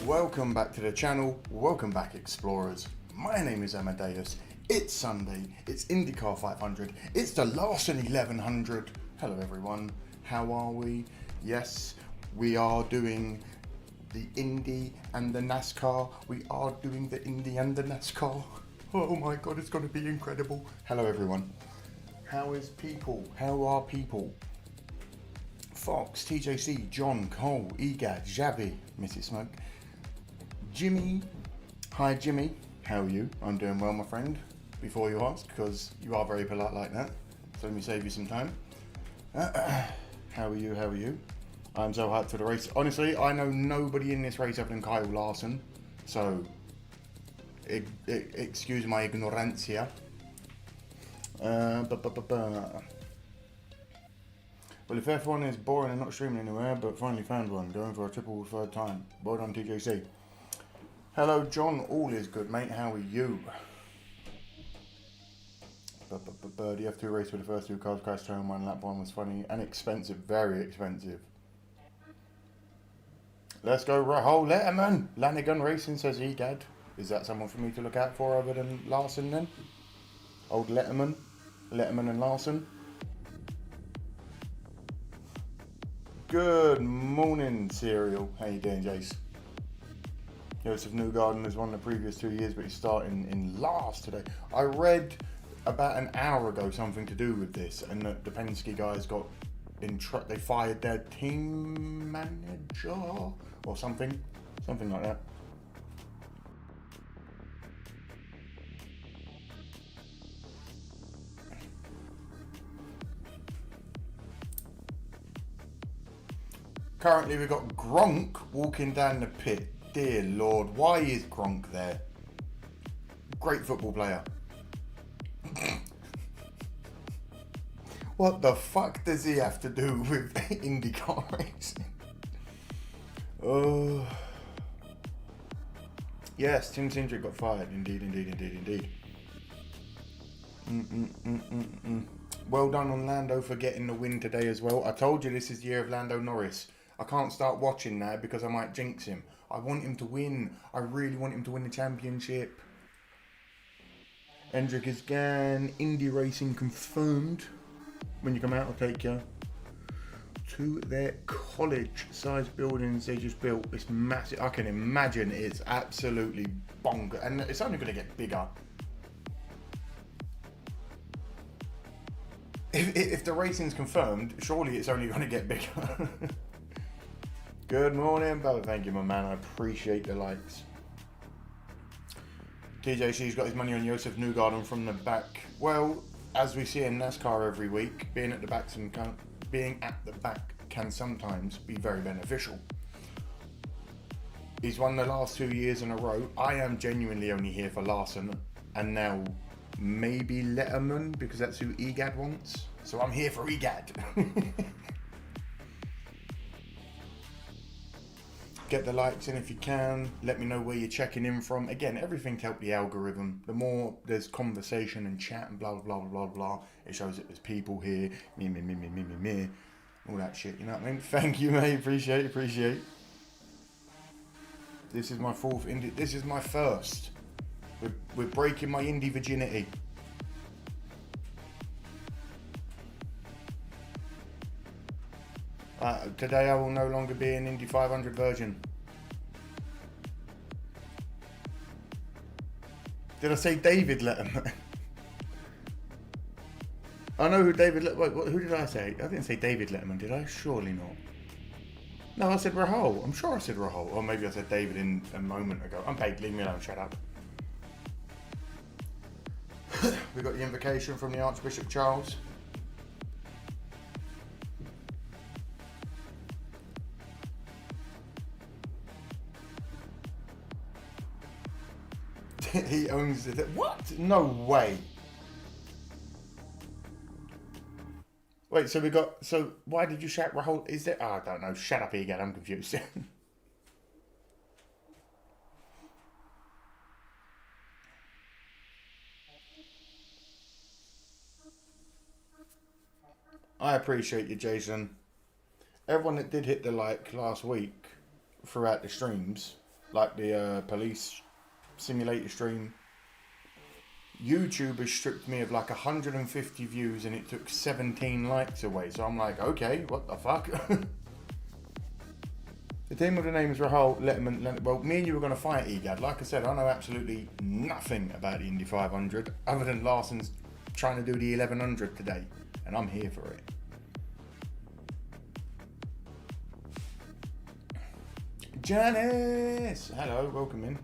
Welcome back to the channel, welcome back explorers. My name is Amadeus, it's Sunday, it's IndyCar 500, it's the Larson 1100. Hello everyone, how are we? Yes, we are doing the Indy and the NASCAR. We are doing the Indy and the NASCAR. Oh my god, it's going to be incredible. Hello everyone. How is people? How are people? Fox, TJC, John, Cole, Egad, Javi, Mrs. Smoke, Jimmy. Hi Jimmy, how are you? I'm doing well, my friend. Before you ask, because you are very polite like that, so let me save you some time. How are you? How are you? I'm so hyped for the race. Honestly, I know nobody in this race other than Kyle Larson, so excuse my ignorancia. Well, if F1 is boring and not streaming anywhere, but finally found one, going for a triple third time. Well done, TJC. Hello, John. All is good, mate. How are you? The F2 race with the first two cars crashed home. One lap one was funny and expensive, very expensive. Let's go, Rahul Letterman. Lanigan Racing, says Egad. Is that someone for me to look out for other than Larson then? Old Letterman and Larson. Good morning, Serial. How you doing, Jace? Joseph Newgarden has won the previous 2 years, but he's starting in last today. I read about an hour ago something to do with this, and that the Penske guys got they fired their team manager or something like that. Currently we've got Gronk walking down the pit. Dear Lord, why is Gronk there? Great football player. What the fuck does he have to do with IndyCar racing? Oh. Yes, Tim Cindric got fired. Indeed. Well done on Lando for getting the win today as well. I told you this is the year of Lando Norris. I can't start watching now because I might jinx him. I want him to win. I really want him to win the championship. Hendrick is gone. Indy racing confirmed. When you come out, I'll take you to their college-sized buildings they just built. It's massive. I can imagine it's absolutely bonkers, and it's only going to get bigger. If the racing's confirmed, surely it's only going to get bigger. Good morning, Bella. Thank you, my man. I appreciate the likes. TJC's got his money on Joseph Newgarden from the back. Well, as we see in NASCAR every week, being at the back can sometimes be very beneficial. He's won the last 2 years in a row. I am genuinely only here for Larson, and now maybe Letterman, because that's who Egad wants. So I'm here for Egad. Get the likes in if you can. Let me know where you're checking in from. Again, everything to help the algorithm. The more there's conversation and chat and blah blah blah blah, it shows that there's people here. Me. All that shit, you know what I mean? Thank you, mate. Appreciate. This is my fourth Indy. This is my first. We're breaking my Indy virginity. Today I will no longer be an Indy 500 virgin. Did I say David Letterman? I know who David Letterman. Who did I say? I didn't say David Letterman, did I? Surely not. No, I said Rahul. I'm sure I said Rahul. Or maybe I said David in a moment ago. I'm paid. Leave me alone. Shut up. We got the invocation from the Archbishop Charles. He owns it. What? No way. Wait, so we got. So why did you shout Rahul? Is there? Oh, I don't know. Shut up, Egad. I'm confused. I appreciate you, Jason. Everyone that did hit the like last week throughout the streams, like the police simulator stream. YouTube has stripped me of like 150 views and it took 17 likes away. So I'm like, okay, what the fuck? The team with the name is Rahul Letterman. Well, me and you were going to fight Egad. Like I said, I know absolutely nothing about the Indy 500 other than Larson's trying to do the 1100 today. And I'm here for it. Janice! Hello, welcome in.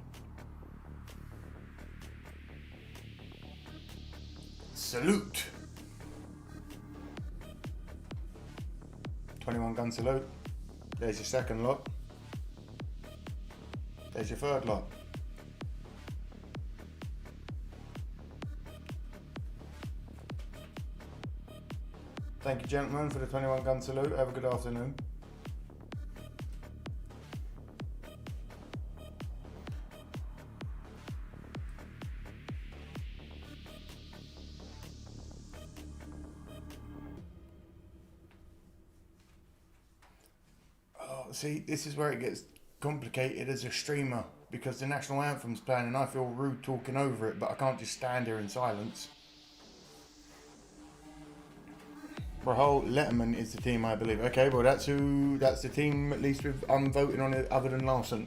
Salute. 21 gun salute. There's your second lot. There's your third lot. Thank you, gentlemen, for the 21 gun salute. Have a good afternoon. See, this is where it gets complicated as a streamer because the national anthem's playing and I feel rude talking over it, but I can't just stand here in silence. Rahul Letterman is the team, I believe. Okay, well that's the team at least I'm voting on it other than Larson.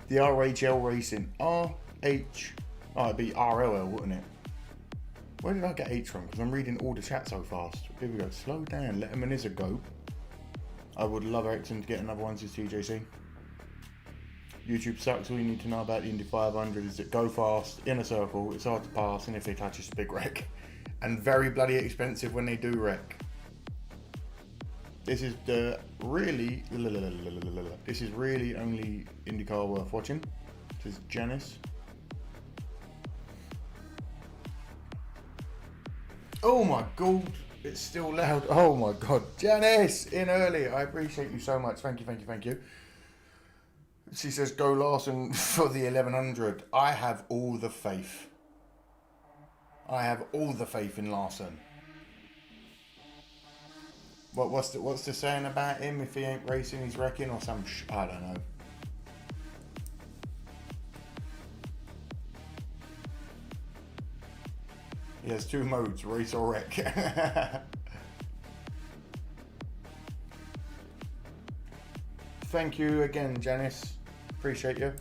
The RHL Racing. It'd be RLL, wouldn't it? Where did I get H from? Because I'm reading all the chat so fast. Here we go. Slow down. Letterman is a go. I would love Ericsson to get another one since TJC. YouTube sucks. All you need to know about the Indy 500 is that go fast, in a circle, it's hard to pass, and if they touch, it's a big wreck. And very bloody expensive when they do wreck. This is the really... This is really only IndyCar worth watching. This is Janice. Oh my god, it's still loud. Oh my god. Janice, in early. I appreciate you so much. Thank you, thank you, thank you. She says, go Larson for the 1100. I have all the faith. I have all the faith in Larson. What's the saying about him? If he ain't racing, he's wrecking or some I don't know. He has two modes, race or wreck. Thank you again, Janice. Appreciate you.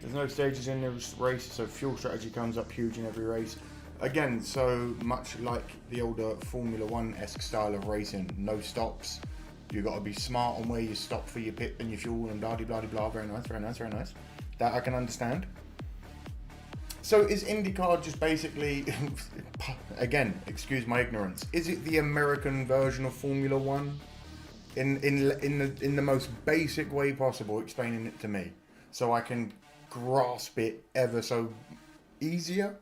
There's no stages in the race, so fuel strategy comes up huge in every race. Again, so much like the older Formula 1-esque style of racing, no stops. You've got to be smart on where you stop for your pit and your fuel and blah, blah, blah, blah. Very nice, very nice, very nice. That I can understand. So is IndyCar just basically, again, excuse my ignorance, is it the American version of Formula 1? In the most basic way possible, explaining it to me, so I can grasp it ever so easier?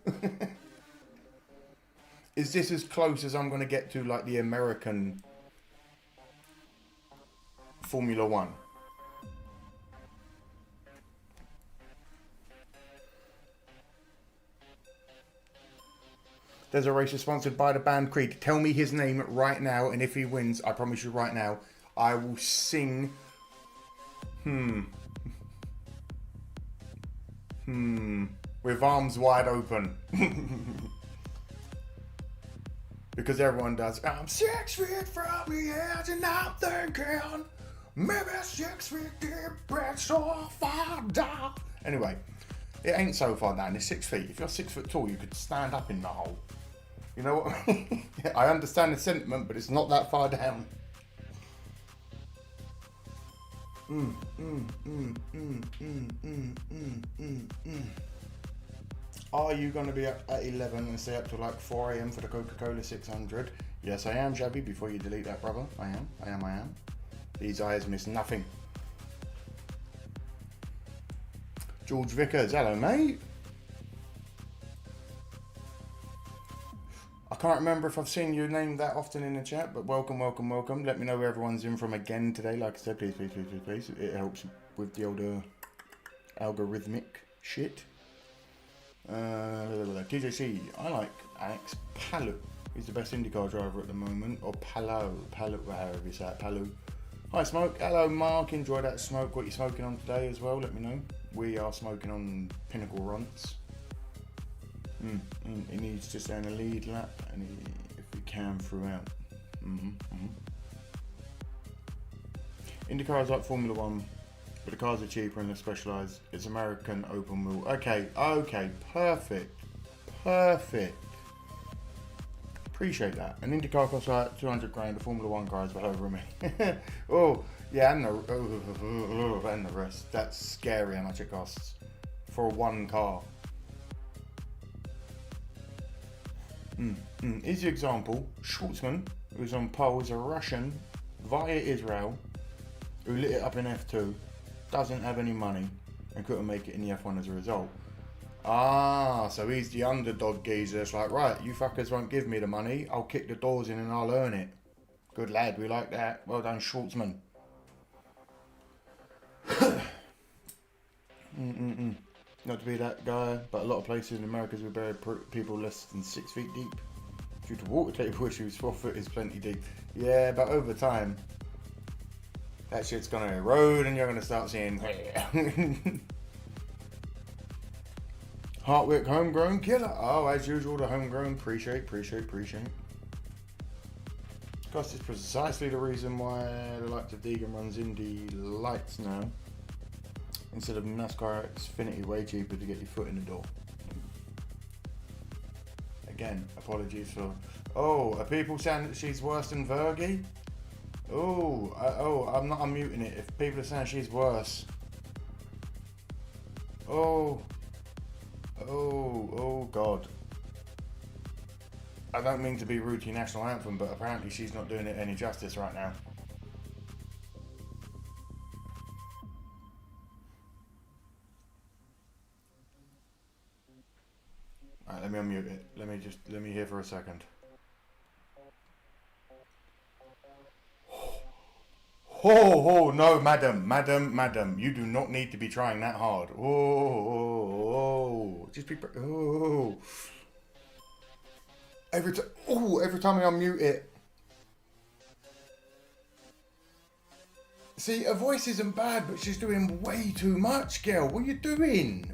Is this as close as I'm going to get to like the American Formula 1? There's a racer sponsored by the band Creed. Tell me his name right now, and if he wins, I promise you right now, I will sing. With arms wide open. Because everyone does. I'm 6 feet from the edge and I'm thinking maybe 6 feet deep, it's so far down. Anyway, it ain't so far down, it's 6 feet. If you're 6 foot tall, you could stand up in the hole. You know what I mean? I understand the sentiment, but it's not that far down. Are you going to be up at 11 and stay up till like 4 AM for the Coca-Cola 600? Yes, I am, Javi, before you delete that, brother. I am. These eyes miss nothing. George Vickers, hello, mate. I can't remember if I've seen your name that often in the chat, but welcome. Let me know where everyone's in from again today. Like I said, please. It helps with the older algorithmic shit. TJC, I like Alex Palou. He's the best IndyCar driver at the moment. Or Palou, however you say it, Palou. Hi Smoke, hello Mark, enjoy that smoke. What you smoking on today as well, let me know. We are smoking on Pinnacle Runts. He needs just down a lead lap, and if we can throughout. IndyCar is like Formula 1, but the cars are cheaper and less specialised. It's American open wheel. Okay, perfect. Appreciate that. An IndyCar costs like 200 grand, a Formula 1 car is about over a million. Oh, yeah, and the rest. That's scary how much it costs for one car. Easy example, Schwartzman, who's on pole, is a Russian via Israel, who lit it up in F2, doesn't have any money, and couldn't make it in the F1 as a result. So he's the underdog geezer. It's like, right, you fuckers won't give me the money, I'll kick the doors in and I'll earn it. Good lad, we like that. Well done, Schwartzman. Not to be that guy, but a lot of places in America we bury people less than 6 feet deep. Due to water table issues, 4 foot is plenty deep. Yeah, but over time, that shit's gonna erode and you're gonna start seeing Hartwick homegrown killer. Oh, as usual, the homegrown. Appreciate. Because it's precisely the reason why the likes of Deegan runs Indy Lights now. Instead of NASCAR Xfinity, way cheaper to get your foot in the door. Again, apologies for... are people saying that she's worse than Vergie? I'm not unmuting it. If people are saying she's worse. Oh God. I don't mean to be rude to your national anthem, but apparently she's not doing it any justice right now. Alright, let me unmute it. Let me hear for a second. No, madam, you do not need to be trying that hard. Just be, every time I unmute it. See, her voice isn't bad, but she's doing way too much, girl. What are you doing?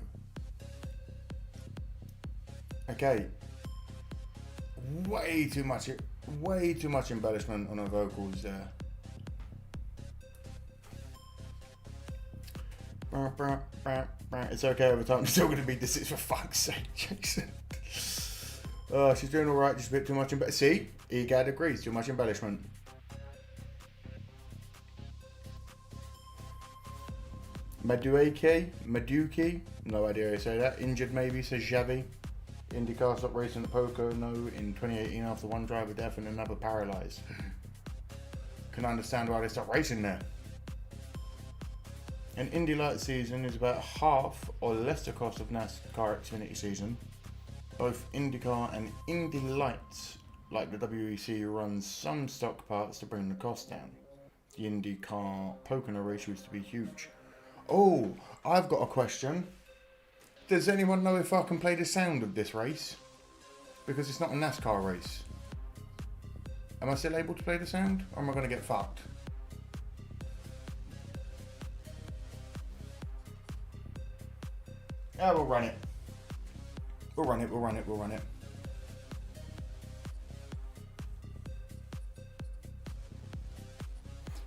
Okay. Way too much embellishment on her vocals there. It's okay over time. It's still going to be this. Is for fuck's sake, Jason. She's doing all right. Just a bit too much. See, Egad agrees. Too much embellishment. Maduki. No idea how you say that. Injured maybe, says Xavi. IndyCar stopped racing at Poco. No, in 2018 after one driver death and another paralysed. Can understand why they stopped racing there. An Indy Light season is about half or less the cost of NASCAR Xfinity season. Both IndyCar and Indy Lights, like the WEC, runs some stock parts to bring the cost down. The IndyCar Pocono race used to be huge. Oh, I've got a question. Does anyone know if I can play the sound of this race? Because it's not a NASCAR race. Am I still able to play the sound? Or am I going to get fucked? Yeah, we'll run it. We'll run it.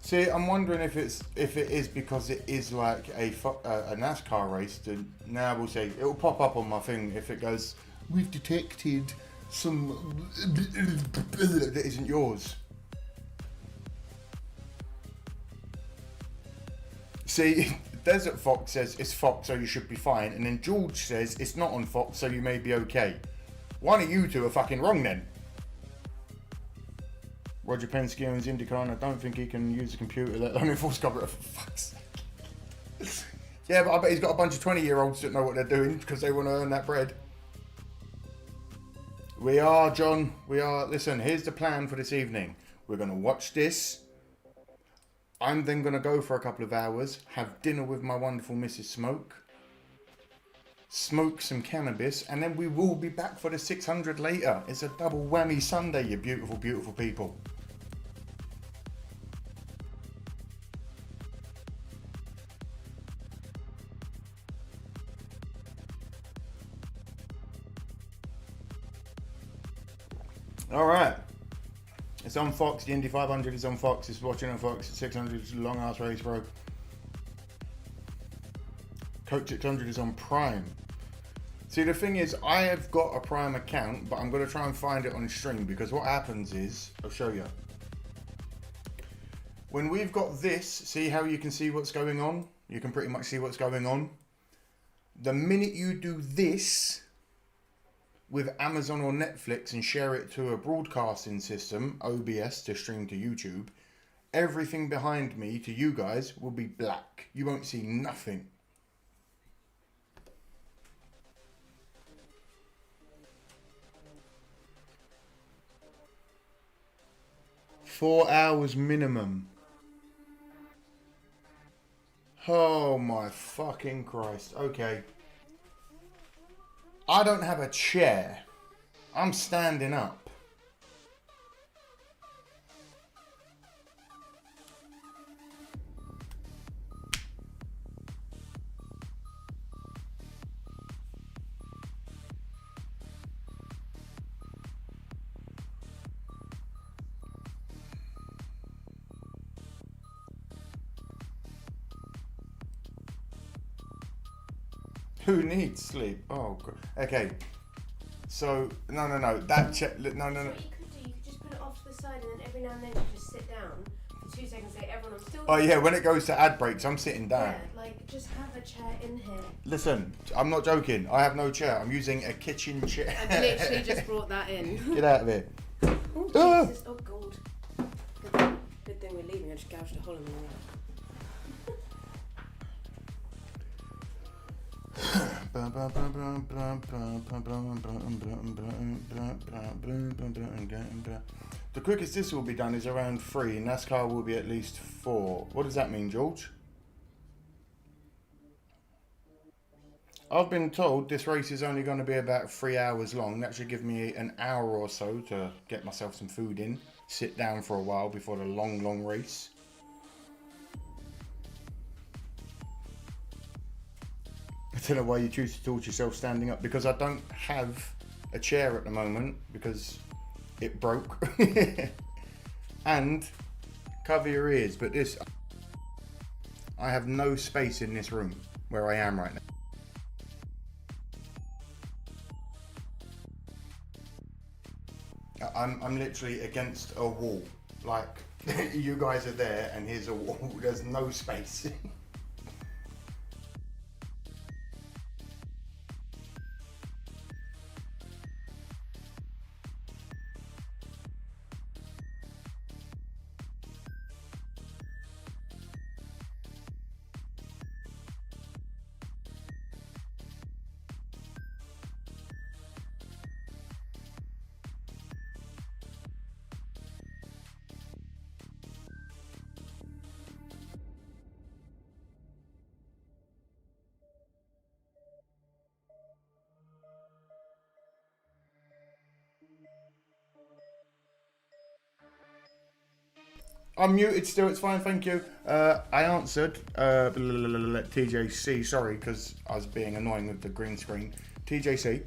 See, I'm wondering if it is because it is like a NASCAR race. Now we'll see. It will pop up on my thing if it goes, we've detected some that isn't yours. See, Desert Fox says it's Fox, so you should be fine, and then George says it's not on Fox, so you may be okay. One of you two are fucking wrong then. Roger Penske owns IndyCar, and I don't think he can use a computer, let alone enforce copyright, for fuck's sake. Yeah, but I bet he's got a bunch of 20-year-olds that know what they're doing because they want to earn that bread. We are, John. We are. Listen, here's the plan for this evening. We're going to watch this. I'm then going to go for a couple of hours, have dinner with my wonderful Mrs. Smoke. smoke some cannabis, and then we will be back for the 600 later. It's a double whammy Sunday, you beautiful, beautiful people. All right. It's on Fox. The Indy 500 is on Fox. It's watching on Fox. 600 is a long ass race, bro. Coach 600 is on Prime. See, the thing is, I have got a Prime account, but I'm going to try and find it on stream, because what happens is, I'll show you. When we've got this, see how you can see what's going on? You can pretty much see what's going on. The minute you do this with Amazon or Netflix and share it to a broadcasting system, OBS, to stream to YouTube, everything behind me to you guys will be black. You won't see nothing. Four hours minimum. Oh my fucking Christ. Okay. I don't have a chair. I'm standing up. Who needs sleep? Oh, God. Okay. So, no. That chair, no. What you could do, you could just put it off to the side, and then every now and then you just sit down for 2 seconds. Say, everyone, I'm still. Oh yeah, when it goes to ad breaks, I'm sitting down. Yeah, like just have a chair in here. Listen, I'm not joking. I have no chair. I'm using a kitchen chair. I literally just brought that in. Get out of here. Oh Jesus! Oh God! Good thing we're leaving. I just gouged a hole in the wall. The quickest this will be done is around 3. NASCAR will be at least 4. What does that mean, George? I've been told this race is only going to be about 3 hours long. That should give me an hour or so to get myself some food in, sit down for a while before the long race. I don't know why you choose to torture yourself standing up, because I don't have a chair at the moment because it broke. And cover your ears, but this, I have no space in this room where I am right now. I'm literally against a wall. Like, you guys are there and here's a wall. There's no space. I'm muted still, it's fine, thank you. I answered TJC, sorry, because I was being annoying with the green screen. TJC.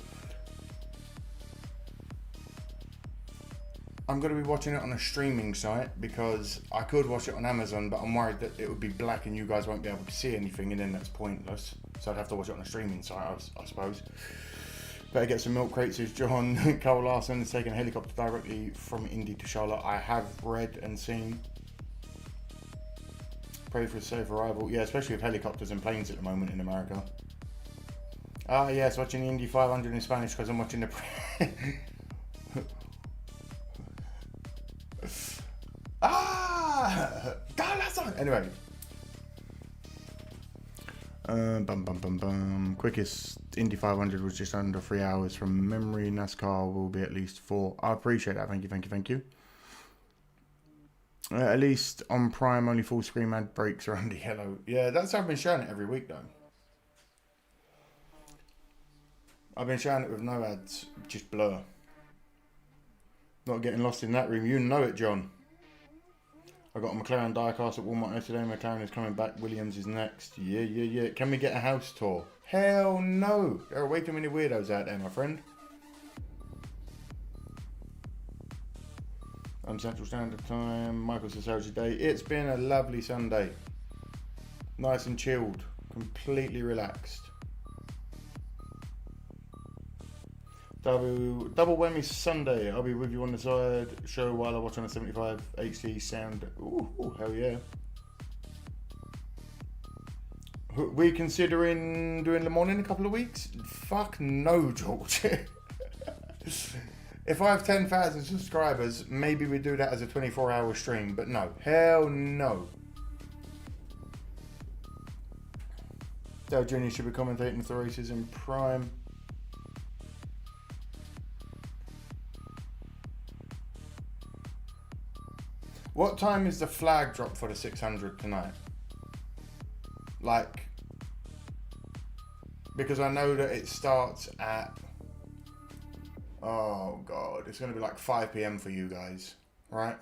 I'm going to be watching it on a streaming site because I could watch it on Amazon, but I'm worried that it would be black and you guys won't be able to see anything, and then that's pointless. So I'd have to watch it on a streaming site, I suppose. Better get some milk crates, says John. Cole Larson is taking a helicopter directly from Indy to Charlotte. I have read and seen. Pray for a safe arrival. Yeah, especially with helicopters and planes at the moment in America. Ah, yes, watching the Indy 500 in Spanish because I'm watching the... Anyway. Quickest Indy 500 was just under 3 hours from memory. NASCAR will be at least 4. I appreciate that. Thank you. At least on Prime, only full screen ad breaks around the yellow. Yeah, that's how I've been showing it every week, though. I've been showing it with no ads, just blur. Not getting lost in that room, you know it, John. I got a McLaren diecast at Walmart yesterday. McLaren is coming back. Williams is next. Yeah. Can we get a house tour? Hell no. There are way too many weirdos out there, my friend. On Central Standard Time. Michael says, how's your day? It's been a lovely Sunday. Nice and chilled. Completely relaxed. Double whammy Sunday. I'll be with you on the side show while I watch on a 75 HD sound. Ooh, hell yeah. We considering doing Le Mans in a couple of weeks? Fuck no, George. If I have 10,000 subscribers, maybe we do that as a 24-hour stream. But no, hell no. Dale Jr. should be commentating the races in Prime. What time is the flag drop for the 600 tonight? Like, because I know that it starts at, oh god, it's going to be like 5 PM for you guys, right?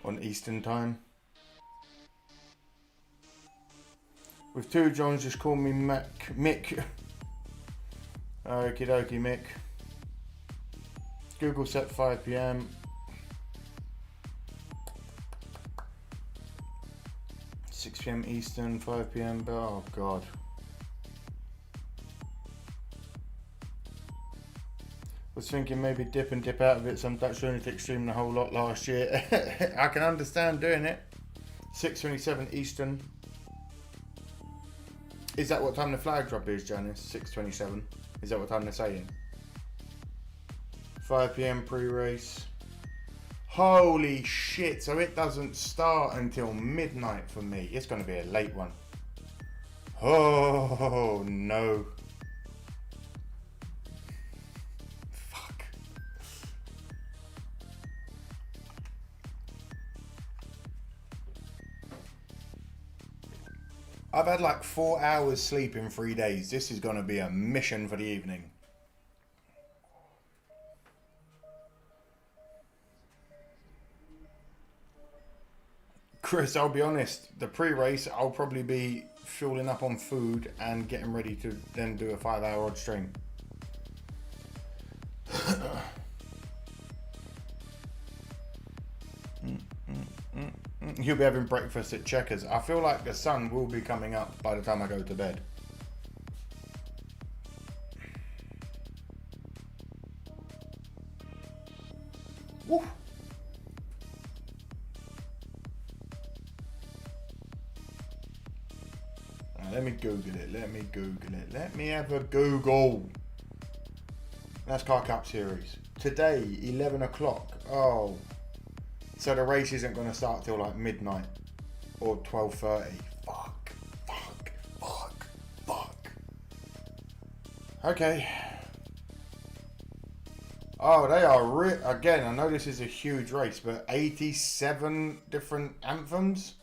On Eastern time. With two Johns, just call me Mick. Okie dokie, Mick. Google set 5 PM. 6 PM Eastern, 5 PM. Oh god. Was thinking maybe dip and dip out of it. Some Dutch lunatic streamed the whole lot last year. I can understand doing it. 6:27 Eastern. Is that what time the flag drop is, Janice? 6:27. Is that what time they're saying? 5 PM pre-race. Holy shit, so it doesn't start until midnight for me. It's going to be a late one. Oh no. Fuck. I've had like 4 hours sleep in 3 days. This is going to be a mission for the evening. Chris, I'll be honest, the pre-race, I'll probably be fueling up on food and getting ready to then do a 5-hour odd stream. You'll be having breakfast at Checkers. I feel like the sun will be coming up by the time I go to bed. Woo. Let me Google it. Let me have a Google. NASCAR Cup Series. Today, 11 o'clock. Oh. So the race isn't going to start till like midnight. Or 12:30. Fuck. Okay. Oh, they are again, I know this is a huge race, but 87 different anthems?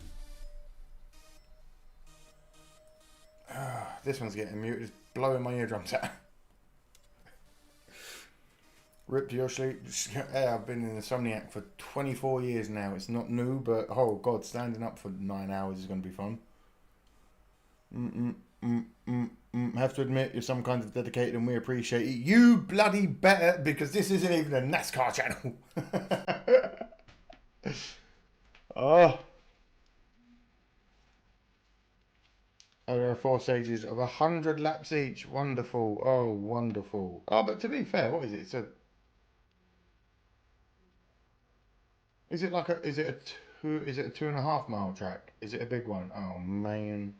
This one's getting muted. It's blowing my eardrums out. Rip to your sleep. Yeah, I've been in Insomniac for 24 years now. It's not new, but oh god, standing up for 9 hours is going to be fun. Have to admit, you're some kind of dedicated and we appreciate it. You bloody better, because this isn't even a NASCAR channel. Oh. Oh, there are 4 stages of 100 laps each. Wonderful. Oh, wonderful. Oh, but to be fair, what is it? So, is it like a? Is it a two? Is it a 2.5 mile track? Is it a big one? Oh man.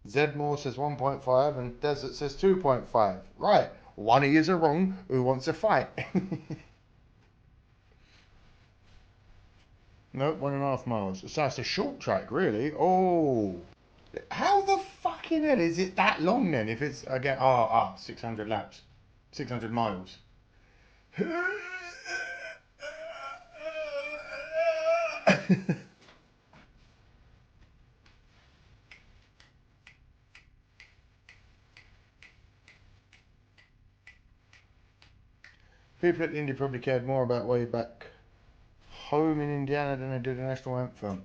Zedmore says 1.5 and Desert says 2.5. Right, one of yous are wrong. Who wants to fight? Nope, 1.5 miles. So that's a short track, really. Oh, how the fucking hell is it that long then? If it's again, 600 laps, 600 miles. People at the Indy probably cared more about way back home in Indiana than they did the national anthem.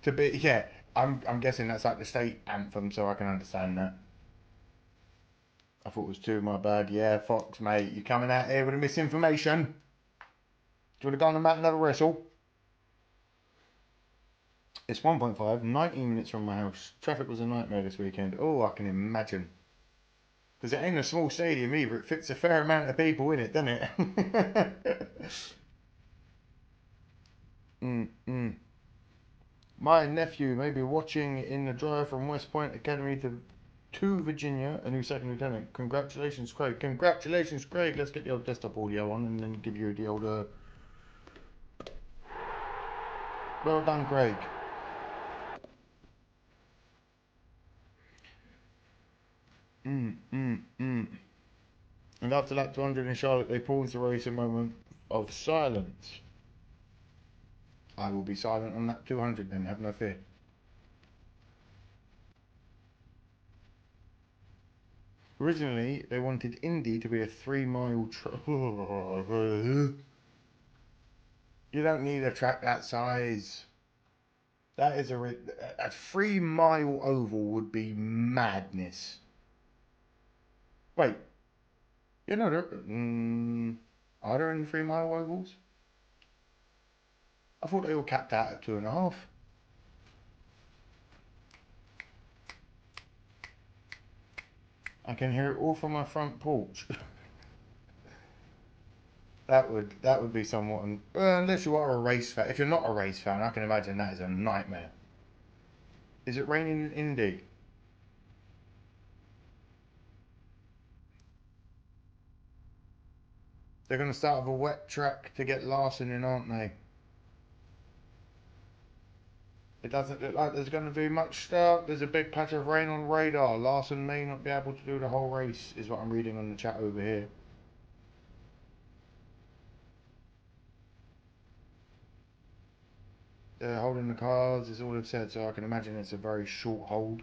To be, yeah, I'm guessing that's like the state anthem, so I can understand that. I thought it was two, my bad. Yeah, Fox, mate, you coming out here with the misinformation? Do you want to go on and make another wrestle? It's 1.5, 19 minutes from my house. Traffic was a nightmare this weekend. Oh, I can imagine. Because it ain't a small stadium either. It fits a fair amount of people in it, doesn't it? My nephew may be watching in the drive from West Point Academy to Virginia, a new second lieutenant. Congratulations, Craig. Congratulations, Craig. Let's get the old desktop audio on and then give you the old... Well done, Craig. And after lap 200 in Charlotte, they paused the race a moment of silence. I will be silent on lap 200 then, have no fear. Originally, they wanted Indy to be a 3-mile track. You don't need a track that size. That is a 3-mile oval would be madness. Wait, you know, are there any 3-mile ovals? I thought they were capped out at 2.5. I can hear it all from my front porch. That would be somewhat. Unless you are a race fan. If you're not a race fan, I can imagine that is a nightmare. Is it raining in Indy? They're going to start with a wet track to get Larson in, aren't they? It doesn't look like there's going to be much start. There's a big patch of rain on radar. Larson may not be able to do the whole race, is what I'm reading on the chat over here. They're holding the cars, is all they've said, so I can imagine it's a very short hold.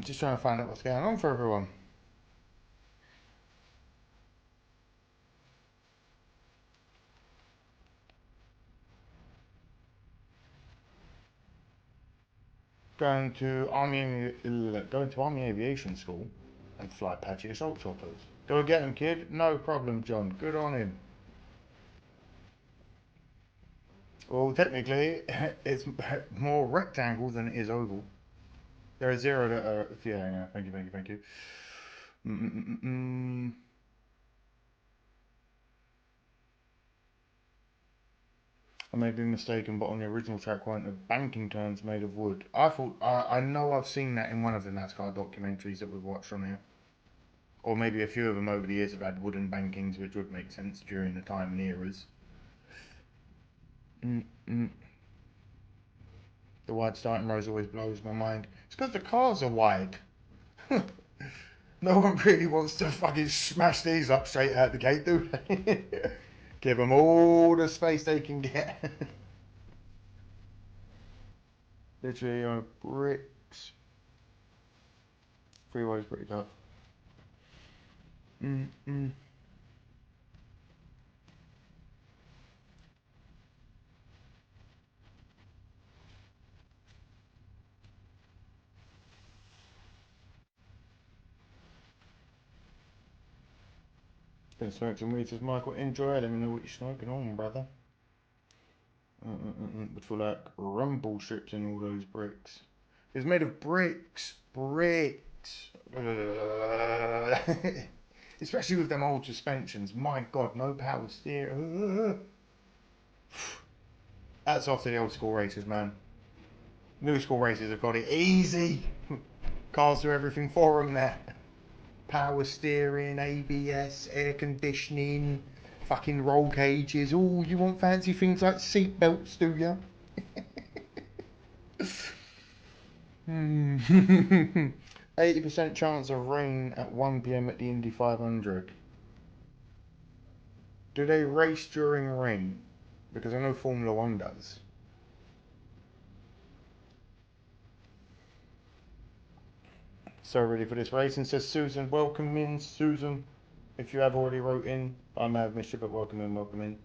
Just trying to find out what's going on for everyone. Going to Army Aviation School and fly Apache assault choppers. Go get him, kid. No problem, John. Good on him. Well, technically, it's more rectangle than it is oval. There are zero that are... Yeah, thank you. I may be mistaken, but on the original track weren't the banking turns made of wood. I know I've seen that in one of the NASCAR documentaries that we've watched on here. Or maybe a few of them over the years have had wooden bankings, which would make sense during the time and eras. The The wide starting rows always blows my mind. It's because the cars are wide. No one really wants to fucking smash these up straight out the gate, do they? Give them all the space they can get. Literally on bricks. Freeway's pretty tough. Gonna smoke some weed, says Michael. Enjoy. Let me know what you're smoking on, brother. Would feel like rumble strips in all those bricks. It's made of bricks. Bricks. Especially with them old suspensions. My God, no power steer. That's off to the old school races, man. New school races have got it easy. Cars do everything for them there. Power steering, ABS, air conditioning, fucking roll cages. Oh, you want fancy things like seat belts, do you? 80% chance of rain at 1 PM at the Indy 500. Do they race during rain? Because I know Formula 1 does. So ready for this racing, says Susan. Welcome in, Susan. If you have already wrote in, I may have missed you, but welcome in, welcome in.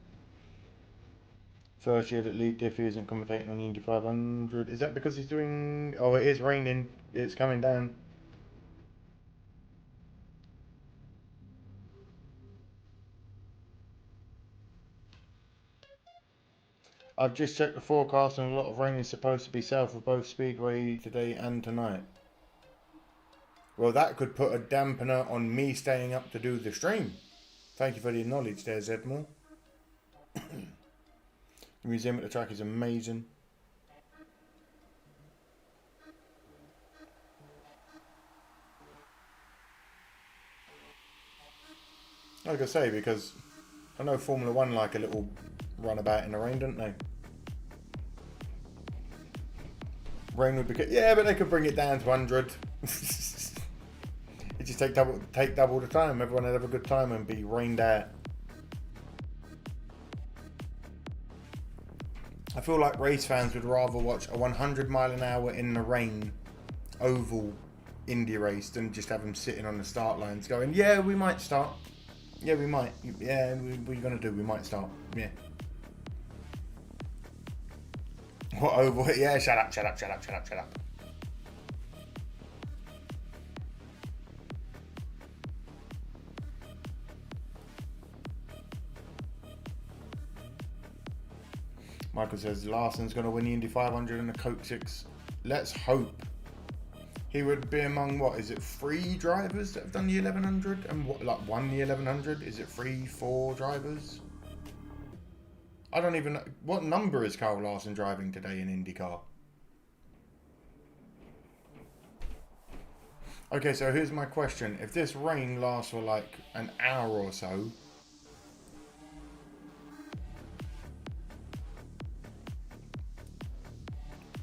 First year that Lee Diffie isn't commentating on the Indy 500. Is that because he's doing... Oh, it is raining. It's coming down. I've just checked the forecast and a lot of rain is supposed to be south of both Speedway today and tonight. Well, that could put a dampener on me staying up to do the stream. Thank you for the knowledge there, Zedmore. The museum at the track is amazing. Like I say, because I know Formula 1 like a little runabout in the rain, don't they? Rain would be good. Yeah, but they could bring it down to 100. It just take double the time. Everyone would have a good time and be rained out. I feel like race fans would rather watch a 100 mile an hour in the rain oval Indy race than just have them sitting on the start lines going, yeah, we might start. Yeah, we might. Yeah, what are you going to do? We might start. Yeah. What oval? Yeah, shut up. Michael says Larson's going to win the Indy 500 and the Coke 6. Let's hope. He would be among, what, is it 3 drivers that have done the 1100? And what, like, won the 1100? Is it 3, 4 drivers? I don't even know. What number is Kyle Larson driving today in IndyCar? Okay, so here's my question. If this rain lasts for like an hour or so,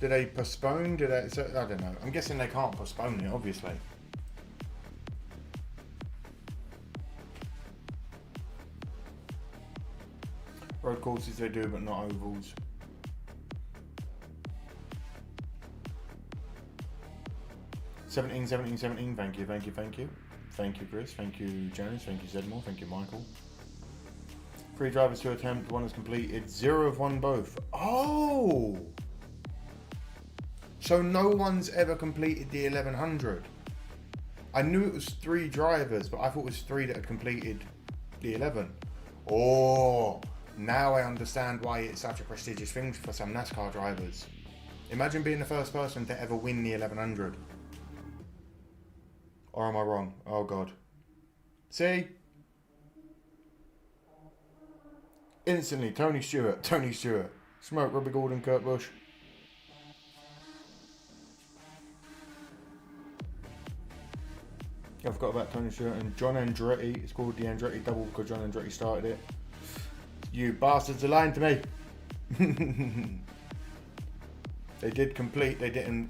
do they postpone? I don't know. I'm guessing they can't postpone it, obviously. Road courses they do, but not ovals. $17. Thank you. Thank you, Chris. Thank you, Jonas. Thank you, Zedmore. Thank you, Michael. 3 drivers to attempt. 1 is completed. 0 have won both. Oh! So no one's ever completed the 1100. I knew it was 3 drivers, but I thought it was 3 that had completed the 11. Oh, now I understand why it's such a prestigious thing for some NASCAR drivers. Imagine being the first person to ever win the 1100. Or am I wrong? Oh God. See? Instantly, Tony Stewart. Smoke, Robbie Gordon, Kurt Busch. I forgot about Tony Stewart and John Andretti. It's called the Andretti double because John Andretti started it. You bastards are lying to me. They did complete. They didn't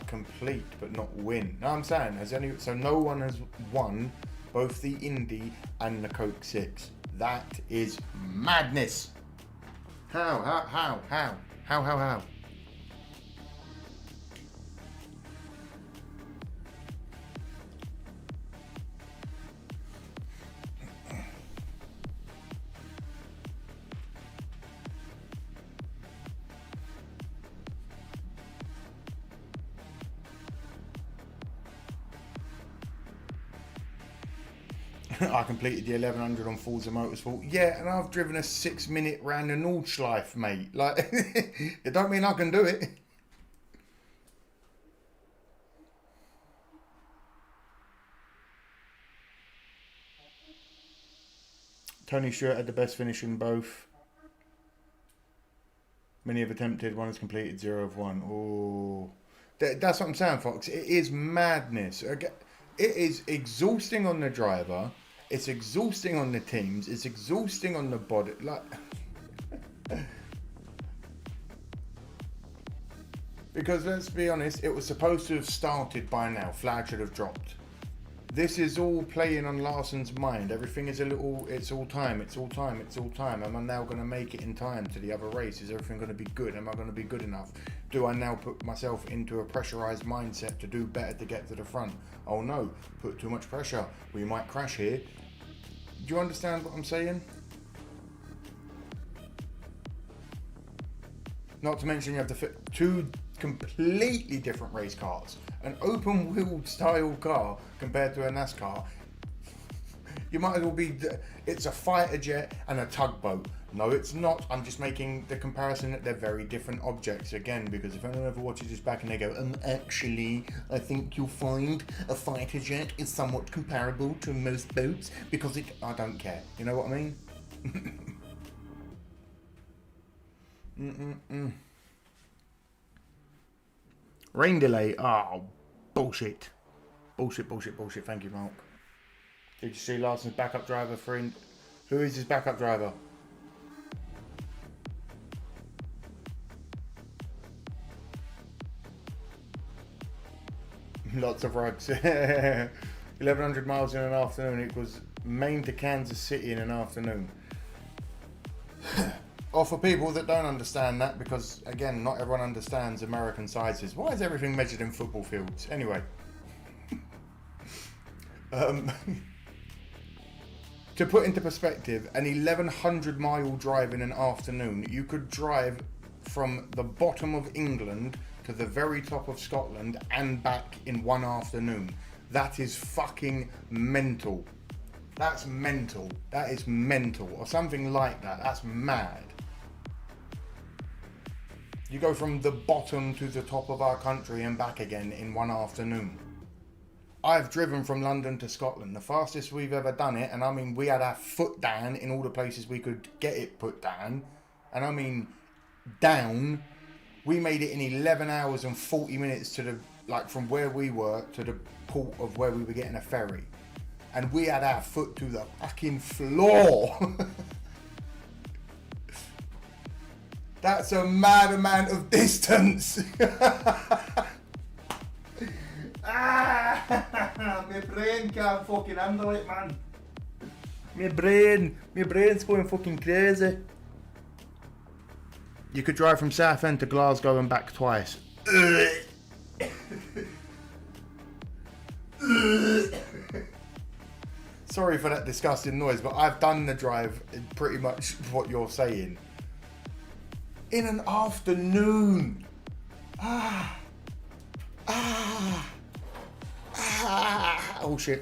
complete, but not win. No, I'm saying so no one has won both the Indy and the Coke 6. That is madness. How? I completed the 1100 on Forza Motorsport. Yeah, and I've driven a 6-minute round the Nordschleife, mate. Like, it don't mean I can do it. Tony Stewart had the best finish in both. Many have attempted, one has completed 0 of 1. Oh, that's what I'm saying, Fox. It is madness. It is exhausting on the driver. It's exhausting on the teams. It's exhausting on the body. Like, because let's be honest, it was supposed to have started by now. Flag should have dropped. This is all playing on Larson's mind. Everything is it's all time. Am I now going to make it in time to the other race? Is everything going to be good? Am I going to be good enough? Do I now put myself into a pressurized mindset to do better to get to the front? Oh no, put too much pressure. We might crash here. Do you understand what I'm saying? Not to mention you have the two completely different race cars. An open wheeled style car compared to a NASCAR. You might as well be, it's a fighter jet and a tugboat. No, it's not. I'm just making the comparison that they're very different objects again, because if anyone ever watches this back and they go, actually, I think you'll find a fighter jet is somewhat comparable to most boats because I don't care. You know what I mean? Rain delay. Oh, bullshit. Bullshit. Thank you, Mark. Did you see Larson's backup driver for Who is his backup driver? Lots of rugs. 1,100 miles in an afternoon. It was Maine to Kansas City in an afternoon. Or for people that don't understand that, because again, not everyone understands American sizes. Why is everything measured in football fields? Anyway. To put into perspective, an 1,100 mile drive in an afternoon, you could drive from the bottom of England to the very top of Scotland and back in one afternoon. That is fucking mental. That's mental. That is mental. Or something like that. That's mad. You go from the bottom to the top of our country and back again in one afternoon. I've driven from London to Scotland, the fastest we've ever done it, and I mean, we had our foot down in all the places we could get it put down, and I mean, down. We made it in 11 hours and 40 minutes to the, like, from where we were to the port of where we were getting a ferry, and we had our foot to the fucking floor. That's a mad amount of distance. My brain can't fucking handle it, man. My brain's going fucking crazy. You could drive from Southend to Glasgow and back twice. Sorry for that disgusting noise, but I've done the drive pretty much what you're saying. In an afternoon. Oh shit.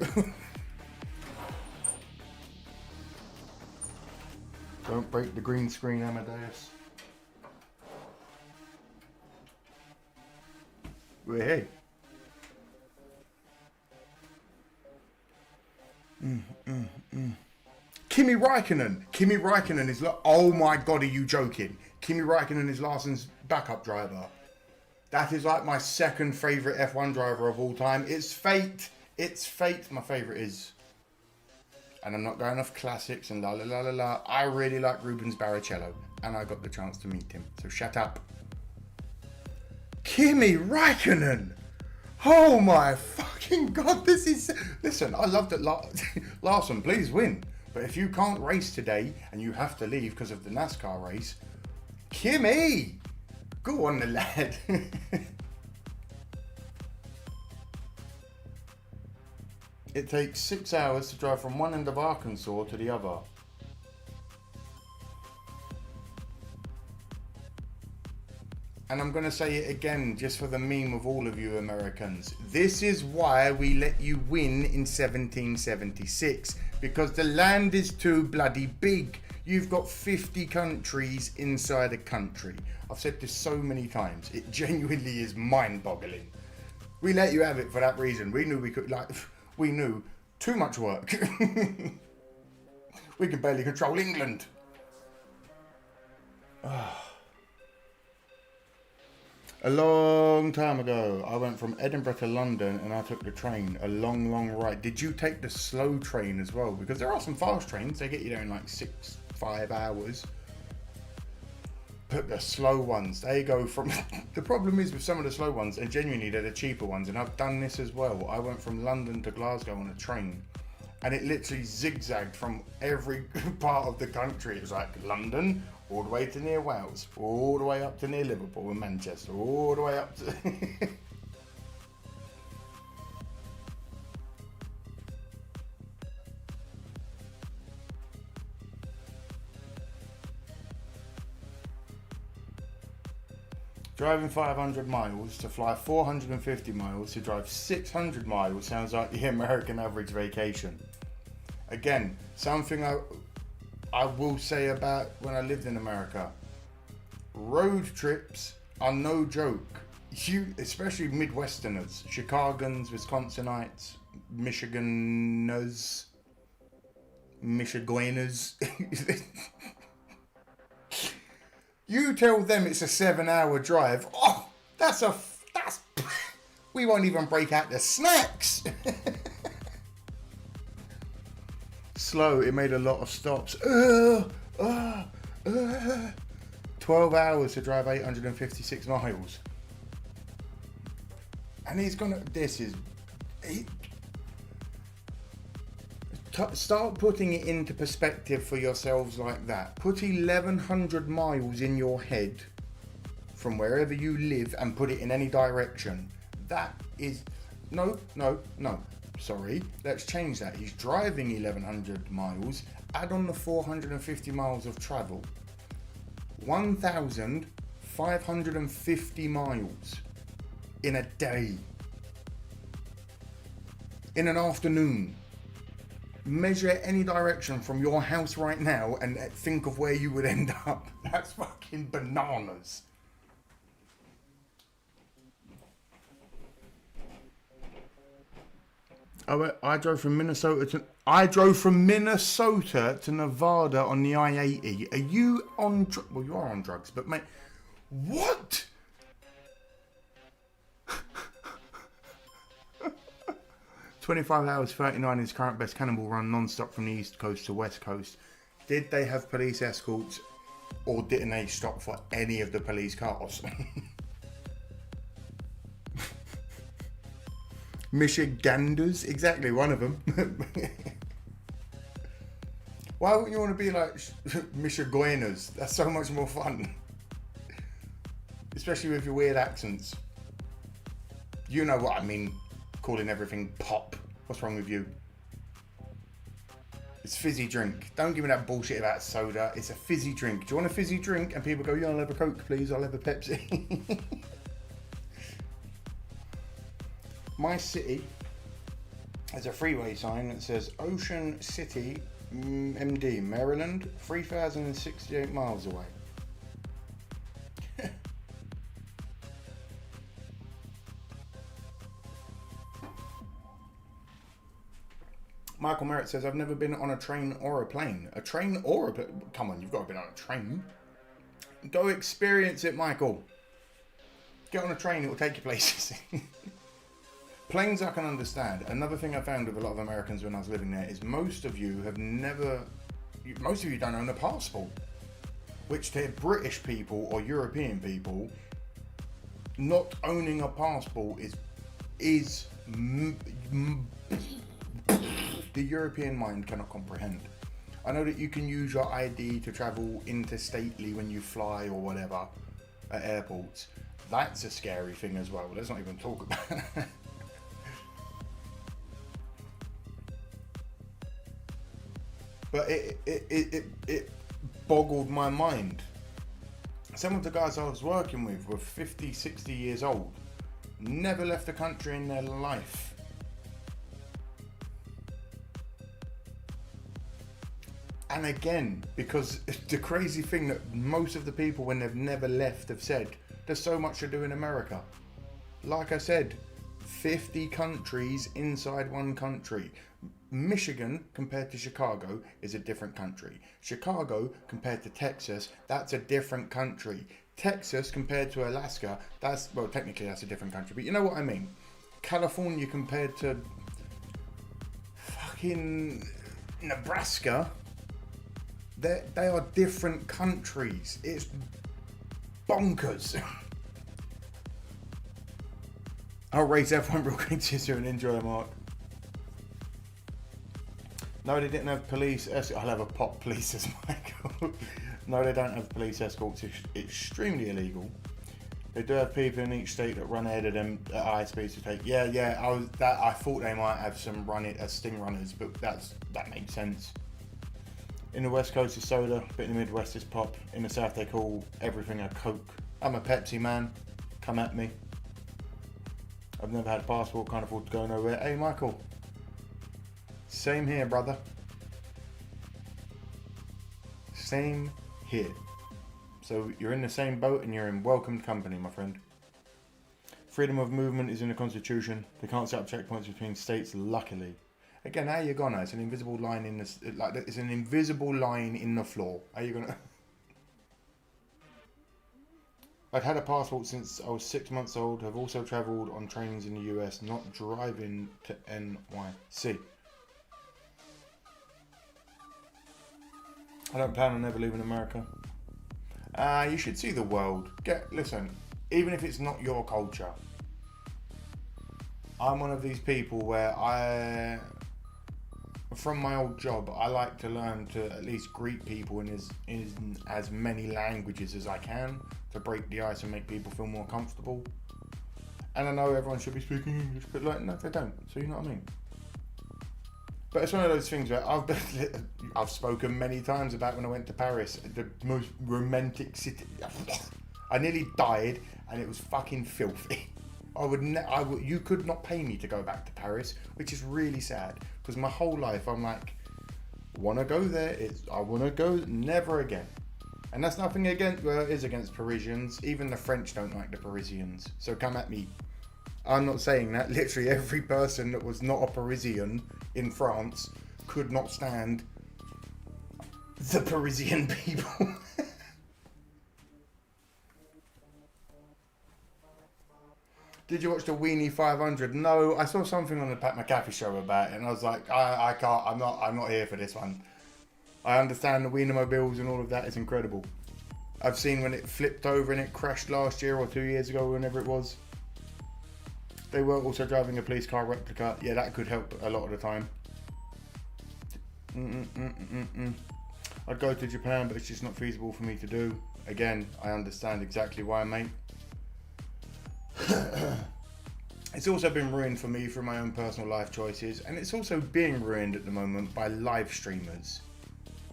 Don't break the green screen, Amadeus. We're here. Kimi Räikkönen is like, oh my god, are you joking? Kimi Räikkönen is Larson's backup driver. That is like my second favourite F1 driver of all time. It's fate. It's fate. My favourite is. And I'm not going off classics and la la la la la. I really like Rubens Barrichello. And I got the chance to meet him. So shut up. Kimi Räikkönen. Oh my fucking god, this is... Listen, I love that Larson, please win. But if you can't race today and you have to leave because of the NASCAR race, Kimi! Go on the lad. It takes 6 hours to drive from one end of Arkansas to the other. And I'm going to say it again, just for the meme of all of you Americans. This is why we let you win in 1776. Because the land is too bloody big. You've got 50 countries inside a country. I've said this so many times. It genuinely is mind-boggling. We let you have it for that reason. We knew we could, we knew too much work. We could barely control England. A long time ago, I went from Edinburgh to London and I took the train, a long, long ride. Did you take the slow train as well? Because there are some fast trains, they get you there in like 5 hours. But the slow ones, they go from... The problem is with some of the slow ones, and genuinely they're the cheaper ones, and I've done this as well. I went from London to Glasgow on a train, and it literally zigzagged from every part of the country. It was like London, all the way to near Wales, all the way up to near Liverpool and Manchester, all the way up to... Driving 500 miles to fly 450 miles to drive 600 miles sounds like the American average vacation. Again, something I will say about when I lived in America. Road trips are no joke. You, especially Midwesterners, Chicagans, Wisconsinites, Michiganers. You tell them it's a 7-hour drive. Oh, that's we won't even break out the snacks. Slow, it made a lot of stops. 12 hours to drive 856 miles. And he's gonna, start putting it into perspective for yourselves like that. Put 1100 miles in your head from wherever you live and put it in any direction. That is, no, sorry, let's change that. He's driving 1100 miles, add on the 450 miles of travel. 1550 miles in a day. In an afternoon. Measure any direction from your house right now and think of where you would end up. That's fucking bananas. I drove from Minnesota to Nevada on the I-80. Are you on well, you are on drugs, but mate, what? 25 hours 39 is current best cannonball run non-stop from the east coast to west coast. Did they have police escorts or didn't they stop for any of the police cars? Michiganders, exactly, one of them. Why wouldn't you want to be like Michigoiners? That's so much more fun. Especially with your weird accents. You know what I mean, calling everything pop. What's wrong with you? It's fizzy drink. Don't give me that bullshit about soda. It's a fizzy drink. Do you want a fizzy drink? And people go, yeah, I'll have a Coke, please. I'll have a Pepsi. My city has a freeway sign that says Ocean City, MD, Maryland, 3,068 miles away. Michael Merritt says, I've never been on a train or a plane. A train or a plane? Come on, you've got to be on a train. Go experience it, Michael. Get on a train, it will take you places. Planes I can understand. Another thing I found with a lot of Americans when I was living there is most of you don't own a passport. Which to British people or European people not owning a passport is the European mind cannot comprehend. I know that you can use your ID to travel interstately when you fly or whatever at airports. That's a scary thing as well. Let's not even talk about that. But it boggled my mind. Some of the guys I was working with were 50, 60 years old. Never left the country in their life. And again, because the crazy thing that most of the people when they've never left have said, there's so much to do in America. Like I said, 50 countries inside one country. Michigan compared to Chicago is a different country. Chicago compared to Texas, that's a different country. Texas compared to Alaska, well, technically that's a different country, but you know what I mean. California compared to fucking Nebraska, they are different countries. It's bonkers. I'll raise everyone real quick to you and enjoy, Mark. No, they didn't have police escorts. I'll have a pop police as Michael. No, they don't have police escorts. It's extremely illegal. They do have people in each state that run ahead of them at high speeds to take. Yeah. I thought they might have some sting runners, but that makes sense. In the West Coast it's soda, but in the Midwest it's pop. In the South they call everything a Coke. I'm a Pepsi man. Come at me. I've never had a passport, can't afford to go nowhere. Hey Michael. Same here, brother. Same here. So you're in the same boat and you're in welcomed company, my friend. Freedom of movement is in the Constitution. They can't set up checkpoints between states, luckily. Again, how you gonna? It's an invisible line in this. It's an invisible line in the floor. How you gonna? I've had a passport since I was 6 months old. Have also travelled on trains in the US, not driving to NYC. I don't plan on ever leaving America. You should see the world. Listen, even if it's not your culture, I'm one of these people where from my old job, I like to learn to at least greet people in as many languages as I can to break the ice and make people feel more comfortable. And I know everyone should be speaking English, but no, they don't. So you know what I mean. But it's one of those things where I've spoken many times about when I went to Paris, the most romantic city. I nearly died, and it was fucking filthy. You could not pay me to go back to Paris, which is really sad, because my whole life I'm like, want to go there, I want to go, never again. And that's nothing against, well, it is against Parisians. Even the French don't like the Parisians, so come at me. I'm not saying that. Literally every person that was not a Parisian in France could not stand the Parisian people. Did you watch the Weenie 500? No, I saw something on the Pat McAfee show about it, and I was like, I can't. I'm not here for this one. I understand the Wienermobiles and all of that is incredible. I've seen when it flipped over and it crashed last year or 2 years ago, whenever it was. They were also driving a police car replica. Yeah, that could help a lot of the time. I'd go to Japan, but it's just not feasible for me to do. Again, I understand exactly why, mate. It's also been ruined for me through my own personal life choices, and it's also being ruined at the moment by live streamers.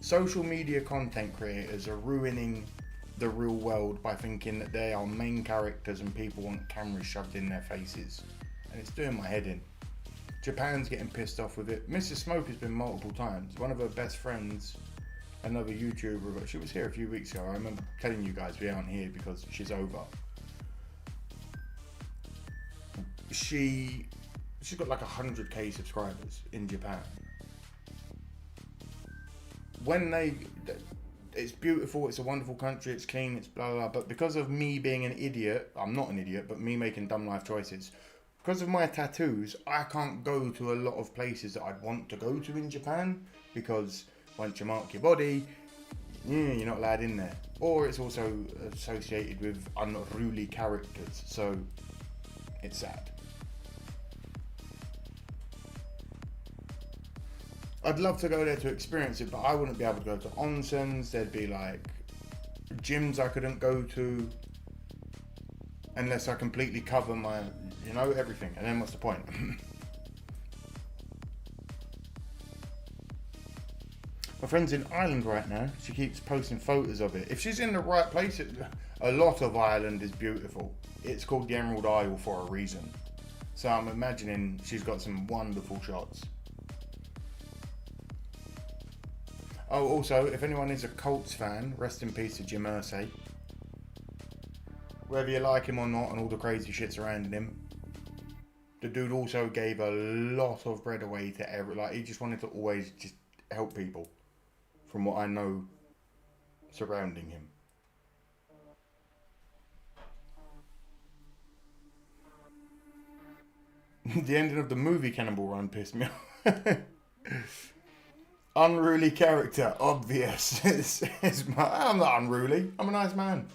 Social media content creators are ruining the real world by thinking that they are main characters and people want cameras shoved in their faces, and it's doing my head in. Japan's getting pissed off with it. Mrs. Smoke has been multiple times. One of her best friends, another YouTuber, but she was here a few weeks ago. I remember telling you guys we aren't here because she's over. She's got like 100k subscribers in Japan. It's beautiful, it's a wonderful country, it's clean, it's blah, blah, blah, but because of me being an idiot, I'm not an idiot, but me making dumb life choices, because of my tattoos, I can't go to a lot of places that I'd want to go to in Japan, because once you mark your body, you're not allowed in there. or it's also associated with unruly characters, so it's sad. I'd love to go there to experience it, but I wouldn't be able to go to onsens. There'd be like gyms I couldn't go to unless I completely cover my, everything. And then what's the point? My friend's in Ireland right now. She keeps posting photos of it. If she's in the right place, a lot of Ireland is beautiful. It's called the Emerald Isle for a reason. So I'm imagining she's got some wonderful shots. Oh, also, if anyone is a Colts fan, rest in peace to Jim Irsay. Whether you like him or not and all the crazy shit surrounding him, the dude also gave a lot of bread away to he just wanted to always just help people, from what I know surrounding him. The ending of the movie Cannonball Run pissed me off. Unruly character, obvious. I'm not unruly. I'm a nice man.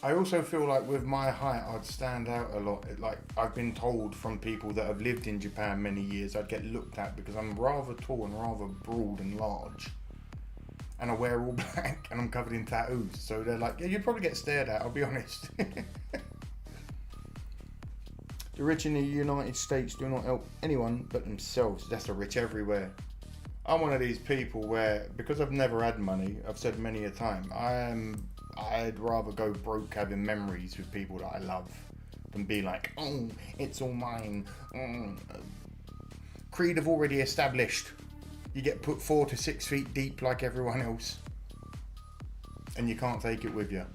I also feel like with my height, I'd stand out a lot. Like, I've been told from people that have lived in Japan many years, I'd get looked at because I'm rather tall and rather broad and large. And I wear all black and I'm covered in tattoos. So they're like, yeah, you'd probably get stared at, I'll be honest. The rich in the United States do not help anyone but themselves. That's the rich everywhere. I'm one of these people where, because I've never had money, I've said many a time, I'd rather go broke having memories with people that I love than be like, oh, it's all mine. Creed have already established. You get put 4 to 6 feet deep like everyone else. And you can't take it with you.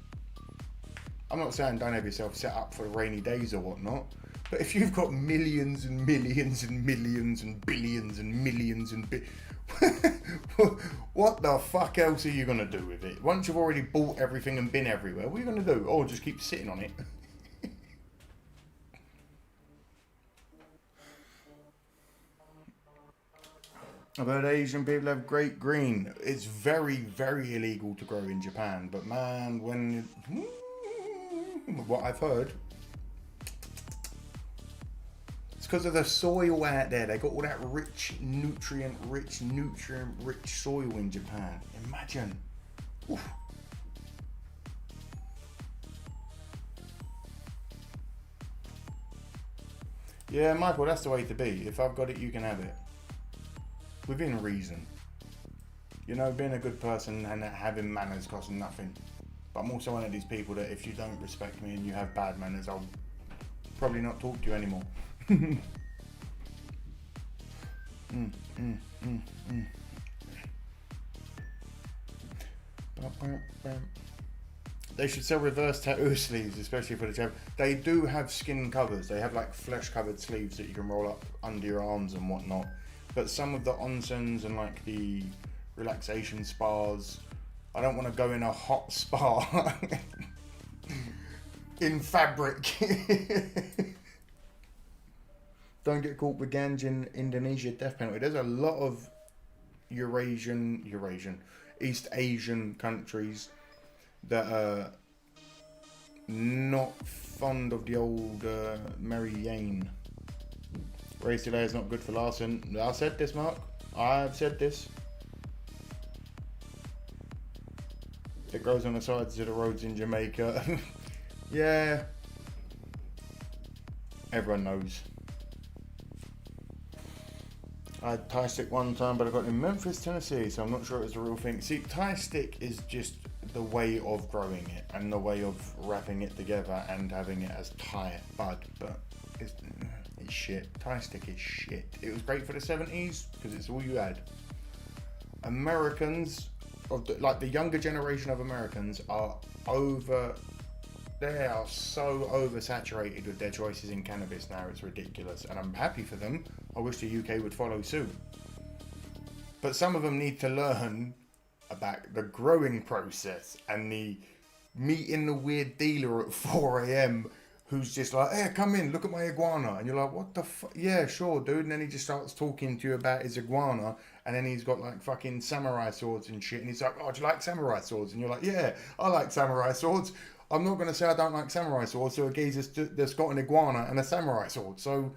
I'm not saying don't have yourself set up for rainy days or whatnot. But if you've got millions and millions and millions and billions and millions and what the fuck else are you going to do with it? Once you've already bought everything and been everywhere, what are you going to do? Oh, just keep sitting on it. I've heard Asian people have great green. It's very, very illegal to grow in Japan. But man, what I've heard, because of the soil out there. They got all that rich, nutrient-rich soil in Japan. Imagine. Oof. Yeah, Michael, that's the way to be. If I've got it, you can have it. Within reason. Being a good person and having manners costs nothing. But I'm also one of these people that if you don't respect me and you have bad manners, I'll probably not talk to you anymore. They should sell reverse tattoo sleeves, especially for the Japan. They do have skin covers. They have like flesh covered sleeves that you can roll up under your arms and whatnot. But some of the onsens and like the relaxation spas, I don't want to go in a hot spa in fabric. Don't get caught with ganja in Indonesia, death penalty. There's a lot of East Asian countries that are not fond of the old Mary Jane. Race delay is not good for Larson. I said this, Mark. I've said this. It grows on the sides of the roads in Jamaica. Yeah. Everyone knows. I had Thai stick one time, but I got it in Memphis, Tennessee, so I'm not sure it's a real thing. See, Thai stick is just the way of growing it and the way of wrapping it together and having it as Thai bud, but it's shit. Thai stick is shit. It was great for the 70s because it's all you had. Americans, the younger generation of Americans they are so oversaturated with their choices in cannabis now, it's ridiculous. And I'm happy for them. I wish the UK would follow suit. But some of them need to learn about the growing process and the meeting the weird dealer at 4 a.m. who's just like, hey, come in, look at my iguana. And you're like, what the fuck? Yeah, sure, dude. And then he just starts talking to you about his iguana. And then he's got like fucking samurai swords and shit. And he's like, oh, do you like samurai swords? And you're like, yeah, I like samurai swords. I'm not going to say I don't like samurai swords. So a geezer that's got an iguana and a samurai sword. So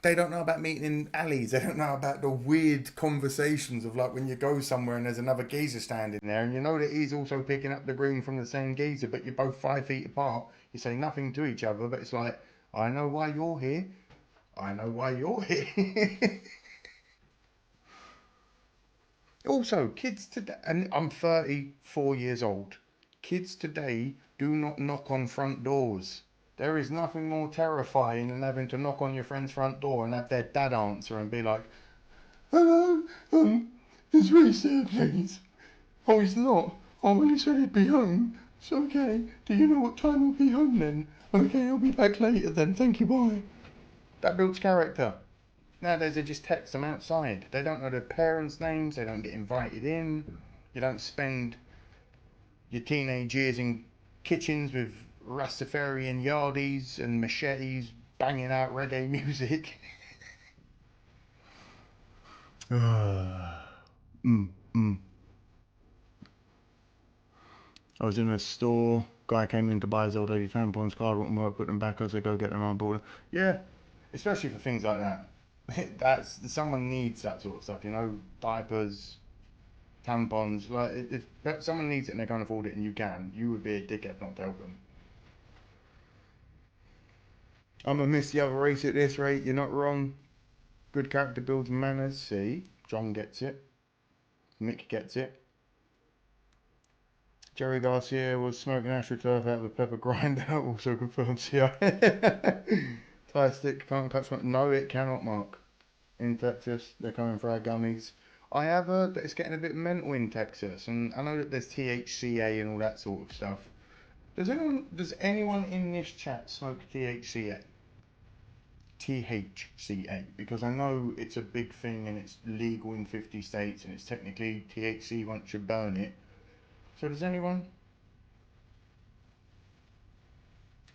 they don't know about meeting in alleys. They don't know about the weird conversations of like when you go somewhere and there's another geezer standing there and you know that he's also picking up the green from the same geezer, but you're both 5 feet apart. You say nothing to each other, but it's like, I know why you're here. I know why you're here. Also, kids today, and I'm 34 years old. Kids today do not knock on front doors. There is nothing more terrifying than having to knock on your friend's front door and have their dad answer and be like, hello, it's really sad, please. Oh, it's not. Oh, well, he said he'd be home. It's okay. Do you know what time he'll be home then? Okay, I'll be back later then. Thank you, bye. That builds character. Nowadays they just text them outside. They don't know their parents' names. They don't get invited in. You don't spend your teenage years in kitchens with Rastafarian yardies and machetes banging out reggae music. mm, mm. I was in a store. Guy came in to buy his old lady tampons. Card wouldn't work. Put them back. I said, "Go get them on board." Yeah, especially for things like that. That's someone needs that sort of stuff. You know, diapers, tampons. Like if someone needs it and they can't afford it, and you can, you would be a dickhead not to help them. I'm gonna miss the other race at this rate. You're not wrong. Good character builds manners. See, John gets it. Nick gets it. Jerry Garcia was smoking astroturf out of a pepper grinder. Also confirms here. Tie stick can't catch one. No, it cannot, Mark. In Texas, they're coming for our gummies. I have heard that it's getting a bit mental in Texas, and I know that there's THCA and all that sort of stuff. Does anyone in this chat smoke THCA? THCA, because I know it's a big thing and it's legal in 50 states and it's technically THC once you burn it. So does anyone?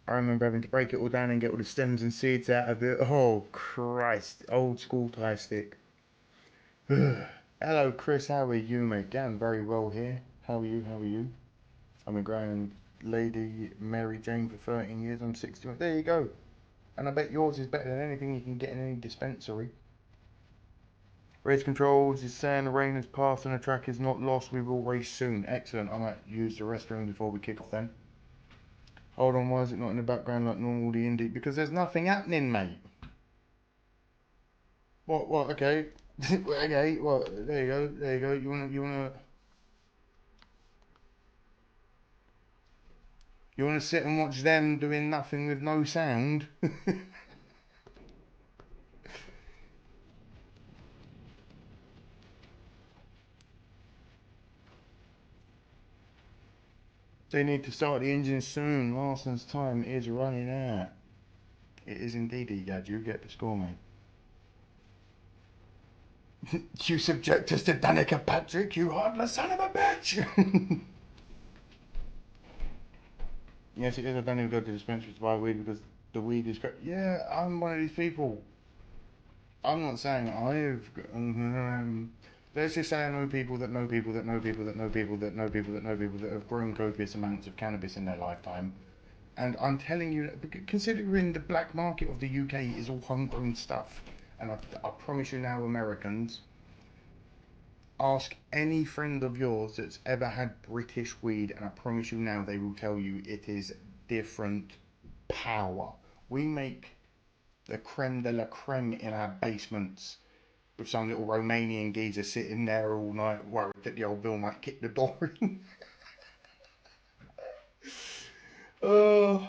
I remember having to break it all down and get all the stems and seeds out of it. Oh Christ, old school tie stick. Hello Chris, how are you mate? Doing very well here. How are you? How are you? I've been growing Lady Mary Jane for 13 years. I'm 61. There you go. And I bet yours is better than anything you can get in any dispensary. Race controls is saying the rain has passed and the track is not lost. We will race soon. Excellent. I might use the restroom before we kick off then. Hold on, why is it not in the background like normal the indie? Because there's nothing happening, mate. What, okay. Okay, well, there you go, there you go. You wanna sit and watch them doing nothing with no sound? They need to start the engine soon. Larson's time is running out. It is indeed, Egad. You get the score, mate. You subject us to Danica Patrick, you heartless son of a bitch! Yes, it is. I don't even go to the dispensary to buy weed because the weed is crap. Yeah, I'm one of these people. I'm not saying I've. Let's just say I know people that know people that know people that know people that know people that know people that have grown copious amounts of cannabis in their lifetime. And I'm telling you, considering the black market of the UK is all homegrown stuff, and I promise you now, Americans, ask any friend of yours that's ever had British weed, and I promise you now, they will tell you it is different power. We make the creme de la creme in our basements with some little Romanian geezer sitting there all night worried that the old Bill might kick the door in. Oh.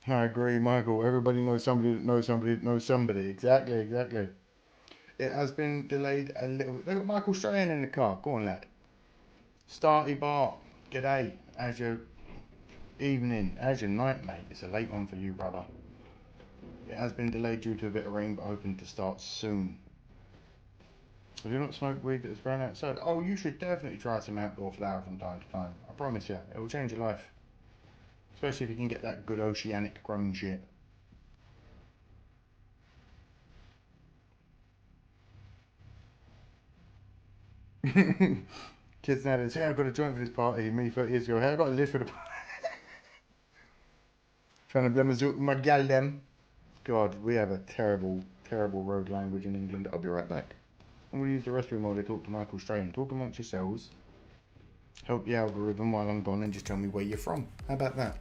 I agree, Michael. Everybody knows somebody that knows somebody that knows somebody. Exactly, exactly. It has been delayed a little bit. Look at Michael Strahan in the car. Go on, lad. Starty Bar. G'day. How's your evening? How's your night, mate? It's a late one for you, brother. It has been delayed due to a bit of rain, but hoping to start soon. Have you not smoked weed that's grown outside? Oh, you should definitely try some outdoor flower from time to time. I promise you, it will change your life. Especially if you can get that good oceanic grown shit. Kids now, they say I've got a joint for this party. Me 30 years ago, hey, I got a list for the trying to blame my gal them. God, we have a terrible, terrible road language in England. I'll be right back. I'm going to use the restroom while they talk to Michael Strahan. Talk amongst yourselves. Help the algorithm while I'm gone and just tell me where you're from. How about that?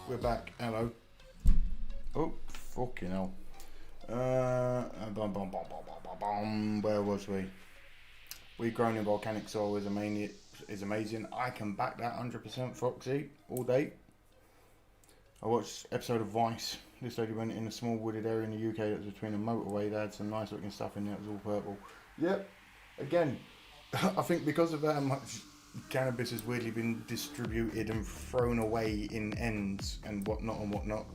We're back. Hello. Oh, fucking hell. Where was we? We've grown in volcanic soil is amazing. I can back that 100%, Foxy, all day. I watched an episode of Vice. This lady went in a small wooded area in the UK that was between a motorway. They had some nice looking stuff in there. It was all purple. Yep. Again, I think because of how much cannabis has weirdly been distributed and thrown away in ends and whatnot,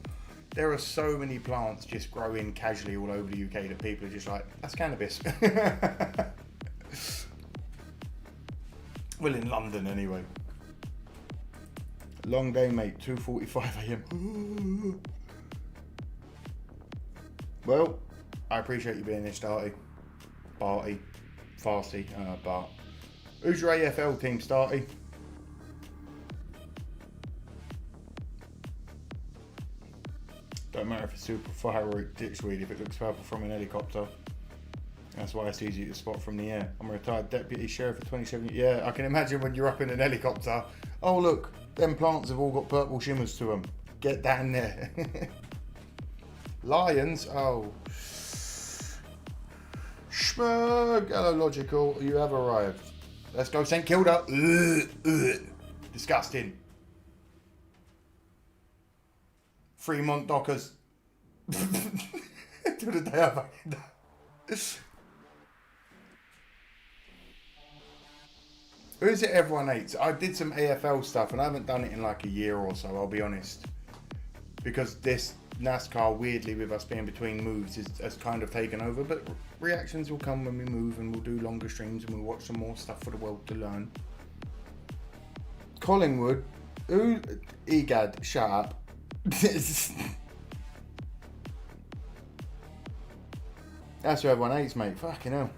there are so many plants just growing casually all over the UK that people are just like, that's cannabis. Well, in London anyway. Long day, mate. 2:45 a.m. Well, I appreciate you being here, Starty. Barty. Farty. Bart. Who's your AFL team, Starty? Don't matter if it's super fire or ditchweed, if it looks purple from an helicopter. That's why it's easy to spot from the air. I'm a retired deputy sheriff for 27 years. Yeah, I can imagine when you're up in an helicopter. Oh look, them plants have all got purple shimmers to them. Get down there. Lions? Oh. Schmurg. Hello, Logical. You have arrived. Let's go St Kilda. Disgusting. Fremont Dockers. To the day I Who is it everyone hates? I did some AFL stuff and I haven't done it in like a year or so, I'll be honest. Because this NASCAR, weirdly, with us being between moves, has kind of taken over. But reactions will come when we move, and we'll do longer streams, and we'll watch some more stuff for the world to learn. Collingwood, Egad, shut up. That's who everyone hates, mate. Fucking hell.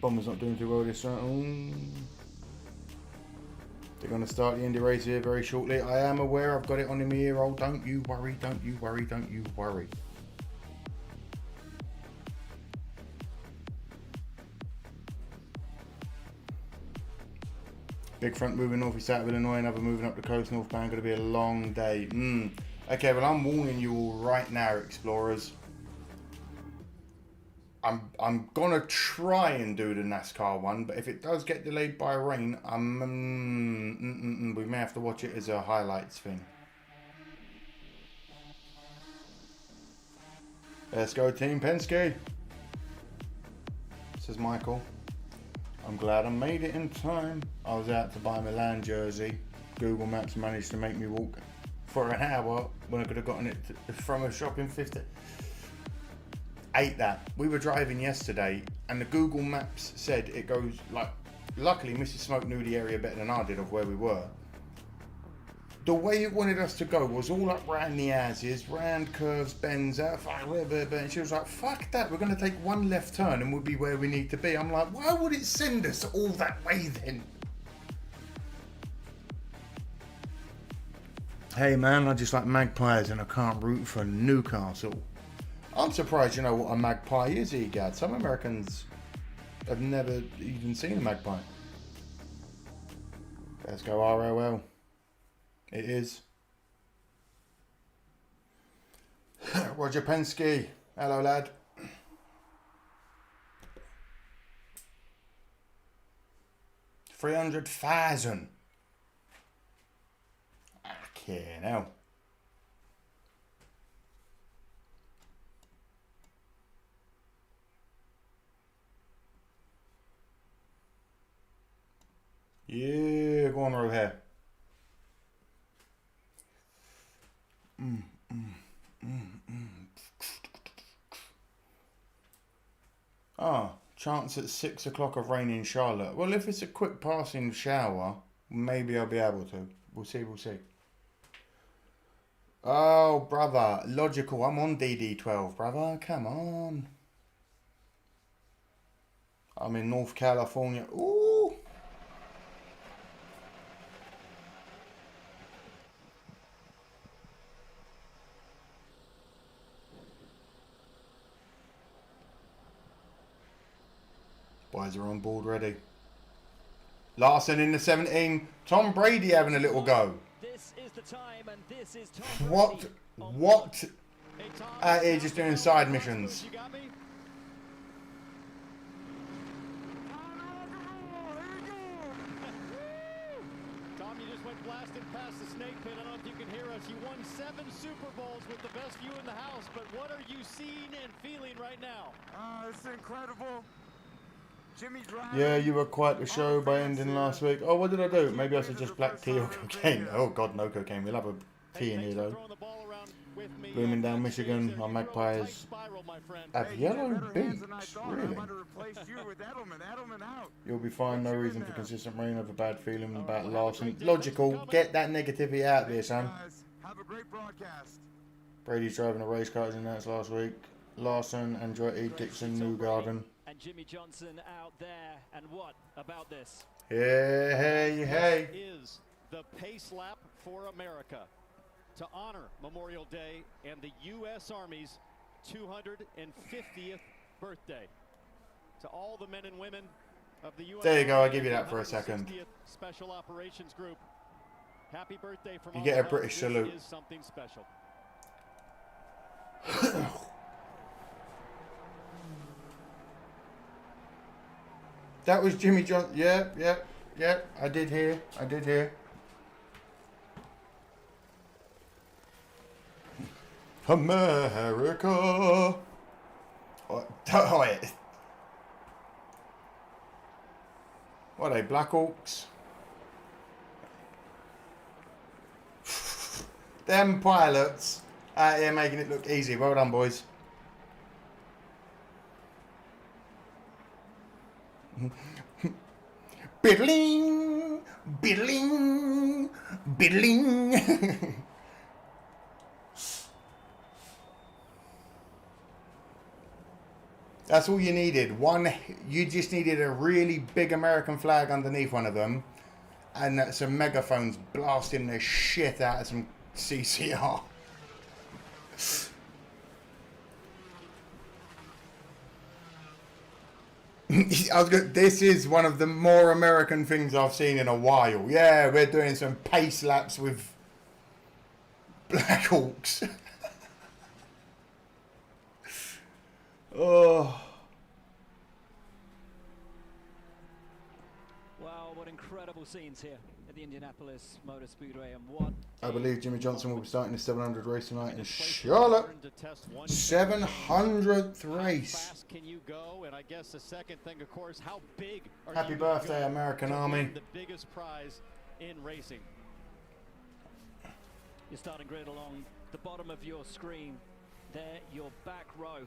Bomber's not doing too well this round. They're going to start the Indy race here very shortly. I am aware, I've got it on in my ear roll. Don't you worry, don't you worry, don't you worry. Big front moving north, east out of Illinois, another moving up the coast, northbound. Going to be a long day. Okay, well, I'm warning you all right now, explorers. I'm gonna try and do the NASCAR one, but if it does get delayed by rain, we may have to watch it as a highlights thing. Let's go, Team Penske, says Michael. I'm glad I made it in time. I was out to buy my Milan jersey. Google Maps managed to make me walk for an hour when I could have gotten it from a shop in 50. Ate that. We were driving yesterday and the Google Maps said it goes like, luckily Mrs. Smoke knew the area better than I did of where we were. The way it wanted us to go was all up round the houses, round curves, bends, out, and she was like, fuck that, we're going to take one left turn and we'll be where we need to be. I'm like, why would it send us all that way then? Hey man, I just like magpies and I can't root for Newcastle. I'm surprised you know what a magpie is, Egad. Some Americans have never even seen a magpie. Let's go ROL. It is. Roger Penske. Hello, lad. $300,000. Okay, now. Yeah, go on, Rohair. Chance at 6 o'clock of rain in Charlotte. Well, if it's a quick passing shower, maybe I'll be able to. We'll see, we'll see. Oh, brother. Logical. I'm on DD12, brother. Come on. I'm in North California. Ooh. Boys are on board ready. Larson in the 17. Tom Brady having a little go. This is the time, and this is Tom What? Brady. What? Out here just doing side missions. You got me? Tom, you just went blasting past the snake pit. I don't know if you can hear us. You won 7 Super Bowls with the best view in the house, but what are you seeing and feeling right now? It's incredible. Jimmy driving. Yeah, you were quite the show by ending last week. Oh, what did I do? Maybe I should just black tea or cocaine. Oh, God, no cocaine. We'll have a tea in here, though. Bloomingdale, Michigan. Our Magpies have yellow beaks. Really? You'll be fine. No reason for consistent rain. Have a bad feeling about Larson. Logical. Get that negativity out there, son. Have a great broadcast. Brady's driving a race car as announced last week. Larson, Andretti, Dixon, Newgarden. And Jimmy Johnson out there. And what about this? Hey. This is the pace lap for America to honor Memorial Day and the U.S. Army's 250th birthday. To all the men and women of the U.S. There you go. Army I'll give you that for a second. 160th Special Operations Group. Happy birthday from You all get a of us. British salute. This is something special. That was Jimmy John. Yeah. I did hear. America. Oh, wait. What are they, Black Hawks? Them pilots Yeah, making it look easy. Well done, boys. Biddling, biddling, biddling. That's all you needed. One, you just needed a really big American flag underneath one of them, and some megaphones blasting the shit out of some CCR. This is one of the more American things I've seen in a while. Yeah, we're doing some pace laps with Black Hawks. Oh. Wow, what incredible scenes here at the Indianapolis Motor Speedway, and what I believe Jimmy Johnson will be starting the 700 race tonight in Charlotte. 700th race. How fast can you go? And I guess the second thing, of course, how big are Happy you gonna birthday, go American to Army. win the biggest prize in racing? you're starting grid along the bottom of your screen. There, your back row.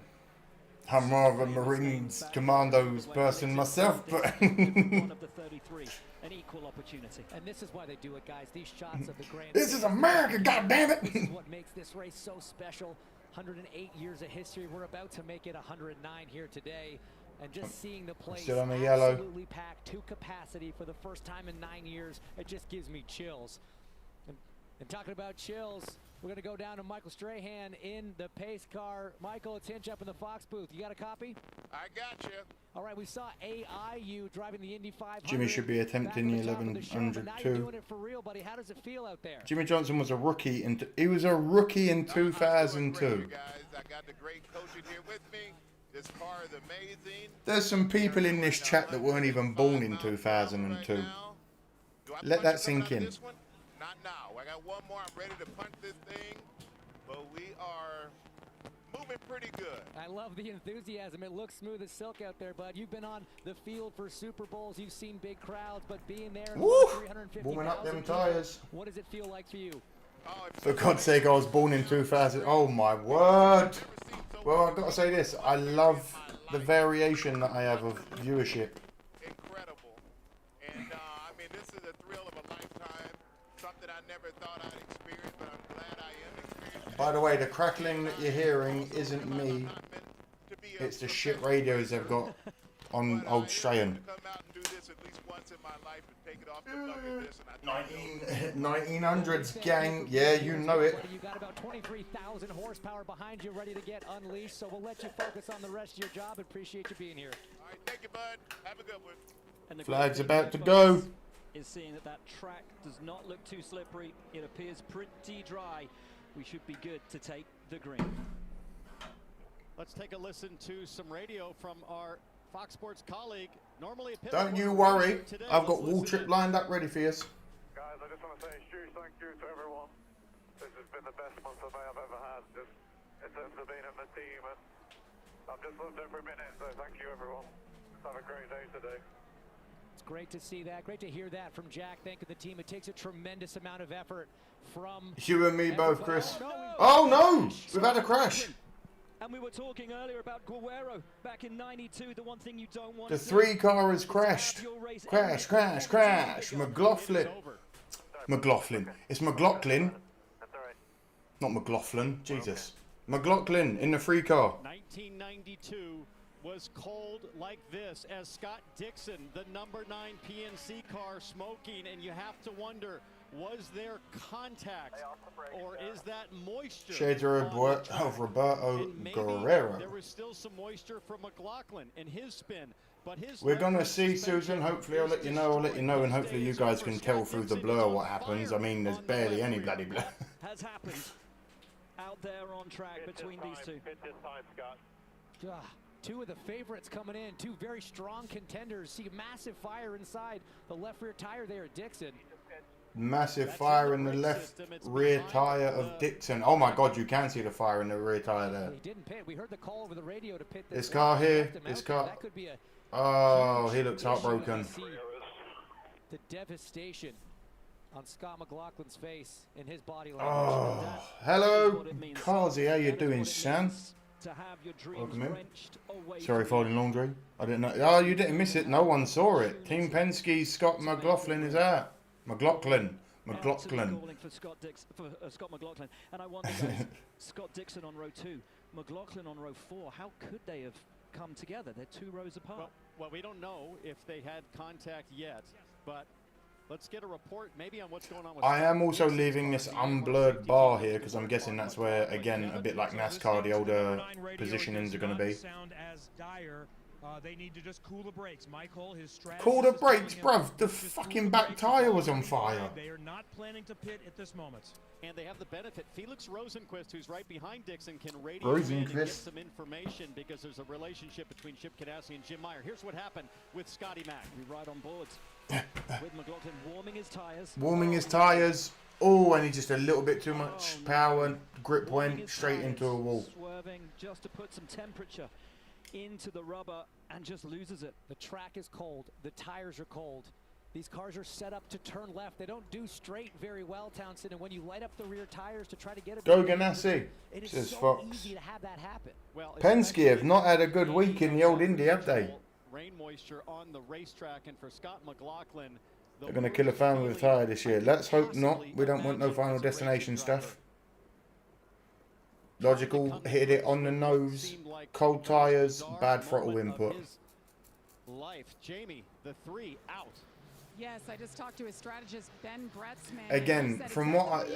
I'm more of a Marines Commandos person myself, but One of the 33, an equal opportunity. And this is why they do it, guys. These shots of the Grand this is America, goddammit! This is what makes this race so special. 108 years of history. We're about to make it 109 here today. And just seeing the place Still on the yellow. absolutely packed to capacity for the first time in 9 years, it just gives me chills. And talking about chills, we're going to go down to Michael Strahan in the pace car. Michael, it's Hinch up in the Fox booth. You got a copy? I got you. All right, we saw AIU driving the Indy 500. Jimmy should be attempting the back on top of show, 1100 but now you're too. doing it for real, buddy. How does it feel out there? Jimmy Johnson was a rookie in he was a rookie in 2002. You guys, I got the great coaching here with me. This car is amazing. There's some people in this chat that weren't even born in 2002. Let that sink in. Not now. I got one more. I'm ready to punch this thing. But we are moving pretty good. I love the enthusiasm. It looks smooth as silk out there, bud. You've been on the field for Super Bowls. You've seen big crowds, but being there, Woo! 350,000 Warming up them people, tyres. what does it feel like for you? For God's sake, I was born in 2000. Oh my word. Well, I've got to say this. I love the variation that I have of viewership. Incredible. And, I mean, this is a thrill of a lifetime. Something I never thought I'd experience, but I'm glad I am experiencing. By the way, the crackling that you're hearing isn't me. It's the shit radios they've got on Old Strahan. 1900s gang, yeah, you know it. You got about 23,000 horsepower behind you, ready to get unleashed. So we'll let you focus on the rest of your job. Appreciate you being here. All right, thank you, bud. Have a good one. And the Flag's great about to thing, go. folks, is seeing that track does not look too slippery. It appears pretty dry. We should be good to take the green. Let's take a listen to some radio from our Fox Sports colleague. Normally a pit Don't you reporter worry. here today. I've got Let's wall listen trip in. lined up ready for you. Guys, I just want to say a huge thank you to everyone. This has been the best month of May I've ever had, just in terms of being at my team, and I've just loved every minute, so thank you everyone. Have a great day today. It's great to see that. Great to hear that from Jack. Thanking the team. It takes a tremendous amount of effort from You and me both, Chris. No. Oh no! We've had a crash. And we were talking earlier about Guerrero back in '92. The one thing you don't want The to 3 car has crashed. Crash, crash, crash. McLaughlin. McLaughlin. It's McLaughlin. That's alright. Not McLaughlin. Jesus. McLaughlin in the 3 car. 1992 was cold like this as Scott Dixon, the number 9 PNC car, smoking, and you have to wonder, was there contact or is that moisture? Shades of Roberto And maybe Guerrero. there was still some moisture from McLaughlin in his spin, but his We're gonna leverage see, suspension Susan. Hopefully, I'll let you know. I'll let you know, and hopefully, you guys can tell through the blur what happens. I mean, there's barely any bloody blur. has happened out there on track between these two. Hit this time, Scott. Ah, two of the favorites coming in. Two very strong contenders. See massive fire inside the left rear tire there at Dixon. Massive fire in the left rear tire of Dixon. Oh my God, you can see the fire in the rear tire there. He didn't pit. We heard the call over the radio to pit This car here, left him this out car. there. That could be a Oh, huge he looks issue. heartbroken. See the devastation on Scott McLaughlin's face and his body language. Oh, hello, Kazi. How you doing, Sam? Welcome in. Sorry, folding laundry. I didn't know. Oh, you didn't miss it. No one saw it. Team Penske's Scott McLaughlin is out. McLaughlin. Calling for Scott McLaughlin, and I wonder, guys, Scott Dixon on row 2, McLaughlin on row 4. How could they have come together? They're 2 rows apart. Well, we don't know if they had contact yet, but let's get a report maybe on what's going on with I am also leaving this unblurred bar here because I'm guessing that's where, again, a bit like NASCAR, the older positionings are going to be. They need to just cool the brakes. Michael, his strategy. Cool the brakes, bruv. The fucking back tire was on fire. They are not planning to pit at this moment. And they have the benefit. Felix Rosenquist, who's right behind Dixon, can radio in and get some information because there's a relationship between Chip Ganassi and Jim Meyer. Here's what happened with Scotty Mack. We ride on boards with McLaughlin warming his tires. Warming his tires. Oh, and he just a little bit too much power and grip went straight into a wall. Swerving just to put some temperature into the rubber and just loses it. The track is cold. The tires are cold. These cars are set up to turn left. They don't do straight very well, Townsend. And when you light up the rear tires to try to get it, go Ganassi. It is Says so Fox. easy to have that happen. Well, Penske have not had a good week in the old Indy, have they? Rain moisture on the racetrack, and for Scott McLaughlin, They're going to kill a family with a tire this year. Let's hope not. We don't want no final destination stuff. Logical, hit it on the nose, cold tires, bad throttle input. Life, Jamie, the 3 out. Yes, I just talked to his strategist Ben Gretzman. Again, from what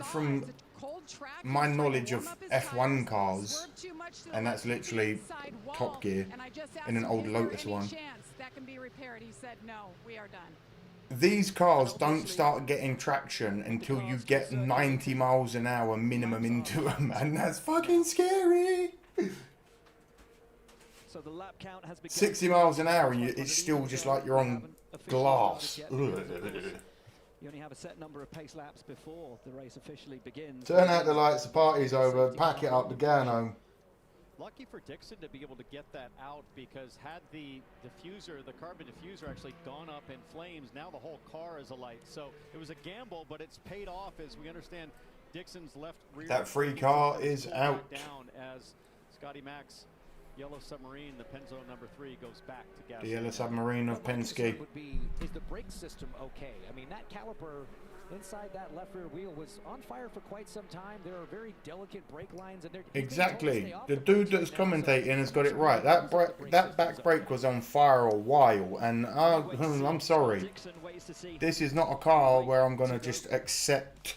from my knowledge of F1 cars, and that's literally Top Gear in an old Lotus one. That can be repaired. He said, no, we are done. These cars don't start getting traction until you get 90 miles an hour minimum into them, and that's fucking scary. So the lap count has begun. 60 miles an hour, and it's still just like you're on glass. You only have a set number of pace laps before the race officially begins. Turn out the lights, the party's over, pack it up, the going home. Lucky for Dixon to be able to get that out, because had the diffuser, the carbon diffuser, actually gone up in flames, now the whole car is alight. So it was a gamble, but it's paid off, as we understand Dixon's left rear. That free car is out. Down as Scotty Mack's yellow submarine, the Penzo number 3, goes back to gas. The yellow submarine of Penske. Is the brake system okay? I mean, that caliper inside that left rear wheel was on fire for quite some time. There are very delicate brake lines, and they're exactly. The dude that's commentating has got it right. That back brake was on fire a while, and I'm sorry. This is not a car where I'm going to just accept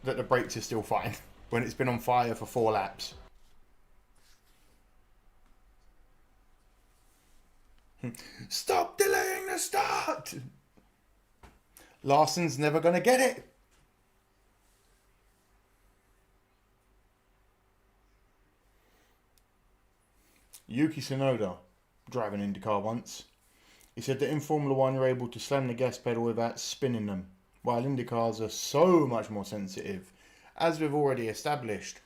that the brakes are still fine when it's been on fire for 4 laps. Stop delaying the start! Larson's never going to get it. Yuki Tsunoda, driving IndyCar once, he said that in Formula 1 you're able to slam the gas pedal without spinning them, while IndyCars are so much more sensitive. As we've already established,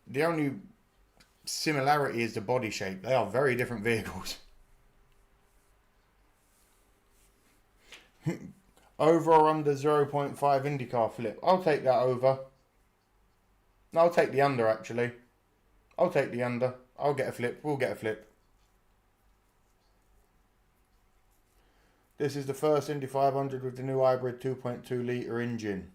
the only similarity is the body shape. They are very different vehicles. Over or under 0.5 IndyCar flip. I'll take that over. No, I'll take the under, actually. I'll take the under. I'll get a flip. We'll get a flip. This is the first Indy 500 with the new hybrid 2.2 litre engine.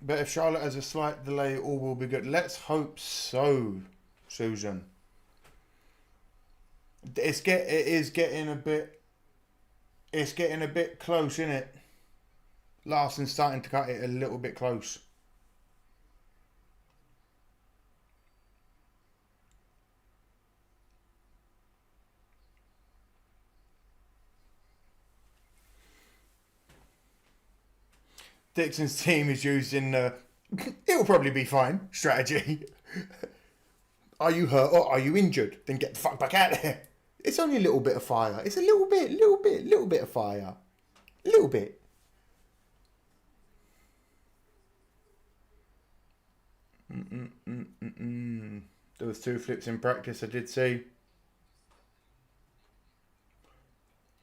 But if Charlotte has a slight delay, all will be good. Let's hope so, Susan. It's getting a bit close, isn't it? Larson's starting to cut it a little bit close. Dixon's team is using it'll probably be fine strategy. Are you hurt or are you injured? Then get the fuck back out of here. It's only a little bit of fire. It's a little bit of fire. A little bit. There was 2 flips in practice, I did see.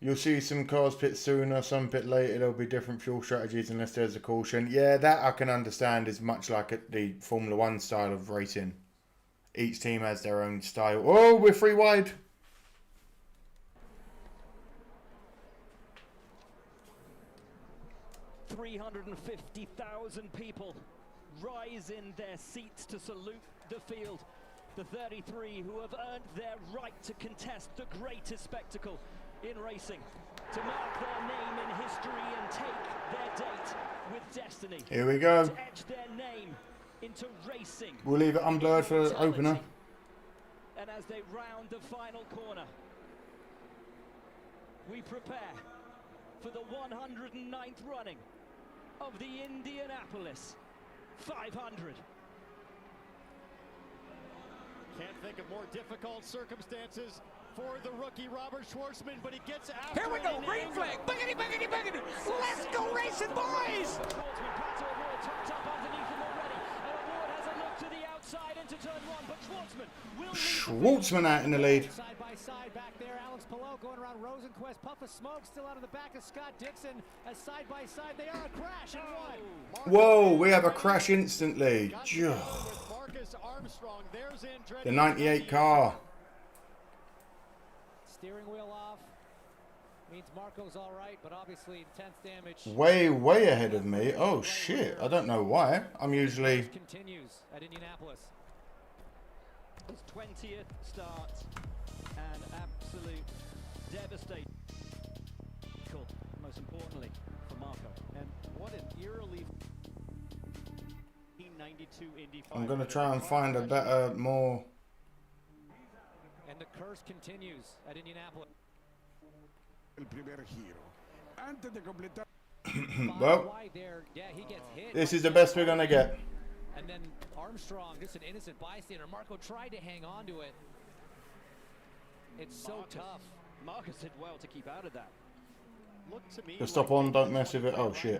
You'll see some cars pit sooner, some pit later. There'll be different fuel strategies unless there's a caution. Yeah, that I can understand is much like the Formula 1 style of racing. Each team has their own style. Oh, we're 3 wide. $350,000 people rise in their seats to salute the field. The 33 who have earned their right to contest the greatest spectacle in racing, to mark their name in history and take their date with destiny. Here we go. To etch their name into racing. We'll leave it unblurred for the opener. And as they round the final corner, we prepare for the 109th running of the Indianapolis 500. Can't think of more difficult circumstances for the rookie Robert Schwartzman, but he gets after. Here we go, green flag, boogity, boogity, boogity. Let's go racing, boys! Schwartzman, Pato Award tucked up underneath him already, and Award has a look to the outside into turn 1, but Schwartzman will lead. Schwartzman out in the lead. Side by side back there, Alex Palou going around Rosenquist, puff of smoke still out of the back of Scott Dixon. As side by side they are, a crash and one. Whoa, we have a crash instantly. The 98 car. Steering wheel off. Means Marco's all right, but obviously intense damage. Way ahead of me. Oh shit, I don't know why. I'm usually... Continues at Indianapolis. His 20th start, and absolute devastation. Most importantly for Marco. And what an eerily 92 Indy 500. I'm going to try and find a better, more... And the curse continues at Indianapolis. Well, yeah, he gets hit. This is the best we're going to get. And then Armstrong, just an innocent bystander. Marco tried to hang on to it. It's so tough. Marcus did well to keep out of that. The stop on, don't mess with it. Oh shit.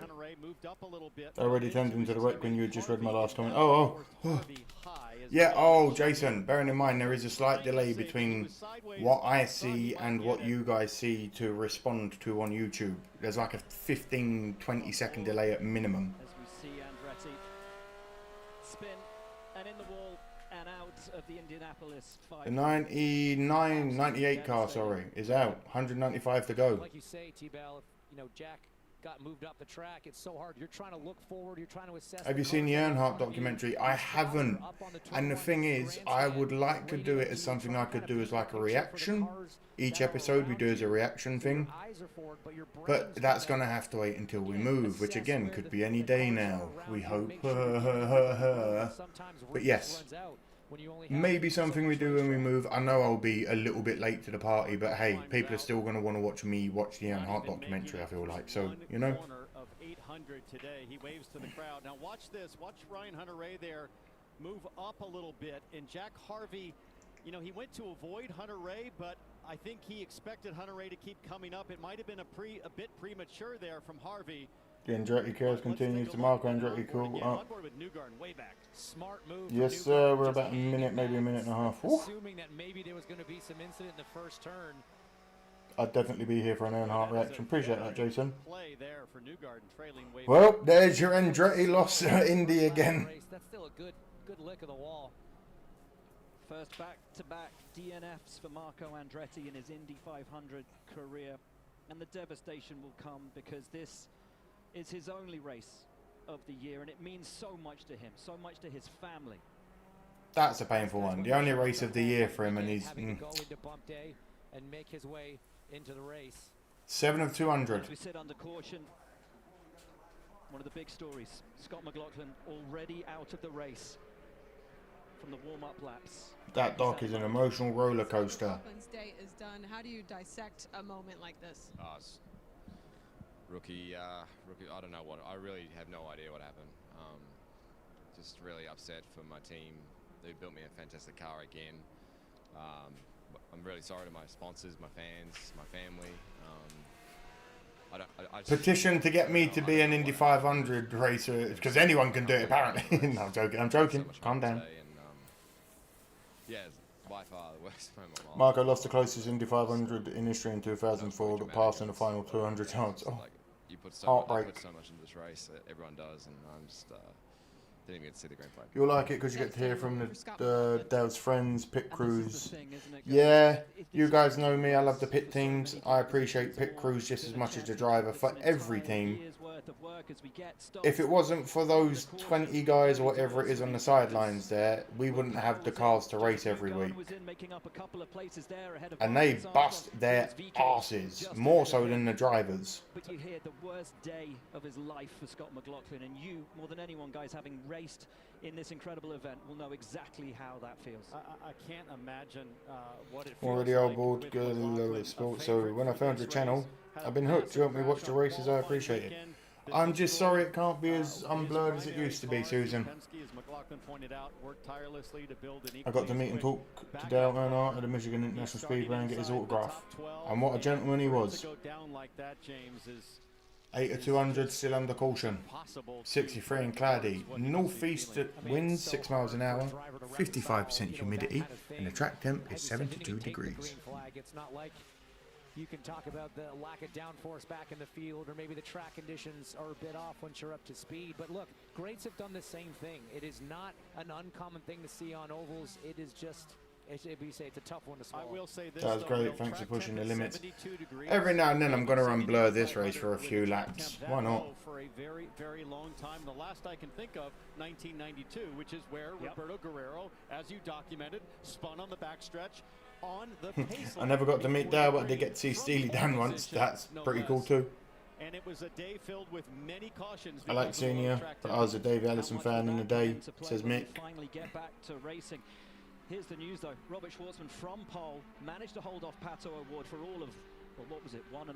Already tending to the wreck when you had just read my last comment. Oh. Yeah, oh, Jason, bearing in mind there is a slight delay between what I see and what you guys see to respond to on YouTube. There's like a 15-20 second delay at minimum. As we see Andretti spin and in the wall and out of the Indianapolis 5. The 98 car, sorry, is out. 195 to go. Like you say, T-Bell, you know, Jack got moved up the track. It's so hard. You're trying to look forward. You're trying to assess. Have you seen the Earnhardt documentary? I haven't. And the thing is, I would like to do it as something I could do as like a reaction. Each episode we do as a reaction thing. But that's going to have to wait until we move, which again could be any day now. We hope. But yes. Maybe something we do when we move. I know I'll be a little bit late to the party, but hey, people are still going to want to watch me watch the Earnhardt documentary, I feel like. So, you know. Of 800 today. He waves to the crowd. Now watch this. Watch Ryan Hunter-Reay there move up a little bit. And Jack Harvey, you know, he went to avoid Hunter-Reay, but I think he expected Hunter-Reay to keep coming up. It might have been a bit premature there from Harvey. The Andretti Cares continues to Marco Andretti cool up. Smart move. Yes, sir. We're about a minute, maybe a minute and a half. Woo. Assuming that maybe there was going to be some incident in the first turn. I'd definitely be here for an Earnhardt reaction. Appreciate that, Jason. Well, there's your Andretti loss at Indy again. That's still a good lick of the wall. First back-to-back DNFs for Marco Andretti in his Indy 500 career, and the devastation will come because this is his only race of the year, and it means so much to him, so much to his family. That's a painful one. The only race of the year for him, and he's having to go into bump day and make his way into the race. 7 of 200. As we sit under caution, one of the big stories: Scott McLaughlin already out of the race from the warm-up laps. That dock is an emotional roller coaster. McLaughlin's day is done. How do you dissect a moment like this? Rookie, I don't know what, I really have no idea what happened. Just really upset for my team. They built me a fantastic car again. I'm really sorry to my sponsors, my fans, my family. I just, Petition to get me to be an Indy 500 racer, because anyone can do it apparently. No, I'm joking. I'm joking. Calm down. and, yeah, it's by far the worst moment of my life. Marco lost the closest Indy 500 in history in 2004, got passed in the final 200 yards. Oh, Like, you put so heartbreak. much into this race that everyone does, and I'm just didn't even get to see the green flag. You'll like it because you get to hear from the Dale's friends, pit crews. Yeah, you guys know me. I love the pit teams. I appreciate pit crews just as much as the driver for every team. If it wasn't for those 20 guys or whatever it is on the sidelines there, we wouldn't have the cars to race every week. And they bust their asses, more so than the drivers. But you hear the worst day of his life for Scott McLaughlin, and you, more than anyone, guys, having raced in this incredible event, will know exactly how that feels. I can't imagine what it feels Already like on board, with good McLaughlin, sport. a So favorite when I for found this your channel, race, I've been hooked. You helped me watch the races. I appreciate it. I'm just sorry it can't be as unblurred as it used to be, Susan. I got to meet and talk to Dale Earnhardt at the Michigan International Speedway and get his autograph. And what a gentleman he was. 8 of 200 still under caution. 63 in cloudy. Northeast winds 6 miles an hour. 55% humidity. And the track temp is 72 degrees. It's not like you can talk about the lack of downforce back in the field, or maybe the track conditions are a bit off once you're up to speed. But look, greats have done the same thing. It is not an uncommon thing to see on ovals. It is just, as we say, it's a tough one to swallow. I will say this, That was though, great. Bill, Thanks for track pushing the temp is limits. 72 degrees. Every now and then I'm going to unblur this race for a few laps. Why not? For a very, very long time. The last I can think of, 1992, which is where Roberto Guerrero, as you documented, spun on the backstretch on the pace I never got to meet Dale, but I did get to see Steely Dan once. That's pretty cool too. And it was a day filled with many cautions. I like seeing you, but I was a Davey Allison fan in the day, says Mick. Finally get back to racing. Here's the news though. Robert Schwartzman from pole managed to hold off Pato O'Ward for all of, well, what was it, 1.5,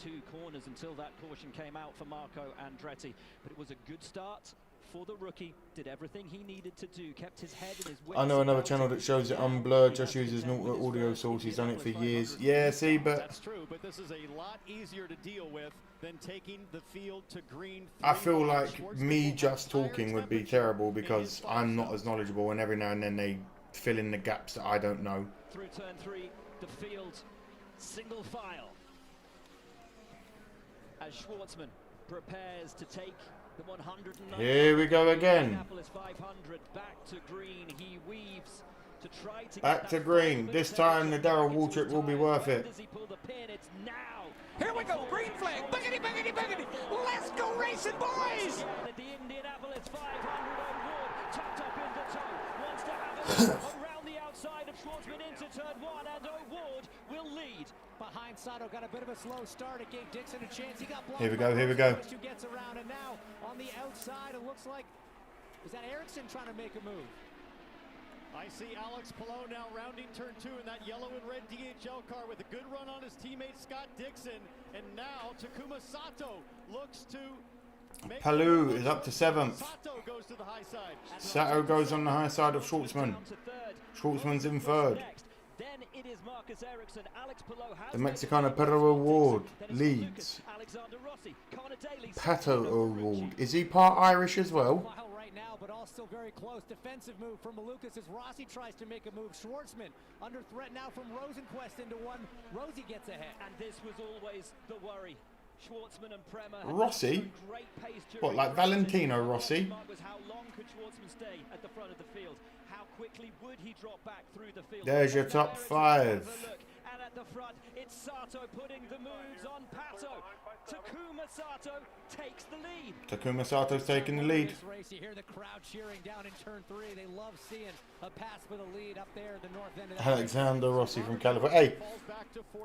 2 corners until that caution came out for Marco Andretti. But it was a good start for the rookie, did everything he needed to do, kept his head and his wits. I know another channel that shows it unblurred, just uses an audio source. He's done it for years. Yeah, see, but that's true, but this is a lot easier to deal with than taking the field to green. I feel like me just talking would be terrible because I'm not as knowledgeable, and every now and then they fill in the gaps that I don't know. Through turn 3, the field single file as Schwartzman prepares to take the 109. Here we go again. Indianapolis 500 back to green. He weaves to try to back to green. This time the Darrell Waltrip will be worth it. Does he pull the pin? It's now. Here we go, green flag. Biggity, biggity, biggity. Let's go racing, boys. The Indianapolis 500 on board, tucked up into toe. Wants to have it around the outside of Schwartzman into turn 1, and O'Ward will lead. Behind Sato, got a bit of a slow start. It gave Dixon a chance. He got blocked. Here we go, here we go. Who gets around, and now on the outside, it looks like, is that Ericsson trying to make a move? I see Alex Palou now rounding turn 2 in that yellow and red DHL car with a good run on his teammate Scott Dixon. And now Takuma Sato looks to make Palou is up to 7th. Sato goes to the high side. Sato goes on the high side of Schwartzman. Schwartzman's in 3rd. Then it is Marcus Ericsson. Alex Palou has The Mexicana Pato O'Ward leads. Pato O'Ward. Is he part Irish as well? Right now, but all still very close. Defensive move from Malukas as Rossi tries to make a move. Schwartzman under threat now from Rosenquist into one. Rosie gets ahead. And this was always the worry. Schwartzman and Prema. Rossi? What, like Valentino Rossi? Was how long could Schwartzman stay at the front of the field? How quickly would he drop back through the field? There's your top 5. And at the front, it's Sato putting the moves on Pato. Takuma Sato takes the lead. Takuma Sato's taking the lead. This race, you hear the crowd cheering down in turn 3. They love seeing a pass for the lead up there at the north end of the Alexander Rossi from California. Hey,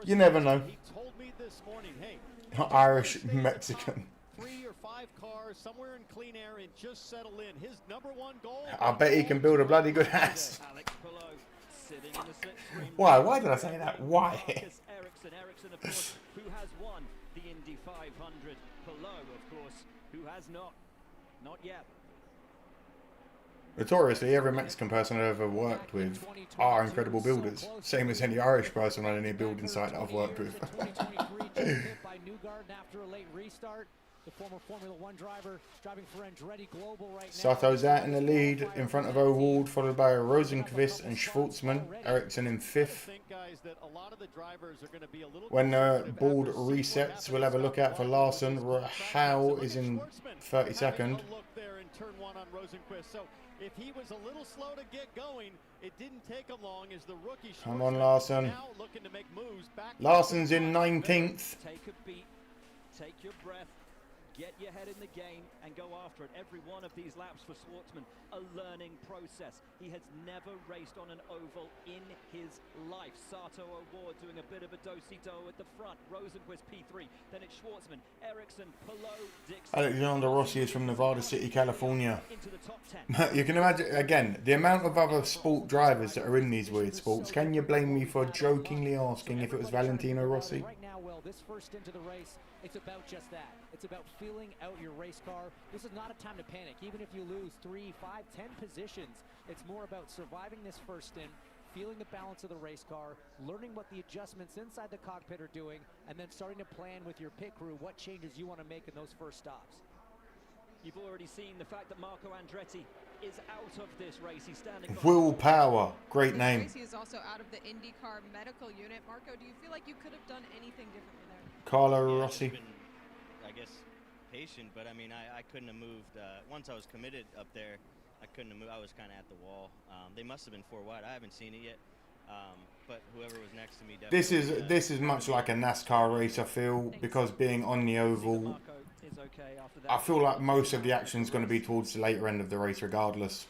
you never know. He told me this morning, hey, Irish, Mexican. 3 or 5 cars somewhere in clean air and just settle in. His #1 goal. I bet he can build a bloody good house. Why? Why did I say that? Why? Ericsson, of course, who has won the Indy 500. Palou, of course, who has not yet. Notoriously, every Mexican person I've ever worked with are incredible builders. Same as any Irish person on any building site that I've worked with. By Newgarden after a late restart. The former Formula One driver driving for Andretti Global right now. Sato's out in the lead in front of O'Ward, followed by Rosenqvist and Schwartzman. Ericsson in 5th. When the board resets, we'll have a look out for Larson. Rahal is in 32nd. If he was a little slow to get going, it didn't take him long as the rookie. Come on, Larson. Now looking to make moves back. Larson's in 19th. Take a beat, take your breath, get your head in the game and go after it. Every one of these laps for Schwartzman, a learning process. He has never raced on an oval in his life. Sato O'Ward doing a bit of a do-si-do at the front. Rosenqvist P3, then it's Schwartzman, Ericsson, Pelot, Dixon. Alexander Rossi is from Nevada City, California. You can imagine, again, the amount of other sport drivers that are in these weird sports. Can you blame me for jokingly asking if it was Valentino Rossi? Right now, Will, this first into the race, it's about just that. It's about feeling out your race car. This is not a time to panic. Even if you lose 3, 5, 10 positions, it's more about surviving this first stint, feeling the balance of the race car, learning what the adjustments inside the cockpit are doing, and then starting to plan with your pit crew what changes you want to make in those first stops. You've already seen the fact that Marco Andretti is out of this race. He's standing. Will Power, great name. He is also out of the IndyCar medical unit. Marco, do you feel like you could have done anything differently there? Carlo Rossi. I guess patient, but I mean, I couldn't have moved. Once I was committed up there, I couldn't have moved. I was kind of at the wall. They must have been 4 wide. I haven't seen it yet. But whoever was next to me definitely. This is much like a NASCAR race, I feel, because being on the oval, I feel like most of the action is going to be towards the later end of the race, regardless.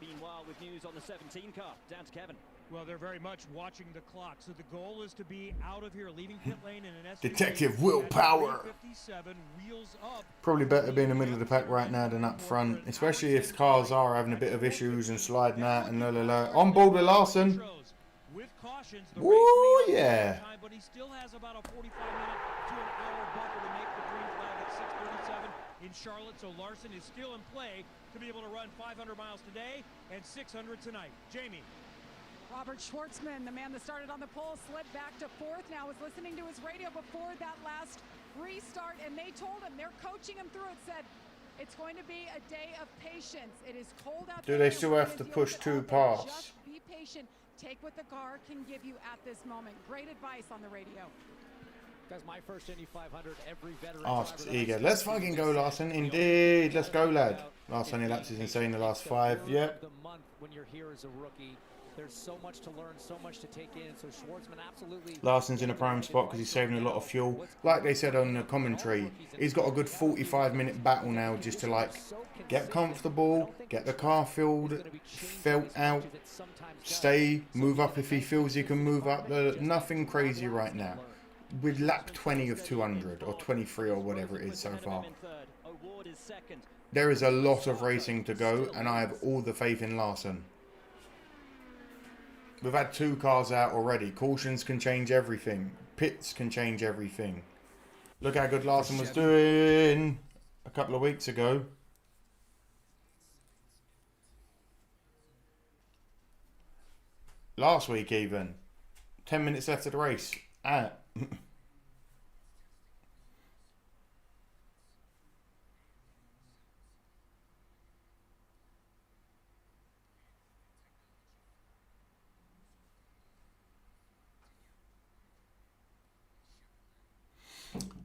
Meanwhile, with news on the 17 car, down to Kevin. Well, they're very much watching the clock, so the goal is to be out of here, leaving pit lane in an SUV. Detective Will Power. 57, wheels up. Probably better be in the middle of the pack right now than up front, especially if cars are having a bit of issues and sliding out and la la la. On board with Larson. With cautions, the Woo, yeah. time, but he still has about a 45-minute to an hour buffer to make the green flag at 6:37 in Charlotte. So Larson is still in play to be able to run 500 miles today and 600 tonight. Jamie. Robert Schwartzman, the man that started on the pole, slid back to 4th. Now was listening to his radio before that last restart, and they told him, they're coaching him through it, said, it's going to be a day of patience. It is cold out there. Do they still have to push 2 past? Just be patient. Take what the car can give you at this moment. Great advice on the radio. That's my first Indy 500. Every veteran. Asks Eager. Let's fucking go, Larson. Indeed. Let's go, lad. Last 20 laps is insane. The last 5. Yep. The month when you're here as a rookie. There's so much to learn, so much to take in. So Schwartzman absolutely. Larson's in a prime spot because he's saving a lot of fuel. Like they said on the commentary, he's got a good 45-minute battle now just to like get comfortable, get the car filled, felt out, stay, move up if he feels he can move up. Nothing crazy right now. With lap 20 of 200 or 23 or whatever it is so far. There is a lot of racing to go, and I have all the faith in Larson. We've had 2 cars out already. Cautions can change everything. Pits can change everything. Look how good Larson was doing a couple of weeks ago. Last week even. 10 minutes left of the race.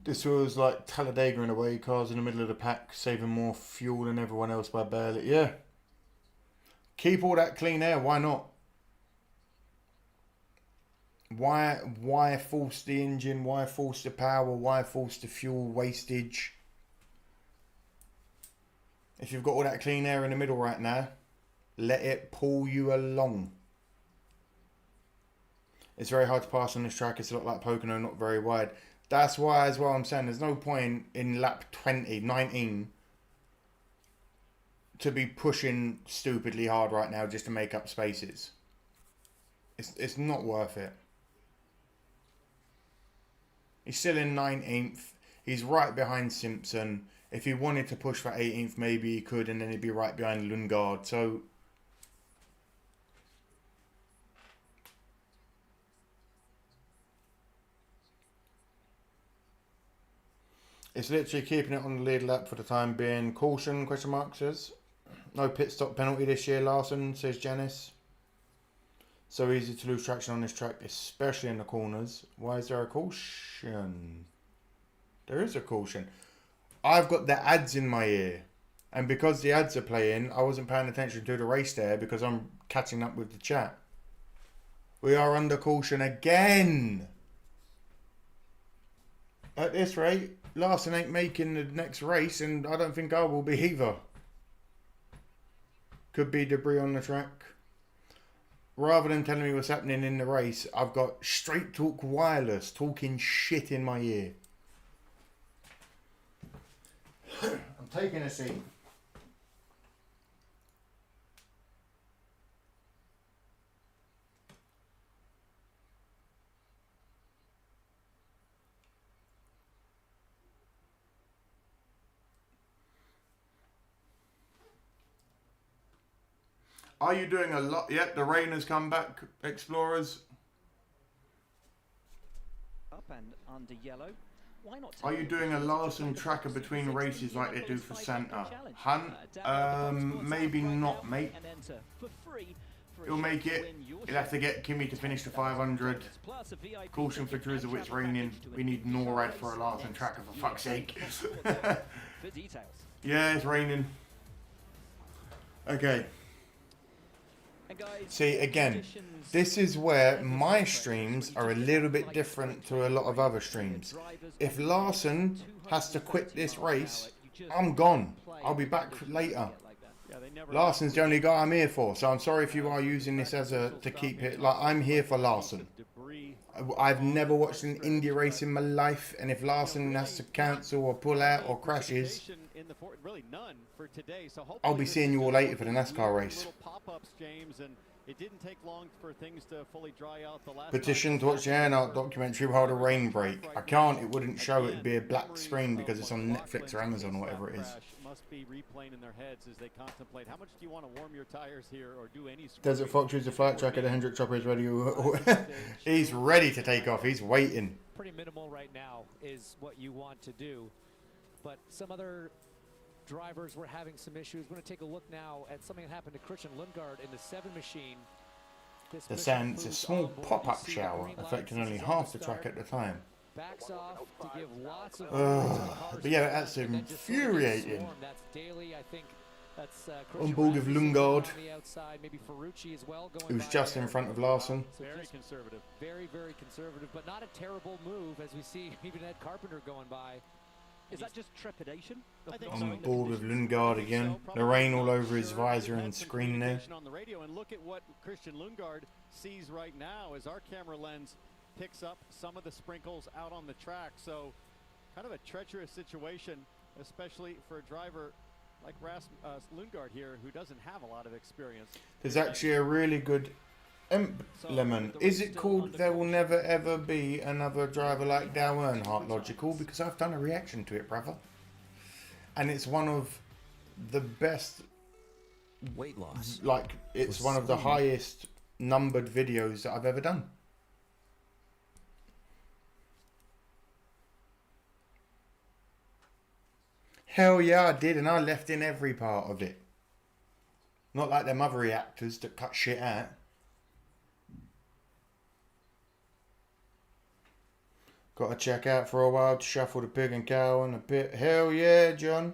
This was like Talladega in a way, cars in the middle of the pack, saving more fuel than everyone else by barely. Yeah. Keep all that clean air, why not? Why force the engine? Why force the power? Why force the fuel wastage? If you've got all that clean air in the middle right now, let it pull you along. It's very hard to pass on this track. It's a lot like Pocono, not very wide. That's why as well I'm saying there's no point in lap 19 to be pushing stupidly hard right now just to make up spaces. It's not worth it. He's still in 19th. He's right behind Simpson. If he wanted to push for 18th, maybe he could, and then he'd be right behind Lundgaard. So it's literally keeping it on the lead lap for the time being. Caution, question mark, says. No pit stop penalty this year, Larson, says Janice. So easy to lose traction on this track, especially in the corners. Why is there a caution? There is a caution. I've got the ads in my ear. And because the ads are playing, I wasn't paying attention to the race there because I'm catching up with the chat. We are under caution again. At this rate, Larson ain't making the next race, and I don't think I will be either. Could be debris on the track. Rather than telling me what's happening in the race, I've got Straight Talk Wireless talking shit in my ear. I'm taking a seat. Are you doing a lot? Yep, the rain has come back, Explorers. Up and under yellow. Why not? Are you doing a Larson tracker between races like they do for Santa? Hunt? Maybe not, mate. He'll make it. He'll have to get Kimmy to finish the 500. Caution for Drizzle, it's raining. We need NORAD for a Larson tracker, for fuck's sake. Yeah, it's raining. Okay. See, again, this is where my streams are a little bit different to a lot of other streams. If Larson has to quit this race, I'm gone. I'll be back later. Larson's the only guy I'm here for, so I'm sorry if you are using this as a to keep it. Like, I'm here for Larson. I've never watched an Indy race in my life, and if Larson has to cancel or pull out or crashes, I'll be seeing you all later for the NASCAR race. It didn't take long for things to fully dry out the last Petition to watch the Earnhardt documentary while the rain break. I can't, it wouldn't show, it'd be a black screen because it's on Netflix or Amazon or whatever it is. Must be replaying in their heads as they contemplate how much do you want to warm your tires here or do any Desert Fox is the flight tracker, the Hendrick chopper is ready. He's ready to take off, he's waiting. Pretty minimal right now is what you want to do, but some other drivers were having some issues. We're going to take a look now at something that happened to Christian Lundgaard in the 7 machine. The sand's a small pop-up shower, affecting only half the track at the time. Backs off to give lots of but yeah, that's infuriating. That's Daly, I think. That's on board with Lundgaard. Maybe Ferrucci as well, He was just in front of Larson. Very conservative. Very, very conservative, but not a terrible move as we see even Ed Carpenter going by. Is that just trepidation? On board with Lundgaard again. The rain all over his visor and screen there. On the radio, and look at what Christian Lundgaard sees right now as our camera lens picks up some of the sprinkles out on the track. So kind of a treacherous situation, especially for a driver like Lundgaard here, who doesn't have a lot of experience. There's actually a really good Lemon. Is it called There Will Never Ever Be Another Driver Like Dale Earnhardt Logical? Because I've done a reaction to it, brother. And it's one of the best weight loss. Like, it's one of the highest numbered videos that I've ever done. Hell yeah, I did, and I left in every part of it. Not like them other reactors that cut shit out. Got to check out for a while to shuffle the pig and cow and a bit. Hell yeah, John.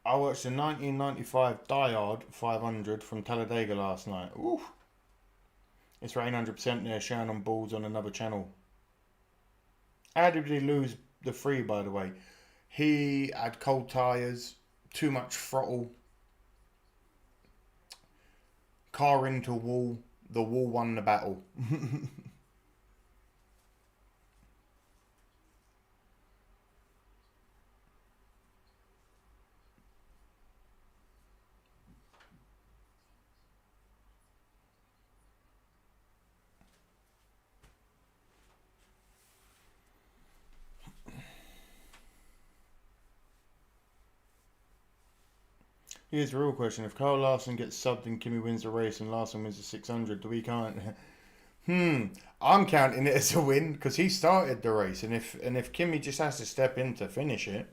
I watched the 1995 Die Hard 500 from Talladega last night. Ooh. It's rain 100% there, showing on balls on another channel. How did he lose the 3, by the way? He had cold tyres, too much throttle. Car into wall. The wall won the battle. Here's the real question. If Kyle Larson gets subbed and Kimi wins the race and Larson wins the 600, do we count? I'm counting it as a win because he started the race, and if Kimi just has to step in to finish it.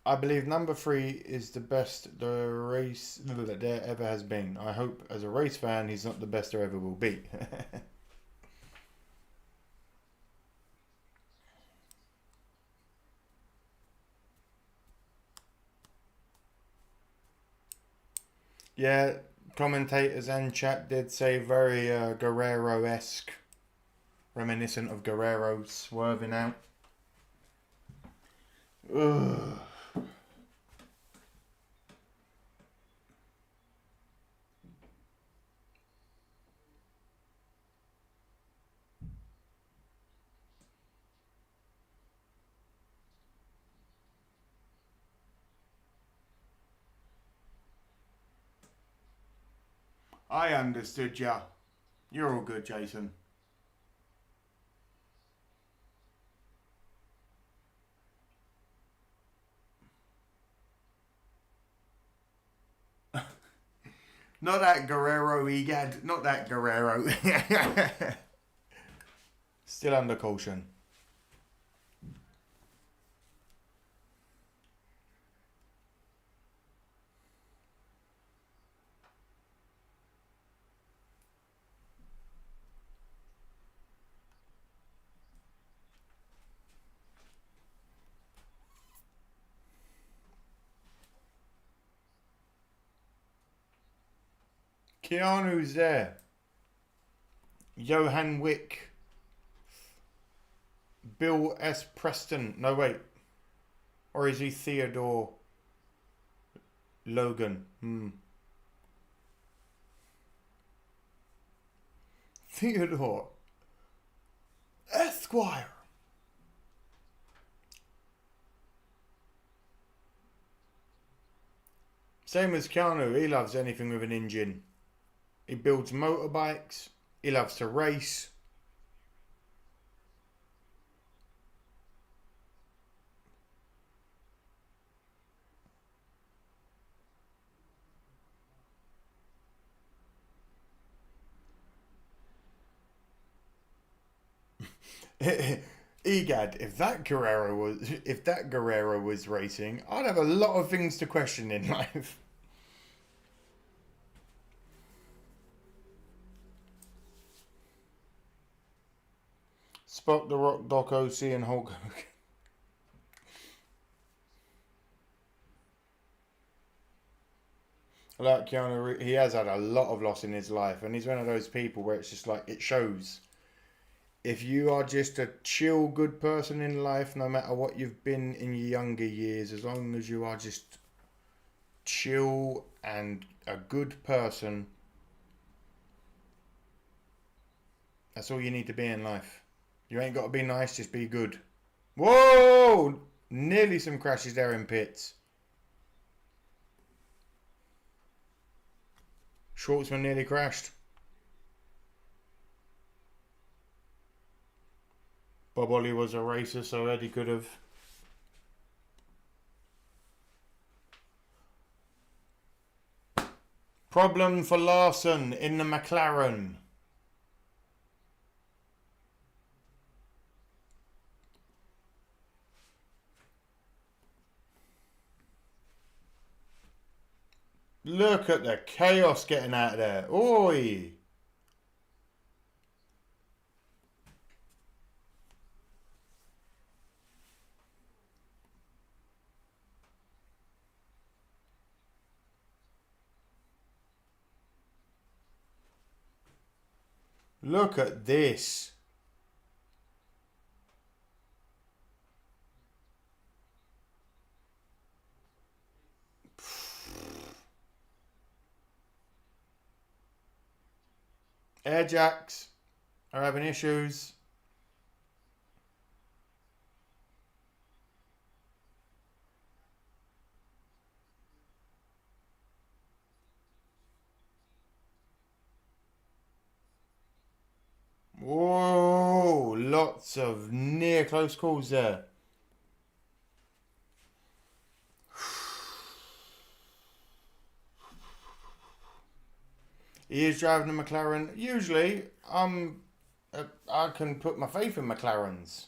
I believe number 3 is the best the race that there ever has been. I hope as a race fan he's not the best there ever will be. Yeah, commentators and chat did say very Guerrero-esque, reminiscent of Guerrero swerving out. Ugh. I understood ya. You're all good, Jason. Not that Guerrero, Egad. Not that Guerrero. Still under caution. Keanu's there. Johan Wick. Bill S. Preston. No, wait. Or is he Theodore Logan? Theodore Esquire. Same as Keanu. He loves anything with an engine. He builds motorbikes. He loves to race. Egad, if that Guerrero was racing, I'd have a lot of things to question in life. Spock, The Rock, Doc OC, and Hulk Hogan. Like Keanu, he has had a lot of loss in his life, and he's one of those people where it's just like, it shows. If you are just a chill, good person in life, no matter what you've been in your younger years, as long as you are just chill and a good person, that's all you need to be in life. You ain't got to be nice, just be good. Whoa! Nearly some crashes there in pits. Schwartzman nearly crashed. Bob Ollie was a racer, so Eddie could have. Problem for Larson in the McLaren. Look at the chaos getting out of there. Oi! Look at this. Air jacks are having issues. Lots of near close calls there. He is driving a McLaren. Usually, I can put my faith in McLarens.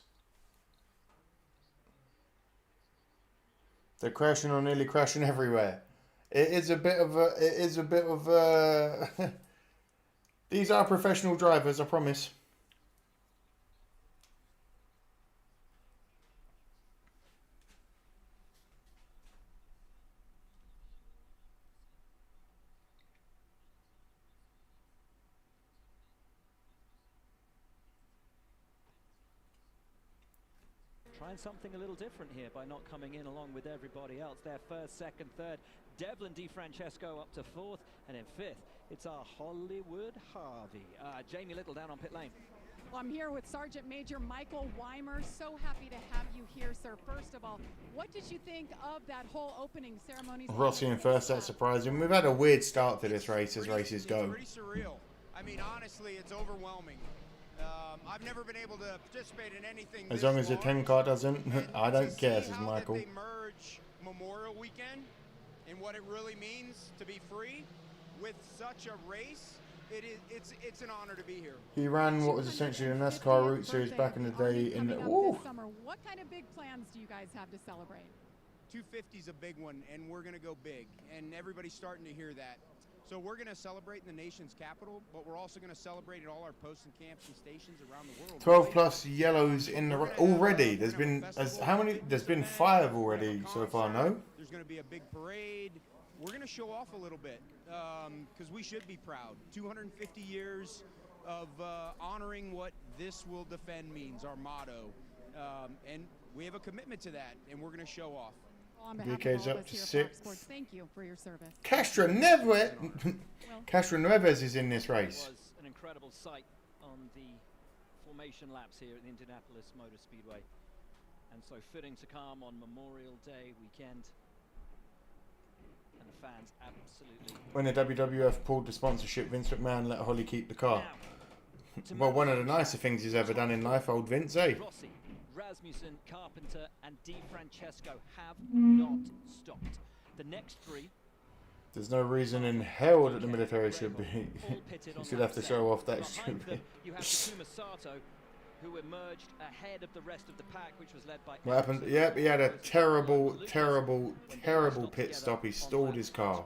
They're crashing or nearly crashing everywhere. It is a bit of a. These are professional drivers, I promise. Trying something a little different here by not coming in along with everybody else. Their first, second, third. Devlin DiFrancesco up to fourth, and in fifth, it's our Hollywood Harvey. Jamie Little down on pit lane. Well, I'm here with Sergeant Major Michael Weimer. So happy to have you here, sir. First of all, what did you think of that whole opening ceremony? Rossi in first, that's surprising. We've had a weird start to this race as races go. Pretty surreal. I mean, honestly, it's overwhelming. I've never been able to participate in anything. As long as the 10 car doesn't, I don't care, says Michael. They merge Memorial Weekend and what it really means to be free with such a race. It's an honor to be here. He ran what was essentially a NASCAR route series back in the day. In the, summer, what kind of big plans do you guys have to celebrate? 250 is a big one, and we're going to go big, and everybody's starting to hear that. So we're going to celebrate in the nation's capital, but we're also going to celebrate at all our posts and camps and stations around the world. 12 plus yellows in the already. There's been how many? There's been 5 already so far. No. There's going to be a big parade. We're going to show off a little bit because we should be proud. 250 years of honoring what this will defend means, our motto, and we have a commitment to that, and we're going to show off. BK's up to 6. Thank you for your service. Castro Neves is in this race. It was an incredible sight on the formation laps here at the Indianapolis Motor Speedway, and so fitting to come on Memorial Day weekend. And the fans absolutely. When the WWF pulled the sponsorship, Vince McMahon let Holly keep the car. Well, one of the nicer things he's ever done in life, old Vince, eh? Rossi, Rasmussen, Carpenter, and DiFrancesco have not stopped. The next 3. There's no reason in hell that the military should be. You should have to show off that should be. You have Takuma Sato, who emerged ahead of the rest of the pack, which was led by. What happened? Yep, he had a terrible pit stop. He stalled his car.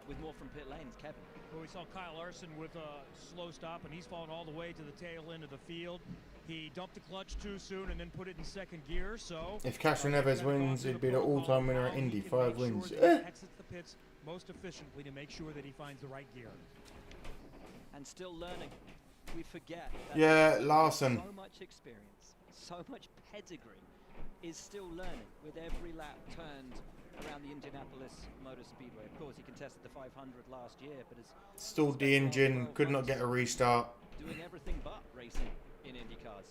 With more from pit lanes, Kevin. Well, we saw Kyle Larson with a slow stop, and he's fallen all the way to the tail end of the field. He dumped the clutch too soon and then put it in second gear. So if Castro Neves wins, he'd be the all-time winner at Indy. 5 wins. He exits the pits most efficiently to make sure that he finds the right gear. And still learning. We forget. Yeah, Larson. So much experience, so much pedigree, is still learning with every lap turned around the Indianapolis Motor Speedway. Of course, he contested the 500 last year, but has stalled the engine, could not get a restart. Doing everything but racing in Indy cars.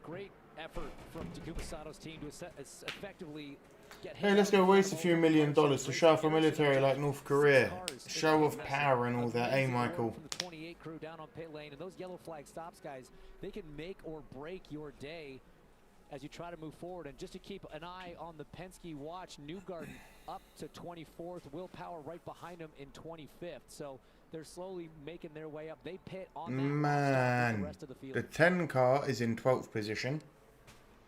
Great effort from Takuma Sato's team to effectively get. Hey, let's go waste a few $1 million to show off a military like North Korea. Show of power and all that, eh, Michael? From the 28 crew down on pit lane, and those yellow flag stops, guys, they can make or break your day as you try to move forward. And just to keep an eye on the Penske watch, Newgarden up to 24th, Will Power right behind him in 25th. So they're slowly making their way up. They pit on that man. The rest of the field. The 10 car is in 12th position.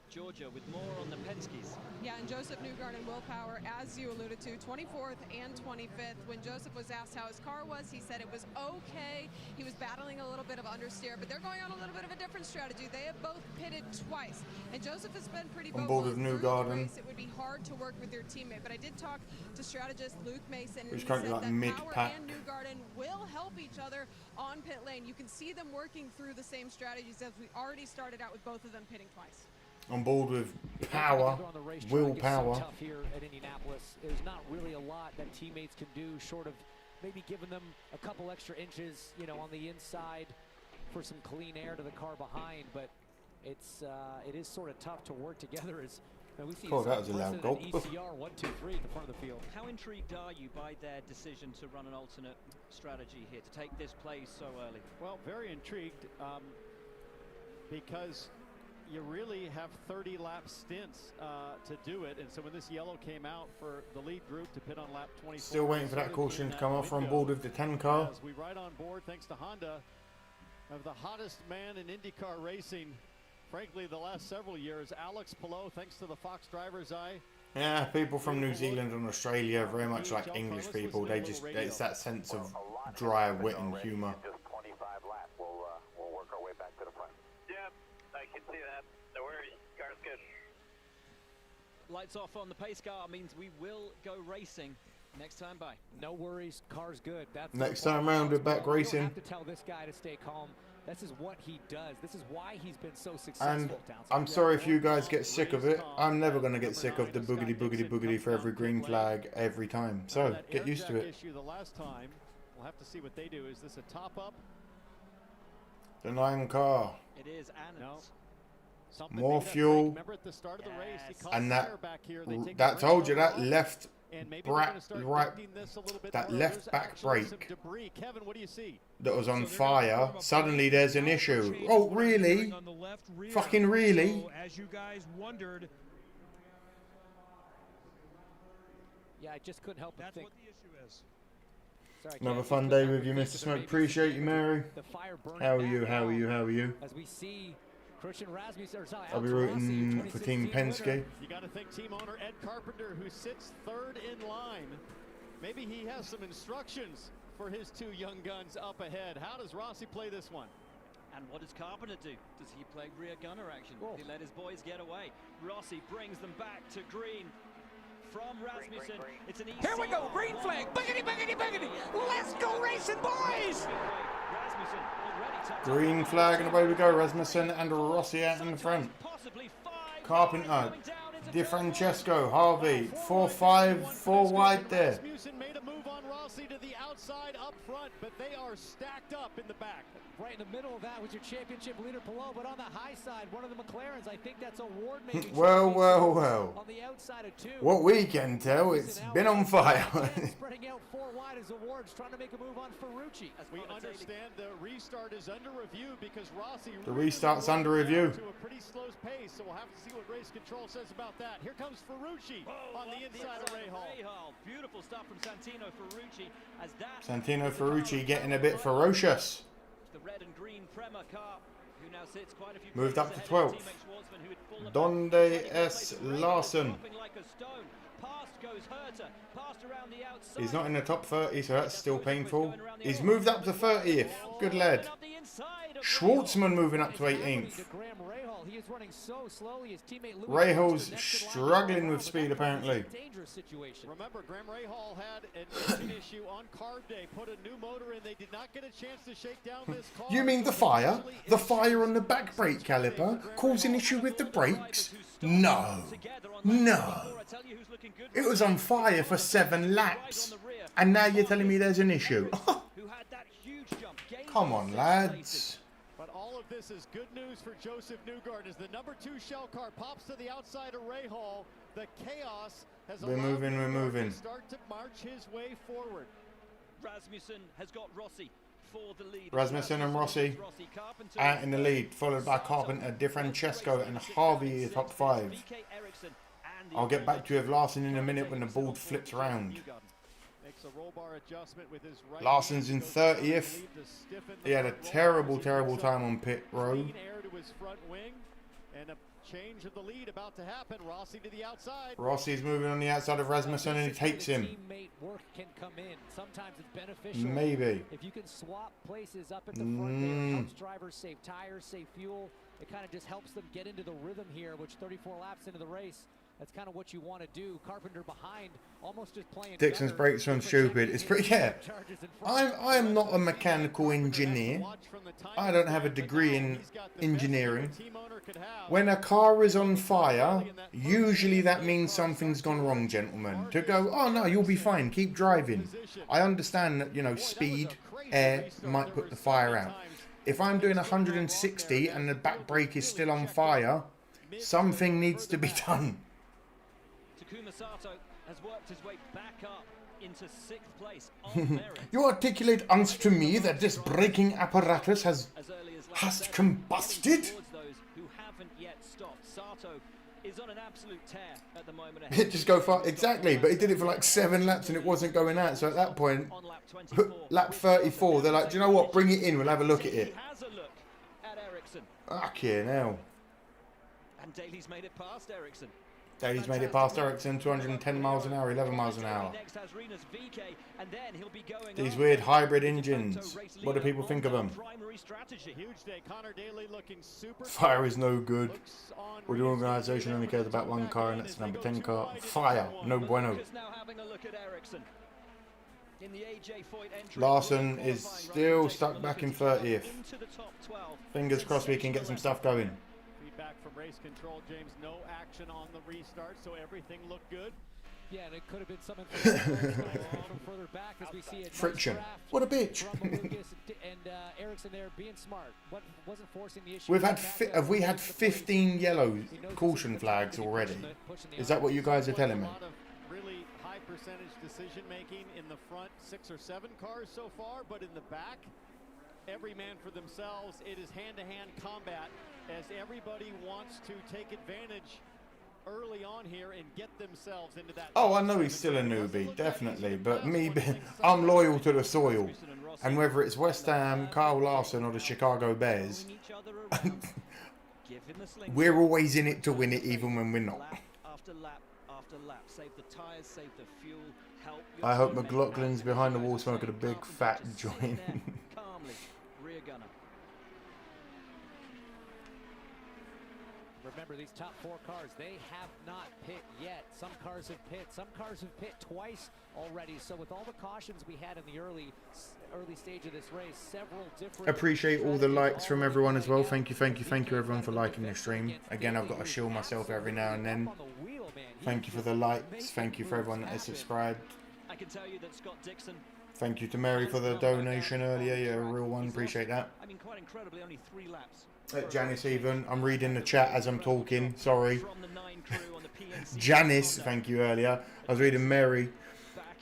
Georgia with more on the Penskes. Yeah, and Joseph Newgarden and Will Power, as you alluded to, 24th and 25th. When Joseph was asked how his car was, he said it was okay. He was battling a little bit of understeer, but they're going on a little bit of a different strategy. They have both pitted twice, and Joseph has been pretty on board with Newgarden. It would be hard to work with your teammate, but I did talk to strategist Luke Mason, and He's he currently said like that mid-pack. Power and Newgarden will help each other on pit lane. You can see them working through the same strategies as we already started out with both of them pitting twice. On board with Power, Will Power. So tough here at Indianapolis. There's not really a lot that teammates can do short of maybe giving them a couple extra inches, you know, on the inside for some clean air to the car behind. But it is sort of tough to work together as Oh, that was a loud gulp. ECR 1, 2, 3 at the front of the field. How intrigued are you by their decision to run an alternate strategy here, to take this place so early? Well, very intrigued because you really have 30 lap stints to do it, and so when this yellow came out for the lead group to pit on lap 24, Still waiting for that caution to come off on board with the 10 car. As we ride on board, thanks to Honda, of the hottest man in IndyCar racing, frankly, the last several years, Alex Palou, thanks to the Fox Driver's Eye. Yeah, people from New Zealand and Australia, very much like English people. They just, it's that sense of dry wit and humour. Just 25 laps. We'll work our way back to the front. Yep, I can see that. No worries. Car's good. Lights off on the pace car means we will go racing next time by. No worries, car's good. That's next time round, we're back racing. You don't have to tell this guy to stay calm. This is what he does. This is why he's been so successful. And I'm sorry if you guys get sick of it. I'm never going to get sick of the boogity boogity boogity for every green flag every time. So get used to it. The last time, we'll have to see what they do. Is this a top up? The 9 car. It is Annans. More fuel. And that told you that left that left back brake that was on fire, suddenly there's an issue. Oh, really? Fucking really? As you guys wondered, yeah, I just couldn't help but think. That's what the issue is. Sorry, another fun day with you, Mr. Smoke. Appreciate you, Mary. How are you? How are you? How are you? As we see Christian Rasmussen, I'll be rooting for Team Penske. You got to thank team owner Ed Carpenter, who sits third in line. Maybe he has some instructions for his two young guns up ahead. How does Rossi play this one? And what does Carpenter do? Does he play rear gunner action? Does he let his boys get away? Rossi brings them back to green. From Rasmussen, it's an easy. Here we go, green flag. Boogity, boogity, boogity. Let's go racing, boys. Rasmussen already Green flag, and away we go. Rasmussen and Rossi out in the front. Carpenter, DiFrancesco, Harvey, 4-5, 4 wide there. Rasmussen made a move on Rossi to the outside up front, but they are stacked up in the back. Right in the middle of that was your championship leader, Palou, but on the high side, one of the McLarens, I think that's a Ward maybe. Well. On the outside of 2. What we can tell, it's been on fire. Spreading out 4 wide as Ward's trying to make a move on Ferrucci. We understand the restart is under review because Rossi. The restart's under review. To a pretty slow pace, so we'll have to see what race control says about that. Here comes Ferrucci on the inside of Rahal. Beautiful stuff from Santino Ferrucci as that. Santino Ferrucci getting a bit ferocious. The red and green Prema car, who now sits quite a few moved up to 12th. Donde S. Larson. He's not in the top 30, so that's still painful. He's moved up to 30th. Good lad. Schwartzman moving up to 18th. Rahal's struggling with speed, apparently. Remember, Graham Rahal had an engine issue on carb day, put a new motor in. They did not get a chance to shake down this car. You mean the fire? The fire on the back brake caliper causing issue with the brakes? No. It was on fire for 7 laps. And now you're telling me there's an issue. Come on, lads. But all of this is good news for Joseph Newgarden as the number 2 shell car pops to the outside of Rahal. The chaos has We're moving. To start to march his way forward. Rasmussen has got Rossi for the lead. Rasmussen and Rossi out in the lead, followed by Carpenter, DiFrancesco and Harvey top 5. I'll get back to you with Larson in a minute when the board flips around. Larson's in 30th. He had a terrible time on pit road. And a change of the lead about to happen. Rossi to the outside. Rossi's moving on the outside of Rasmussen and he takes him. Teammate work can come in. Sometimes it's beneficial. Maybe. If you can swap places up at the front there, helps drivers save tires, save fuel. It kind of just helps them get into the rhythm here, which 34 laps into the race, that's kind of what you want to do. Carpenter behind, almost just playing. Dixon's brakes are stupid. It's pretty, yeah. I'm not a mechanical engineer. I don't have a degree in engineering. When a car is on fire, usually that means something's gone wrong, gentlemen. To go, oh no, you'll be fine, keep driving. I understand that, you know, speed, air might put the fire out. If I'm doing 160 and the back brake is still on fire, something needs to be done. Takuma Sato has worked his way back up into 6th place on merit. You articulate unto me that this braking apparatus has combusted? Towards those who haven't yet stopped. Sato is on an absolute tear at the moment. It just go far, exactly, but he did it for like 7 laps and it wasn't going out. So at that point, lap 34, they're like, do you know what? Bring it in. We'll have a look at it. Has a look at Ericsson. Fucking hell. And Daly's made it past Ericsson. Daly's made it past Ericsson, 210 miles an hour, 11 miles an hour. These weird hybrid engines. What do people think of them? Fire is no good. Or the organisation only cares about one car and that's the number 10 car. Fire, no bueno. Larson is still stuck back in 30th. Fingers crossed we can get some stuff going. Back from race control, James. No action on the restart, so everything looked good. Yeah, and it could have been something further back as we see it. Friction. What a bitch. And Ericsson there being smart. Wasn't forcing the issue. We've had have we had 15 yellow caution flags already? Is that what you guys are telling me? Really high percentage decision making in the front 6 or 7 cars so far, but in the back, every man for themselves. It is hand-to-hand combat as everybody wants to take advantage early on here and get themselves into that. Oh, I know he's still a newbie, definitely, but me, I'm loyal to the soil, and whether it's West Ham, Kyle Larson, or the Chicago Bears, we're always in it to win it, even when we're not. I hope McLaughlin's behind the wall smoking a big fat joint. Remember, these top 4 cars, they have not pit yet. Some cars have pit. Some cars have pit twice already. So with all the cautions we had in the early stage of this race, several different... Appreciate all the likes from everyone as well. Thank you everyone for liking the stream. Again, I've got to shield myself every now and then. Thank you for the likes. Thank you for everyone that has subscribed. I can tell you that Scott Dixon... Thank you to Mary for the donation earlier. You're a real one. Appreciate that. I mean, quite incredibly, only 3 laps. Janice even. I'm reading the chat as I'm talking. Sorry. Janice, thank you earlier. I was reading Mary.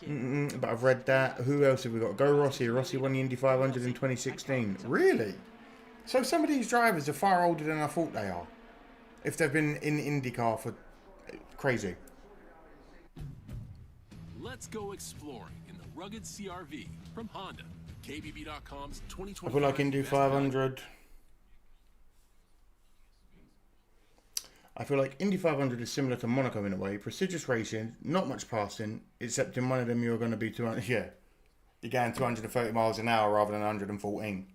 But I've read that. Who else have we got? Go Rossi. Rossi won the Indy 500 in 2016. Really? So some of these drivers are far older than I thought they are. If they've been in IndyCar for... Crazy. Let's go exploring in the rugged CRV from Honda. KBB.com's 2020. I feel like Indy 500... I feel like Indy 500 is similar to Monaco in a way. Prestigious racing, not much passing, except in one of them you're going to be 200. Yeah, you're going 230 miles an hour rather than 114.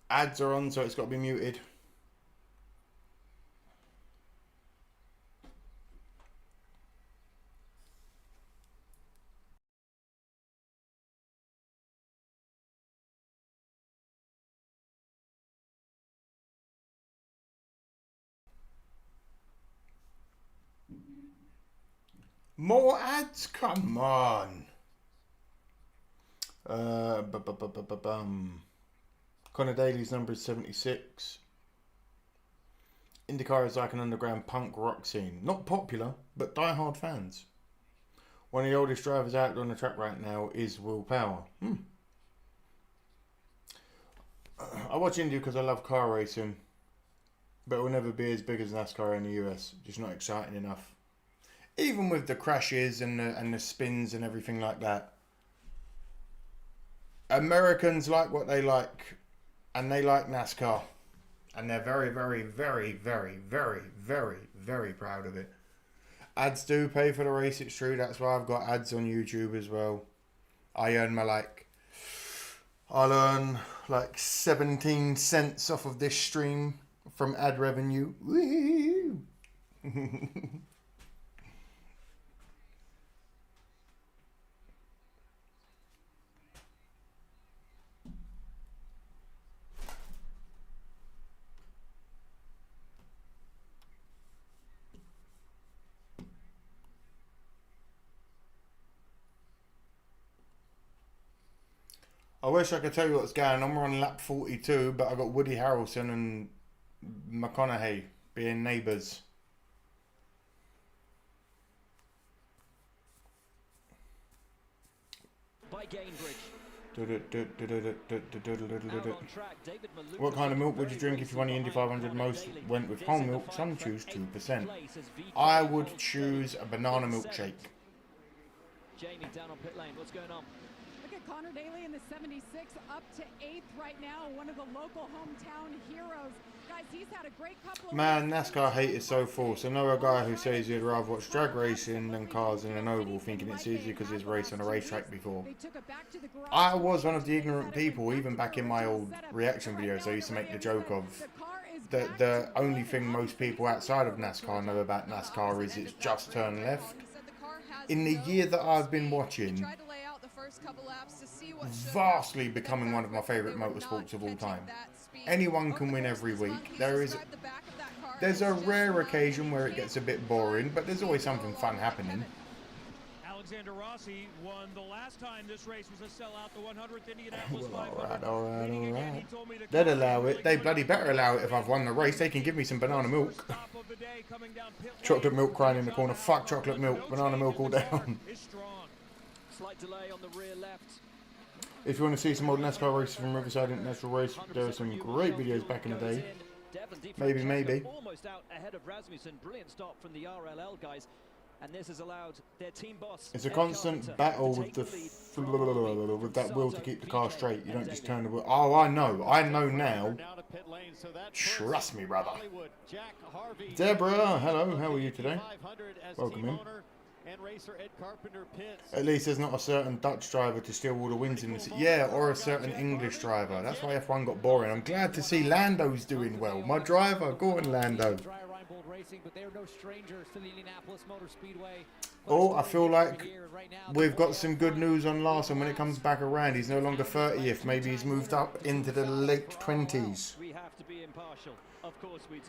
Ads are on, so it's got to be muted. More ads? Come on. Connor Daly's number is 76. IndyCar is like an underground punk rock scene. Not popular, but die-hard fans. One of the oldest drivers out on the track right now is Will Power. I watch Indy because I love car racing, but it will never be as big as NASCAR in the US. Just not exciting enough. Even with the crashes and the spins and everything like that. Americans like what they like, and they like NASCAR. And they're very, very, very, very, very, very, very proud of it. Ads do pay for the race, it's true. That's why I've got ads on YouTube as well. I earn I'll earn like 17 cents off of this stream from ad revenue. Woo! I wish I could tell you what's going on. We're on lap 42, but I got Woody Harrelson and McConaughey being neighbours. By Gainbridge. What kind of milk would you drink if you won the Indy 500? Most went with whole milk, some choose 2%. I would choose a banana milkshake. Jamie down on pit lane, what's going on? Look at Connor Daly in the 76, up to 8th right now, one of the local hometown heroes. Guys, he's had a great couple of Man, NASCAR hate is so false. I know a guy who says he'd rather watch drag racing than cars in an oval, thinking it's easy because he's raced on a racetrack before. I was one of the ignorant people, even back in my old reaction videos. I used to make the joke of that the only thing most people outside of NASCAR know about NASCAR is it's just turn left. In the year that I've been watching, vastly becoming one of my favourite motorsports of all time. Anyone can win every week. There's a rare occasion where it gets a bit boring, but there's always something fun happening. Alexander Rossi won the last time this race was a sellout, the 100th Indianapolis 500. Alright. They'd allow it. They bloody better allow it if I've won the race. They can give me some banana milk. Chocolate milk crying in the corner. Fuck chocolate milk. Banana milk all down. Slight delay on the rear left. If you want to see some old NASCAR races from Riverside International Race, there are some great videos back in the day. Maybe. Almost out ahead of Rasmussen. Brilliant stop from the RLL guys. And this has allowed their team boss. It's a constant battle with that wheel to keep the car straight. You don't just turn the wheel. Oh, I know now. Trust me, brother. Deborah, hello. How are you today? Welcome in. At least there's not a certain Dutch driver to steal all the wins in this. Yeah, or a certain English driver. That's why F1 got boring. I'm glad to see Lando's doing well. My driver, go on, Lando. Oh, I feel like we've got some good news on Larson when it comes back around. He's no longer 30th. Maybe he's moved up into the late 20s.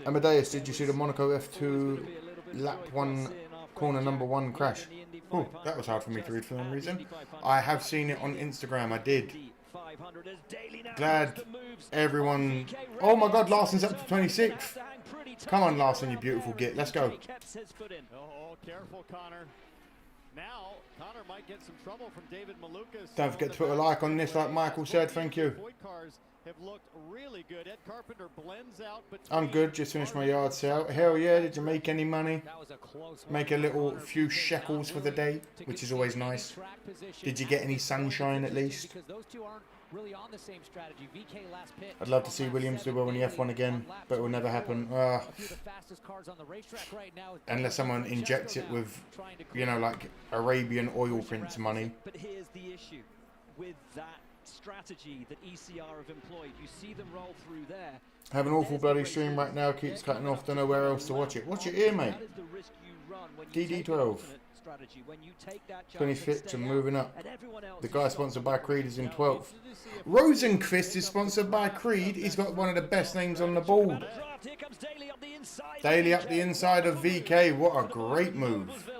Amadeus, did you see the Monaco F2 lap 1 corner number 1 crash? Oh, that was hard for me to read for some reason. I have seen it on Instagram. I did. Glad everyone... Oh my god, Larson's up to 26th. Come on, Larson, you beautiful git. Let's go. Oh, careful, Connor. Now, Connor might get some trouble from David Malukas. Don't forget to put a like on this, like Michael said. Thank you. Have looked really good. Ed Carpenter blends out, but I'm good. Just finished my yard sale. Hell yeah. Did you make any money? Make a few shekels for the day, which is always nice. Did you get any sunshine at least? I'd love to see Williams do well in the F1 again, but it will never happen. Unless someone injects it with, you know, like Arabian oil prince money. But here's the issue with that strategy that ECR have employed. You see them roll through there. Have an awful bloody stream right now. Keeps cutting off. Don't know where else to watch it. Watch it here, mate. DD12. 25th and moving up. The guy sponsored by Creed is in 12th. Rosenquist is sponsored by Creed. He's got one of the best names on the board. Daly up the inside of VK. What a great move.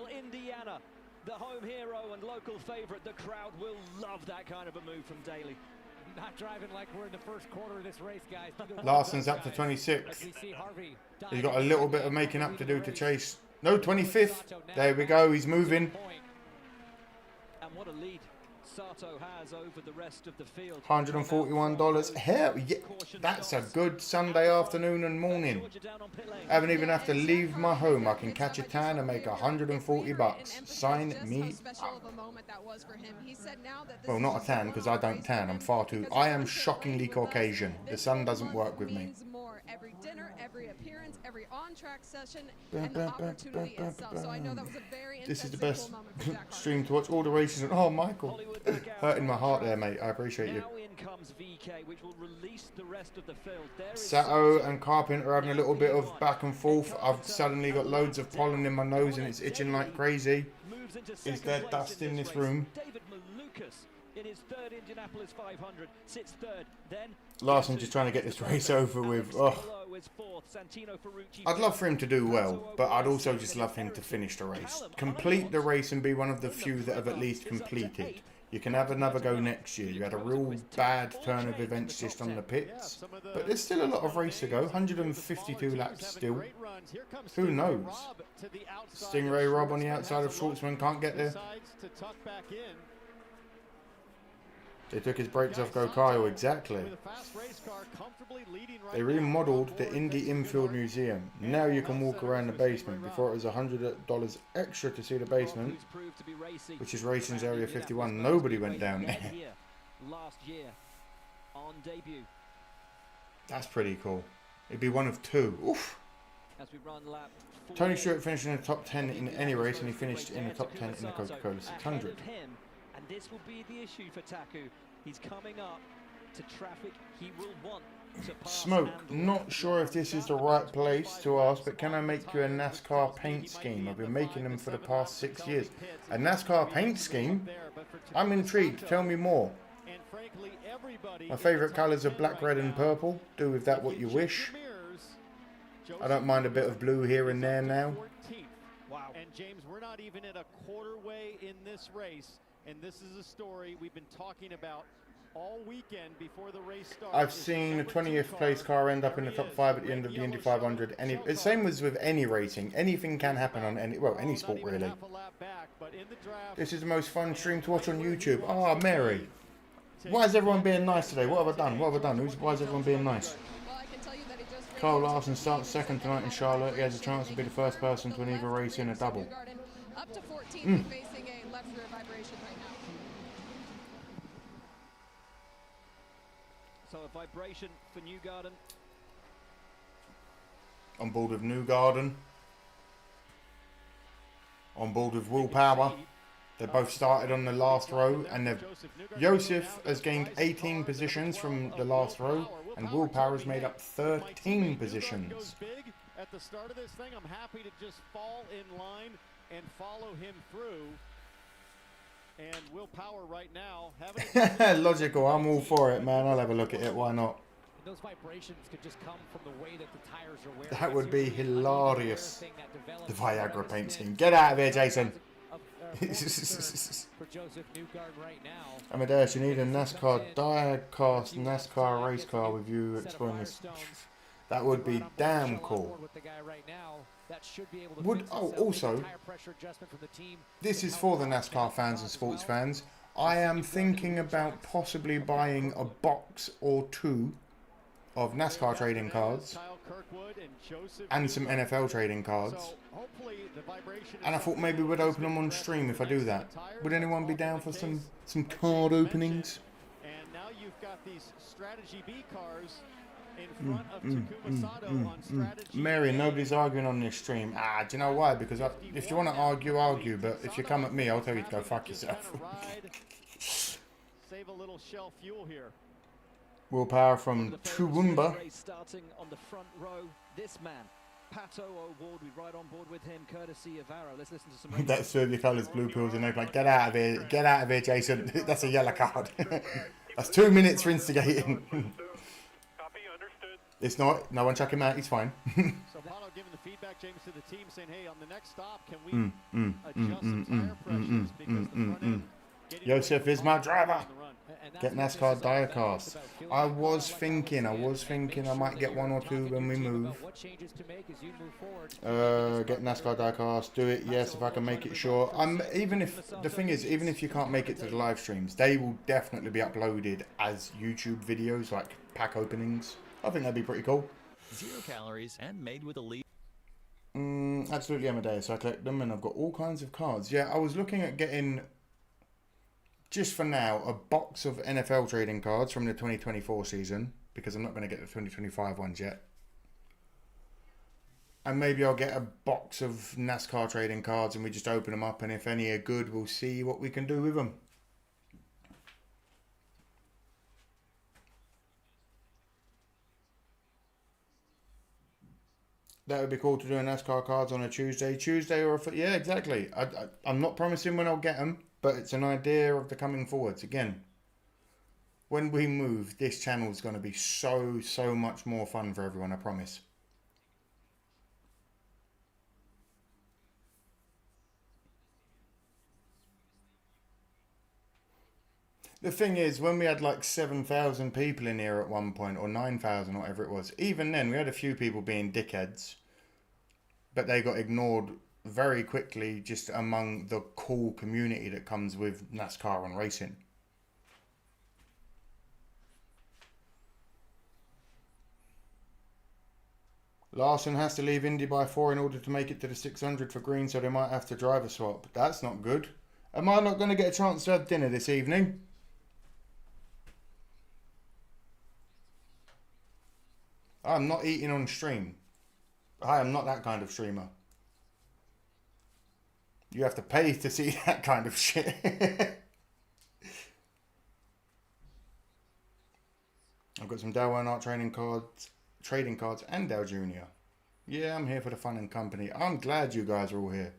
The home hero and local favourite. The crowd will love that kind of a move from Daly. Not driving like we're in the first quarter of this race, guys. Larson's up to 26th. He's got a little bit of making up to do to chase. No, 25th. There we go. He's moving. And what a lead Sato has over the rest of the field. $141. Hell yeah. That's a good Sunday afternoon and morning. I haven't even have to leave my home. I can catch a tan and make $140. Sign me up. Well, not a tan because I don't tan. I'm far too... I am shockingly Caucasian. The sun doesn't work with me. Every dinner, every appearance, every on-track session, and the opportunity itself. So I know that was a very this is the best stream to watch all the races. And, oh, Michael, hurting my heart there, mate. I appreciate you. Sato and Carpenter are having a little bit of back and forth. I've suddenly got loads of pollen in my nose and it's itching like crazy. Is there dust in this room? In his third Indianapolis 500, sits third. Then Larson just trying to get this race over with. Oh. I'd love for him to do well, but I'd also just love him to finish the race. Complete the race and be one of the few that have at least completed. You can have another go next year. You had a real bad turn of events just on the pits. But there's still a lot of race to go. 152 laps still. Who knows? Stingray Rob on the outside of Schwartzman can't get there. They took his brakes off Go Kyle, exactly. They remodeled the Indy Infield Museum. Now you can walk around the basement. Before it was $100 extra to see the basement, which is Racing's Area 51. Nobody went down there. Last year on debut. That's pretty cool. It'd be one of two. Oof. As we run lap Tony Stewart finished in the top 10 in any race, and he finished in the top 10 in the Coca-Cola 600. And this will be the issue for Taku. He's coming up to traffic he will want to pass. Smoke, not sure if this is the right place to ask, but can I make you a NASCAR paint scheme? I've been making them for the past 6 years. A NASCAR paint scheme? I'm intrigued. Tell me more. My favourite colours are black, red and purple. Do with that what you wish. I don't mind a bit of blue here and there now. Wow. And James, we're not even at a quarter way in this race. And this is a story we've been talking about all weekend before the race starts. I've seen a 20th place car end up in the top 5 at the end of the Indy 500. It's same as with any racing. Anything can happen on any sport really. This is the most fun stream to watch on YouTube. Ah, Mary. Why is everyone being nice today? What have I done? What have I done? Why is everyone being nice? Carl Larson starts second tonight in Charlotte. He has a chance to be the first person to win either race in a double. Up to 14, facing a left rear vibration right now. So a vibration for Newgarden. On board with Newgarden. On board with Willpower. They both started on the last row, and Joseph has gained 18 positions from the last row, and Willpower has made up 13 positions. At the start of this thing, I'm happy to just fall in line and follow him through. And Willpower right now having Logical, I'm all for it, man. I'll have a look at it. Why not? Those vibrations could just come from the way that the tires are wearing. That would be hilarious. The Viagra paint scheme. Get out of here, Jason. For Joseph Newgarden right now. Amadeus, you need a NASCAR die-cast NASCAR race car with you exploring this. That would be damn cool. Also, this is for the NASCAR fans and sports fans. I am thinking about possibly buying a box or two of NASCAR trading cards and some NFL trading cards. And I thought maybe we'd open them on stream if I do that. Would anyone be down for some card openings? And now you've got these strategy B cars in front of Takuma Sato on strategy. Mary, nobody's arguing on this stream. Ah, do you know why? Because if you want to argue, argue. But if you come at me, I'll tell you to go fuck yourself. Save a little shell fuel here. Willpower from Toowoomba. Starting on the front row, this man, Pato O'Ward, we ride on board with him, courtesy of Arrow. Let's listen to some. That's the colours, blue pills, and they're like, get out of here, Jason. That's a yellow card. That's 2 minutes for instigating. It's not. No one chuck him out. He's fine. So Pato giving the feedback, James, to the team, saying, "Hey, on the next stop, can we adjust some tire pressures because the front end." Joseph is my driver. Get NASCAR diecast. I was thinking I might get one or two when we move. Get NASCAR diecast. Do it. Yes, if I can make it. Sure. Even if you can't make it to the live streams, they will definitely be uploaded as YouTube videos, like pack openings. I think that'd be pretty cool. 0 calories and made with a leaf. Absolutely, Amadeus. I collect them, and I've got all kinds of cards. Yeah, I was looking at getting, just for now, a box of NFL trading cards from the 2024 season, because I'm not going to get the 2025 ones yet. And maybe I'll get a box of NASCAR trading cards, and we just open them up, and if any are good, we'll see what we can do with them. That would be cool to do a NASCAR cards on a Tuesday or yeah, exactly. I'm not promising when I'll get them, but it's an idea of the coming forwards. Again, when we move, this channel is going to be so much more fun for everyone, I promise. The thing is, when we had like 7,000 people in here at one point, or 9,000, whatever it was, even then we had a few people being dickheads, but they got ignored very quickly just among the cool community that comes with NASCAR and racing. Larson has to leave Indy by 4 in order to make it to the 600 for green, so they might have to drive a swap. That's not good. Am I not going to get a chance to have dinner this evening? I'm not eating on stream. I am not that kind of streamer. You have to pay to see that kind of shit. I've got some Dale Earnhardt trading cards and Dale Jr. Yeah, I'm here for the fun and company. I'm glad you guys are all here.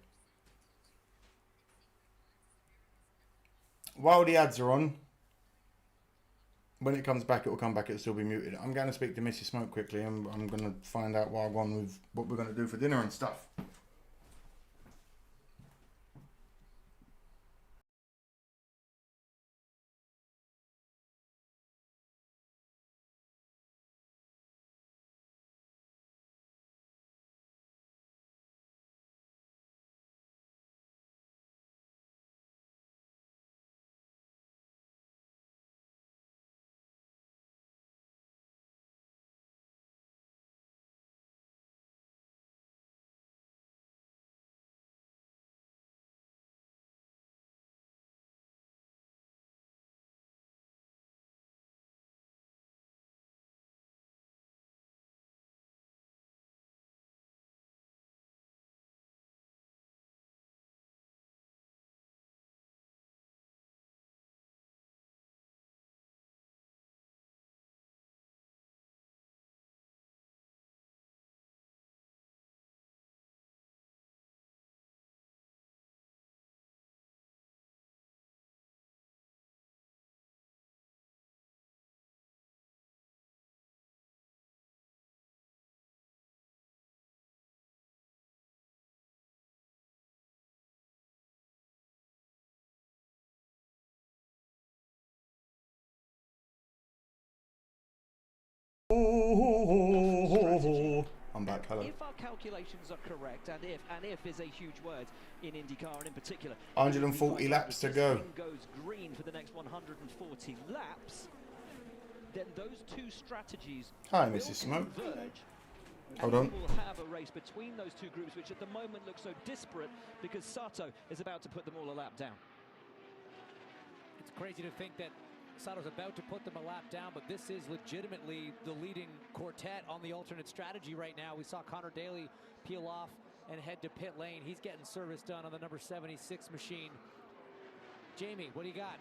While the ads are on, when it comes back, it will come back. It'll still be muted. I'm going to speak to Mrs. Smoke quickly. I'm going to find out while I'm on with what we're going to do for dinner and stuff. I'm back. Hello. If our calculations are correct, and if is a huge word in IndyCar and in particular, 140 laps to go. Goes green for the next 140 laps. Then those two strategies. Hi, Mrs. Smoke. Hold on. We'll have a race between those two groups, which at the moment looks so disparate because Sato is about to put them all a lap down. It's crazy to think that Sato's about to put them a lap down, but this is legitimately the leading quartet on the alternate strategy right now. We saw Connor Daly peel off and head to pit lane. He's getting service done on the number 76 machine. Jamie, what do you got?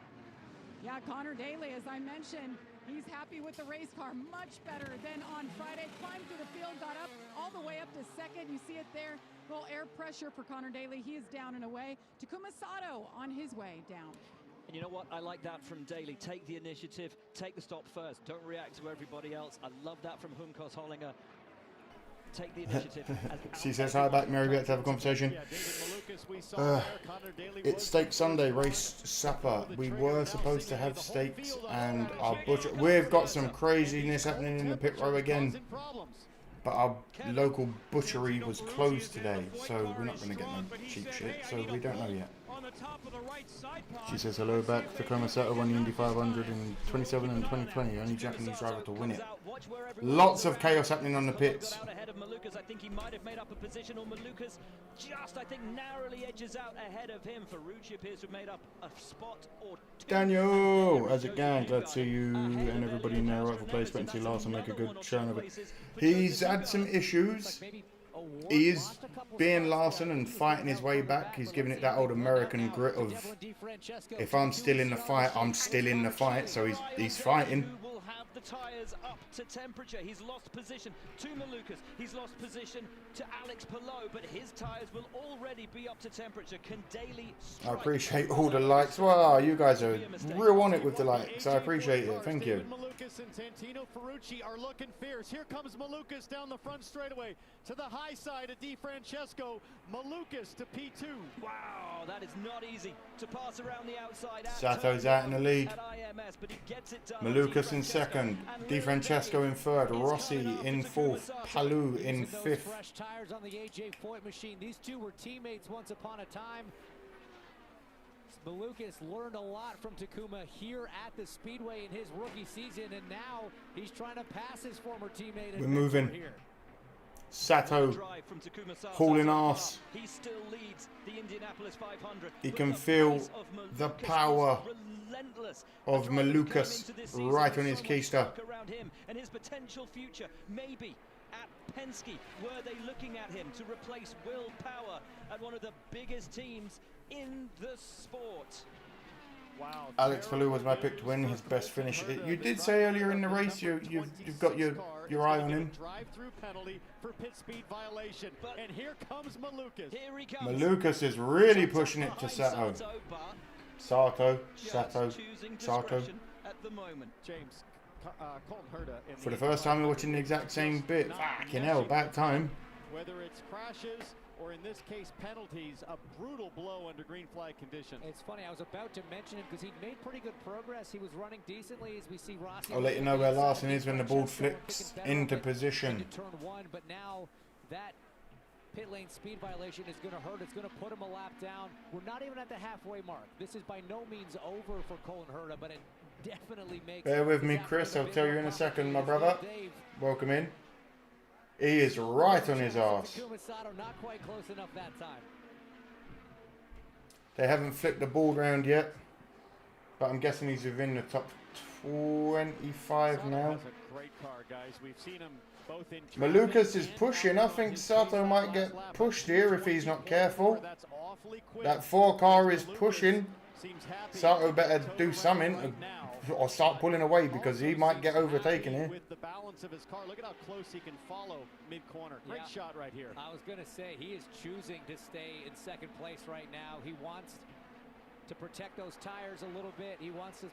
Yeah, Connor Daly, as I mentioned, he's happy with the race car, much better than on Friday. Climbed through the field, got up all the way up to second. You see it there, little air pressure for Connor Daly. He is down and away. Takuma Sato on his way down. And you know what? I like that from Daly. Take the initiative, take the stop first. Don't react to everybody else. I love that from Hunkos Hollinger. Take the initiative. She says hi back, Mary. We have to have a conversation. It's Steak Sunday, race supper. We were supposed to have steaks and our butcher. We've got some craziness happening in the pit row again. But our local butchery was closed today, so we're not going to get no cheap shit, so we don't know yet. She says hello back to Takuma Sato won the Indy 500 in 27 and 2020, only Japanese driver to win it. Lots of chaos happening on the pits. Ahead of Malukas, I think he might have made up a position, or Malukas just, I think, narrowly edges out ahead of him. Ferrucci appears to have made up a spot or two. Daniel, how's it going? Glad to see you and everybody in their rightful place. Waiting to see Larson make a good showing of it. He's had some issues. He is being Larson and fighting his way back. He's giving it that old American grit of, if I'm still in the fight, I'm still in the fight. So he's fighting. The tyres up to temperature. He's lost position to Malukas. He's lost position to Alex Palou, but his tyres will already be up to temperature. Can Daly I appreciate all the likes. Wow, you guys are real on it with the likes. I appreciate it. Thank you. Malukas and Santino Ferrucci are looking fierce. Here comes Malukas down the front straightaway to the high high side of DeFrancesco. Malukas to P2. Wow, that is not easy to pass around the outside. Sato's out in the lead. At IMS, but he gets it done. Malukas in second, DeFrancesco in third, Rossi in fourth, Palou in fifth. Fresh tires on the AJ Foyt machine. These two were teammates once upon a time. Malukas learned a lot from Takuma here at the Speedway in his rookie season, and now he's trying to pass his former teammate. We're moving. Here. Sato hauling ass. He still leads the Indianapolis 500. He can feel the power of Malukas right on his keister. Around him and his potential future, maybe at Penske. Were they looking at him to replace Will Power at one of the biggest teams in the sport? Wow. Alex Palou was my pick to win his best finish. You did say earlier in the race you've got your eye on him. Drive-through penalty for pit speed violation. And here comes Malukas. Here he comes. Malukas is really pushing it to Sato. Sato. At the moment, James, Colton Herta. For the first time, we're watching the exact same bit. Fucking hell, back time. Whether it's crashes or in this case penalties, a brutal blow under green flag conditions. It's funny, I was about to mention him because he made pretty good progress. He was running decently as we see Rossi. I'll let you know where Larson is when the ball flips into position. Turn one, but now that pit lane speed violation is going to hurt. It's going to put him a lap down. We're not even at the halfway mark. This is by no means over for Colton Herta, but it definitely makes... Bear with me, Chris. I'll tell you in a second, my brother. Welcome in. He is right on his ass. Not quite close enough that time. They haven't flipped the ball round yet, but I'm guessing he's within the top 25 now. That's a great car, guys. We've seen him both in Malukas is pushing. I think Sato might get pushed here if he's not careful. That 4 car is pushing. Sato better do something or start pulling away because he might get overtaken here. With the balance of his car, look at how close he can follow mid-corner. Great shot right here. I was going to say, he is choosing to stay in second place right now. He wants to protect those tires a little bit. He wants to...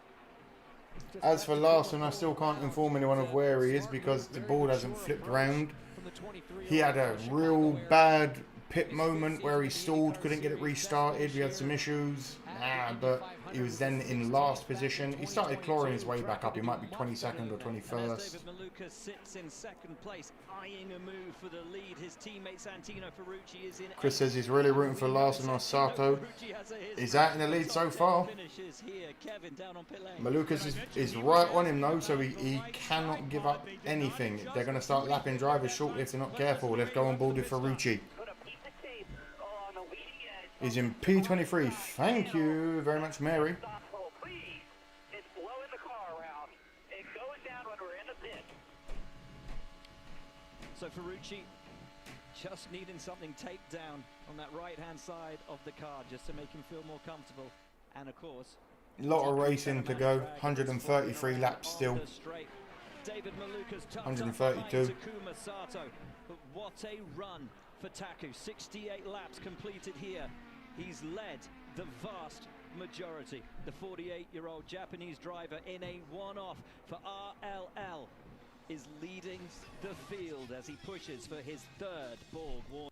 As for Larson, I still can't inform anyone of where he is because the ball hasn't flipped round. He had a real bad pit moment where he stalled, couldn't get it restarted. We had some issues, but he was then in last position. He started clawing his way back up. He might be 22nd or 21st. David Malukas sits in second place, eyeing a move for the lead. His teammate Santino Ferrucci is in. Chris says he's really rooting for Larson or Sato. He's out in the lead so far. Malukas is right on him though, so he cannot give up anything. They're going to start lapping drivers shortly if they're not careful. Let's go on board with Ferrucci. He's in P23. Thank you very much, Mary. So Ferrucci just needing something taped down on that right-hand side of the car just to make him feel more comfortable. And of course, a lot of racing to go. 133 laps still. David Malukas 132. Takuma Sato. But what a run for Taku. 68 laps completed here. He's led the vast majority. The 48-year-old Japanese driver in a one-off for RLL is leading the field as he pushes for his third Borg Warner.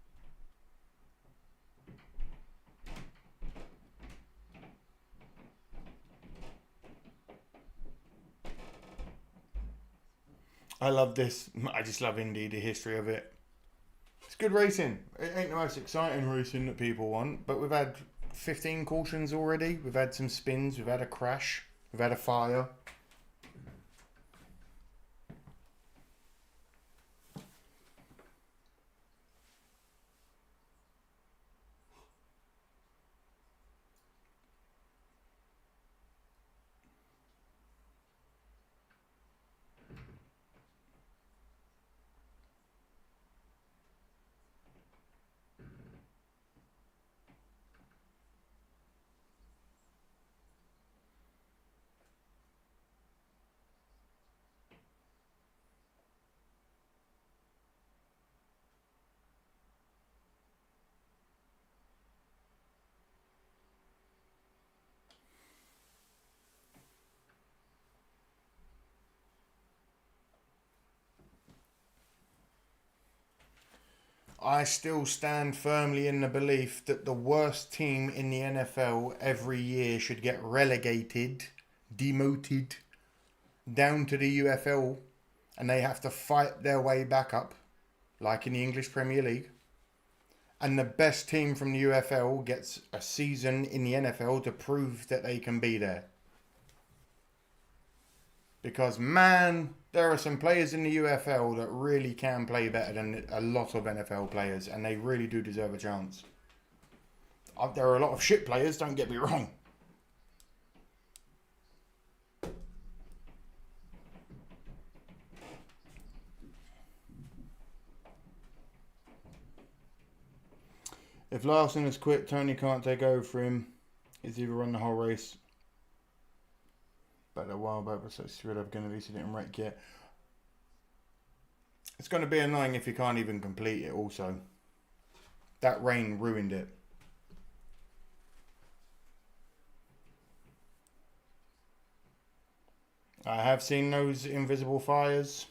I love this. I just love Indy, the history of it. It's good racing. It ain't the most exciting racing that people want, but we've had 15 cautions already. We've had some spins. We've had a crash. We've had a fire. I still stand firmly in the belief that the worst team in the NFL every year should get relegated, demoted, down to the UFL, and they have to fight their way back up, like in the English Premier League. And the best team from the UFL gets a season in the NFL to prove that they can be there. Because, man, there are some players in the UFL that really can play better than a lot of NFL players, and they really do deserve a chance. There are a lot of shit players, don't get me wrong. If Larson has quit, Tony can't take over for him. He's either run the whole race. But a while back, but so thrilled I'm going to least he didn't wreck yet. It's going to be annoying if you can't even complete it also. That rain ruined it. I have seen those invisible fires.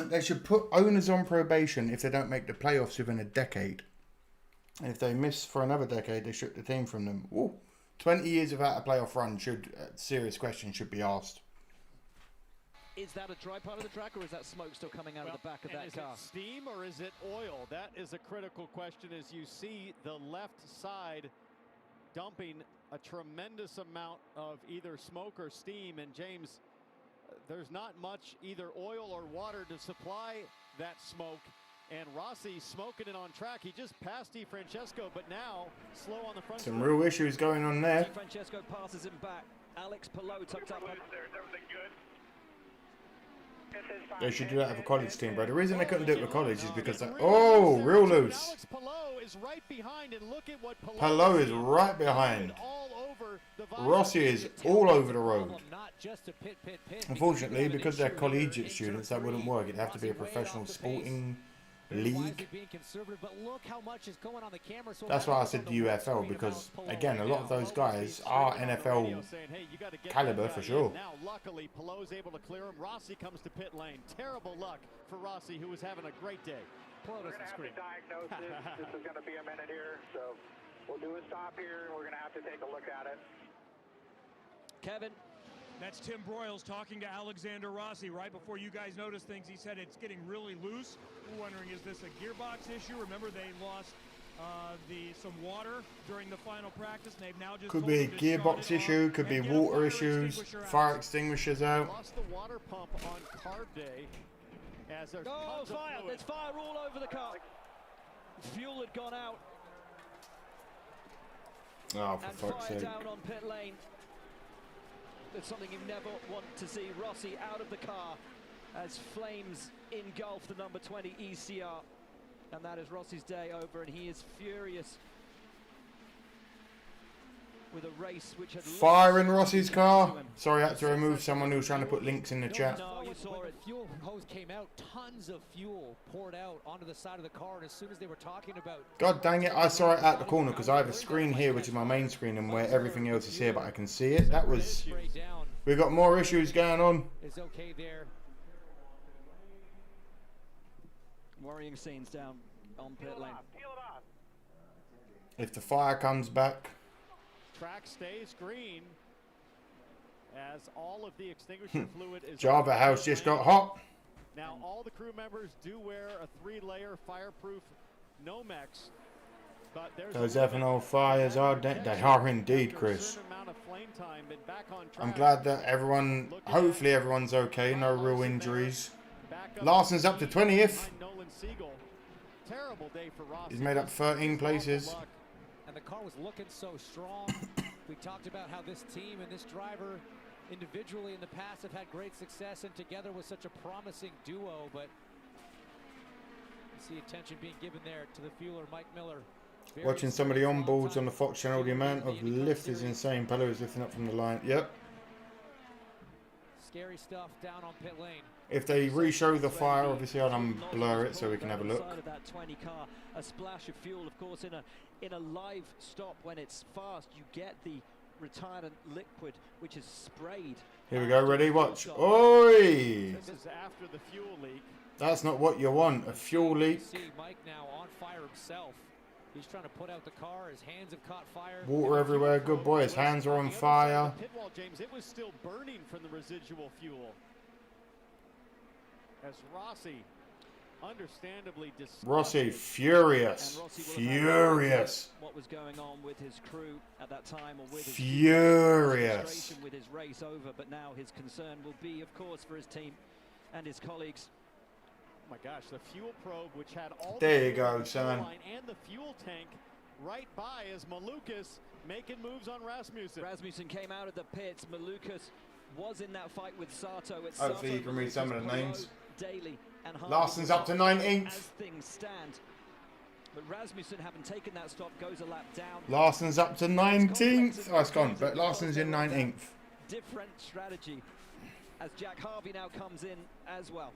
They should put owners on probation if they don't make the playoffs within a decade. And if they miss for another decade, they strip the team from them. Ooh, 20 years without a playoff run serious questions should be asked. Is that a dry part of the track, or is that smoke still coming out of the back of that car? Is it steam or is it oil? That is a critical question as you see the left side dumping a tremendous amount of either smoke or steam. And James, there's not much either oil or water to supply that smoke. And Rossi smoking it on track. He just passed DeFrancesco, but now slow on the front. Some real issues going on there. DeFrancesco passes him back. Alex Palou tucked up. They should do that with a college team, bro. The reason they couldn't do it with college is because oh, real loose. Alex Palou is right behind, and look at what Palou is right behind. Rossi is all over the road. Unfortunately, because they're collegiate students, that wouldn't work. It'd have to be a professional sporting league. That's why I said the UFL, because again, a lot of those guys are NFL caliber for sure. Now, luckily, Palou's able to clear him. Rossi comes to pit lane. Terrible luck for Rossi, who was having a great day. We're going to have to diagnose this. This is going to be a minute here, so we'll do a stop here, and we're going to have to take a look at it. Kevin. That's Tim Broyles talking to Alexander Rossi right before you guys noticed things. He said it's getting really loose. We're wondering, is this a gearbox issue? Remember, they lost some water during the final practice, and they've now just could be a gearbox issue, could be water issues, fire extinguishers out. Lost the water pump on carb day. As there's fire! There's fire all over the car. Fuel had gone out. Oh, for fuck's sake! Down on pit lane. It's something you never want to see. Rossi out of the car as flames engulf the number 20 ECR. And that is Rossi's day over, and he is furious with a race which had fire in Rossi's car. Sorry, I had to remove someone who was trying to put links in the chat. No, you saw it. Fuel hose came out, tons of fuel poured out onto the side of the car, and as soon as they were talking about... God dang it, I saw it at the corner because I have a screen here which is my main screen and where everything else is here, but I can see it. That was... We've got more issues going on. Is okay there. Worrying scenes down on pit lane. If the fire comes back... Track stays green as all of the extinguisher fluid is... Java House just got hot. Now, all the crew members do wear a 3-layer fireproof Nomex. But those ethanol fires are dead. They are indeed, Chris. I'm glad that everyone, hopefully everyone's okay, no real injuries. Larson's up to 20th. He's made up 13 places. And the car was looking so strong. We talked about how this team and this driver individually in the past have had great success and together was such a promising duo, but you see attention being given there to the fueler, Mike Miller. Watching some of the onboards on the Fox channel, the amount of lift is insane. Palou is lifting up from the line. Yep. Scary stuff down on pit lane. If they re-show the fire, obviously I'll unblur it so we can have a look. Of that 20 car, a splash of fuel, of course, in a live stop when it's fast, you get the retardant liquid which is sprayed. Here we go, ready, watch. Oi! This is after the fuel leak. That's not what you want, a fuel leak. See Mike now on fire himself. He's trying to put out the car. His hands have caught fire. Water everywhere, good boy. His hands are on fire. Pit wall, James, it was still burning from the residual fuel. As Rossi, understandably disgusted. Rossi, furious. Furious. What was going on with his crew at that time, or with his furious frustration with his race over, but now his concern will be, of course, for his team and his colleagues. Oh my gosh, the fuel probe, which had all there the you go, son. And the fuel tank right by as Malukas making moves on Rasmussen. Rasmussen came out of the pits. Malukas was in that fight with Sato. It's Hopefully Sato, you can read some of the Perot, names. Daly, and Harvey Larson's up to 19th. as things stand. But Rasmussen, having taken that stop, goes a lap down. Larson's up to 19th. Oh, it's gone, but Larson's in 19th. Different strategy as Jack Harvey now comes in as well.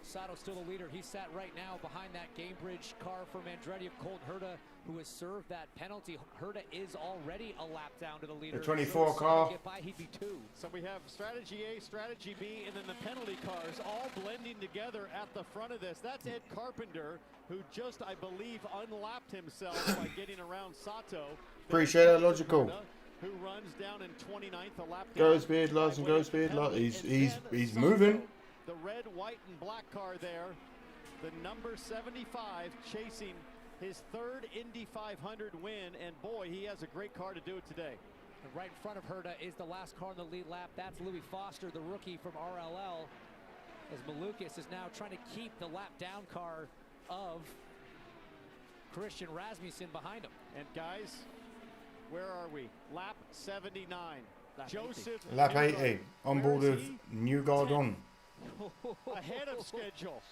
Sato's still the leader. He sat right now behind that Gamebridge car from Andretti of Colt Herta, who has served that penalty. Herta is already a lap down to the leader. The 24 car. Get by, he'd be 2. So we have strategy A, strategy B, and then the penalty cars all blending together at the front of this. That's Ed Carpenter, who just, I believe, unlapped himself by getting around Sato. Appreciate that, logical. Who runs down in 29th, a lap down. Go speed, Larson, go speed. He's moving. The red, white, and black car there. The number 75 chasing his 3rd Indy 500 win. And boy, he has a great car to do it today. And right in front of Herta is the last car in the lead lap. That's Louis Foster, the rookie from RLL. As Malukas is now trying to keep the lap down car of Christian Rasmussen behind him. And guys, where are we? Lap 79. Joseph Lap 80. On board with Newgard on. Ahead of schedule.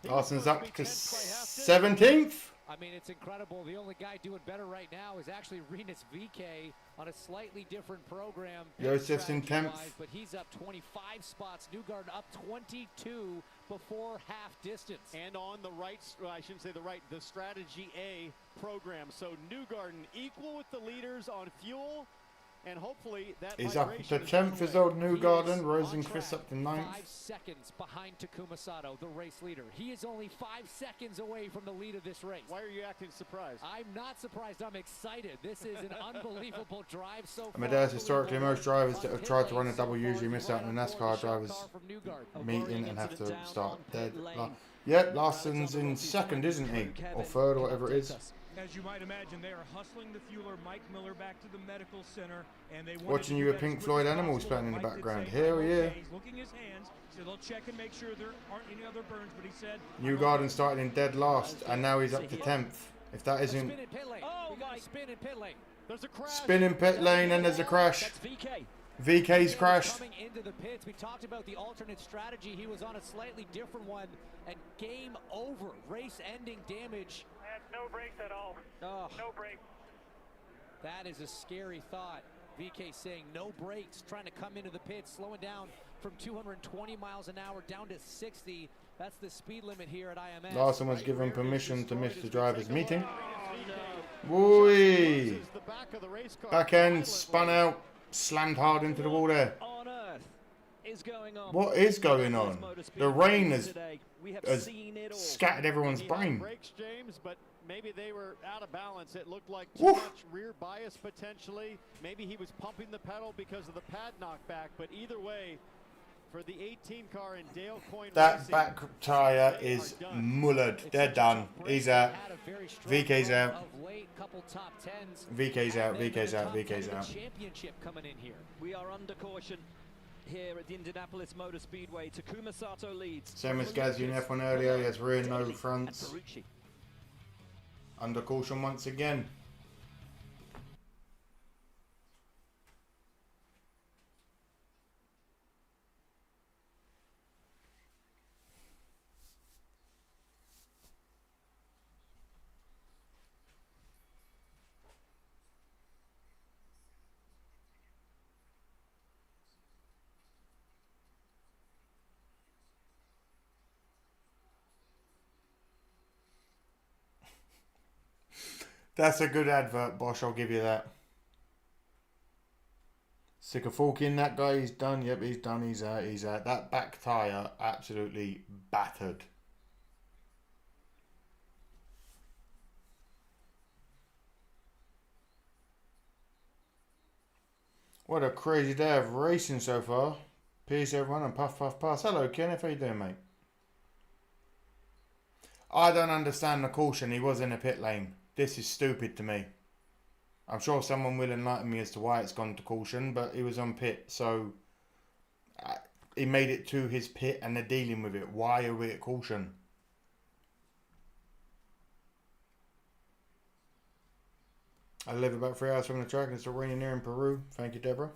Larson's up to 17th. I mean, it's incredible. The only guy doing better right now is actually Rinus VK on a slightly different program. Joseph's in 10th. But he's up 25 spots. Newgarden up 22 before half distance. And on the right, I shouldn't say the right, the strategy A program. So Newgarden equal with the leaders on fuel. And hopefully that he's up to 10th is old Newgarden. Rosenquist up to 9th. 5 seconds behind Takuma Sato, the race leader. He is only 5 seconds away from the lead of this race. Why are you acting surprised? I'm not surprised. I'm excited. This is an unbelievable drive so far. Amadeus, historically, most drivers that have tried to run a double usually miss out on the NASCAR drivers meeting and have to start dead. Yep, Larson's in 2nd, isn't he? Or 3rd, or whatever it is. As you might imagine, they are hustling the fueler, Mike Miller, back to the medical center, and they watching you with Pink Floyd Animals playing in the background. Hell yeah! He's looking his hands, so they'll check and make sure there aren't any other burns. But he said Newgarden started in dead last, and now he's up to 10th. If that isn't oh my! Spin in pit lane. There's a crash. Spin in pit lane, and there's a crash. That's VK. VK's crashed. Coming into the pits, we talked about the alternate strategy. He was on a slightly different one, and game over. Race-ending damage. No brakes at all. Oh, no brakes. That is a scary thought. VK saying no brakes, trying to come into the pits, slowing down from 220 miles an hour down to 60. That's the speed limit here at IMS. Larson was given permission to miss the drivers' meeting. Woo! Back end spun out, slammed hard into the wall there. What is going on? The rain has scattered everyone's brain. Brakes, James, but maybe they were out of balance. It looked like too much rear bias potentially. Maybe he was pumping the pedal because of the pad knockback. But either way, for the 18 car in Dale Coyne that Racing, back tyre is mullered. They're done. He's out. VK's out. VK's out. VK's out. VK's out. Championship coming in here. We are under caution here at the Indianapolis Motor Speedway. Takuma Sato leads. Same as Gazzy in F1 earlier. He has rear no fronts. Under caution once again. That's a good advert, Bosch, I'll give you that. Sick of forking that guy. He's done. Yep, he's done. He's out. He's out. That back tyre absolutely battered. What a crazy day of racing so far. Peace everyone and puff puff pass. Hello Kenneth, how you doing mate? I don't understand the caution. He was in a pit lane. This is stupid to me. I'm sure someone will enlighten me as to why it's gone to caution, but he was on pit, so he made it to his pit and they're dealing with it. Why are we at caution? I live about 3 hours from the track and it's raining here in Peru. Thank you, Deborah.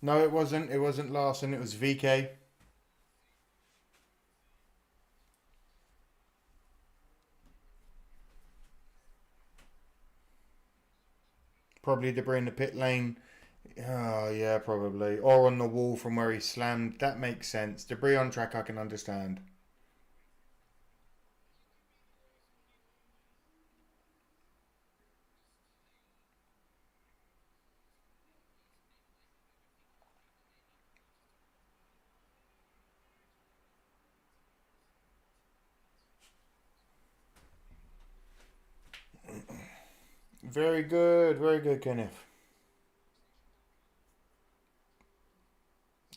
No, it wasn't. It wasn't Larson. It was VK. Probably debris in the pit lane. Oh, yeah, probably. Or on the wall from where he slammed. That makes sense. Debris on track, I can understand. Very good, Kenneth.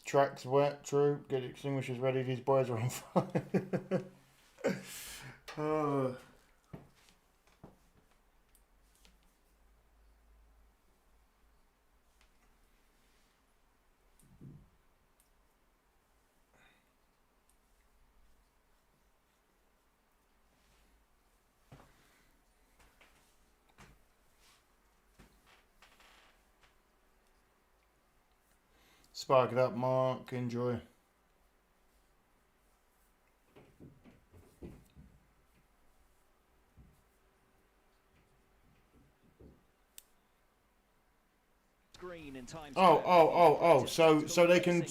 Track's wet, true. Get extinguishers ready. These boys are on fire. Oh. Spark it up, Mark. Enjoy. Oh. So they can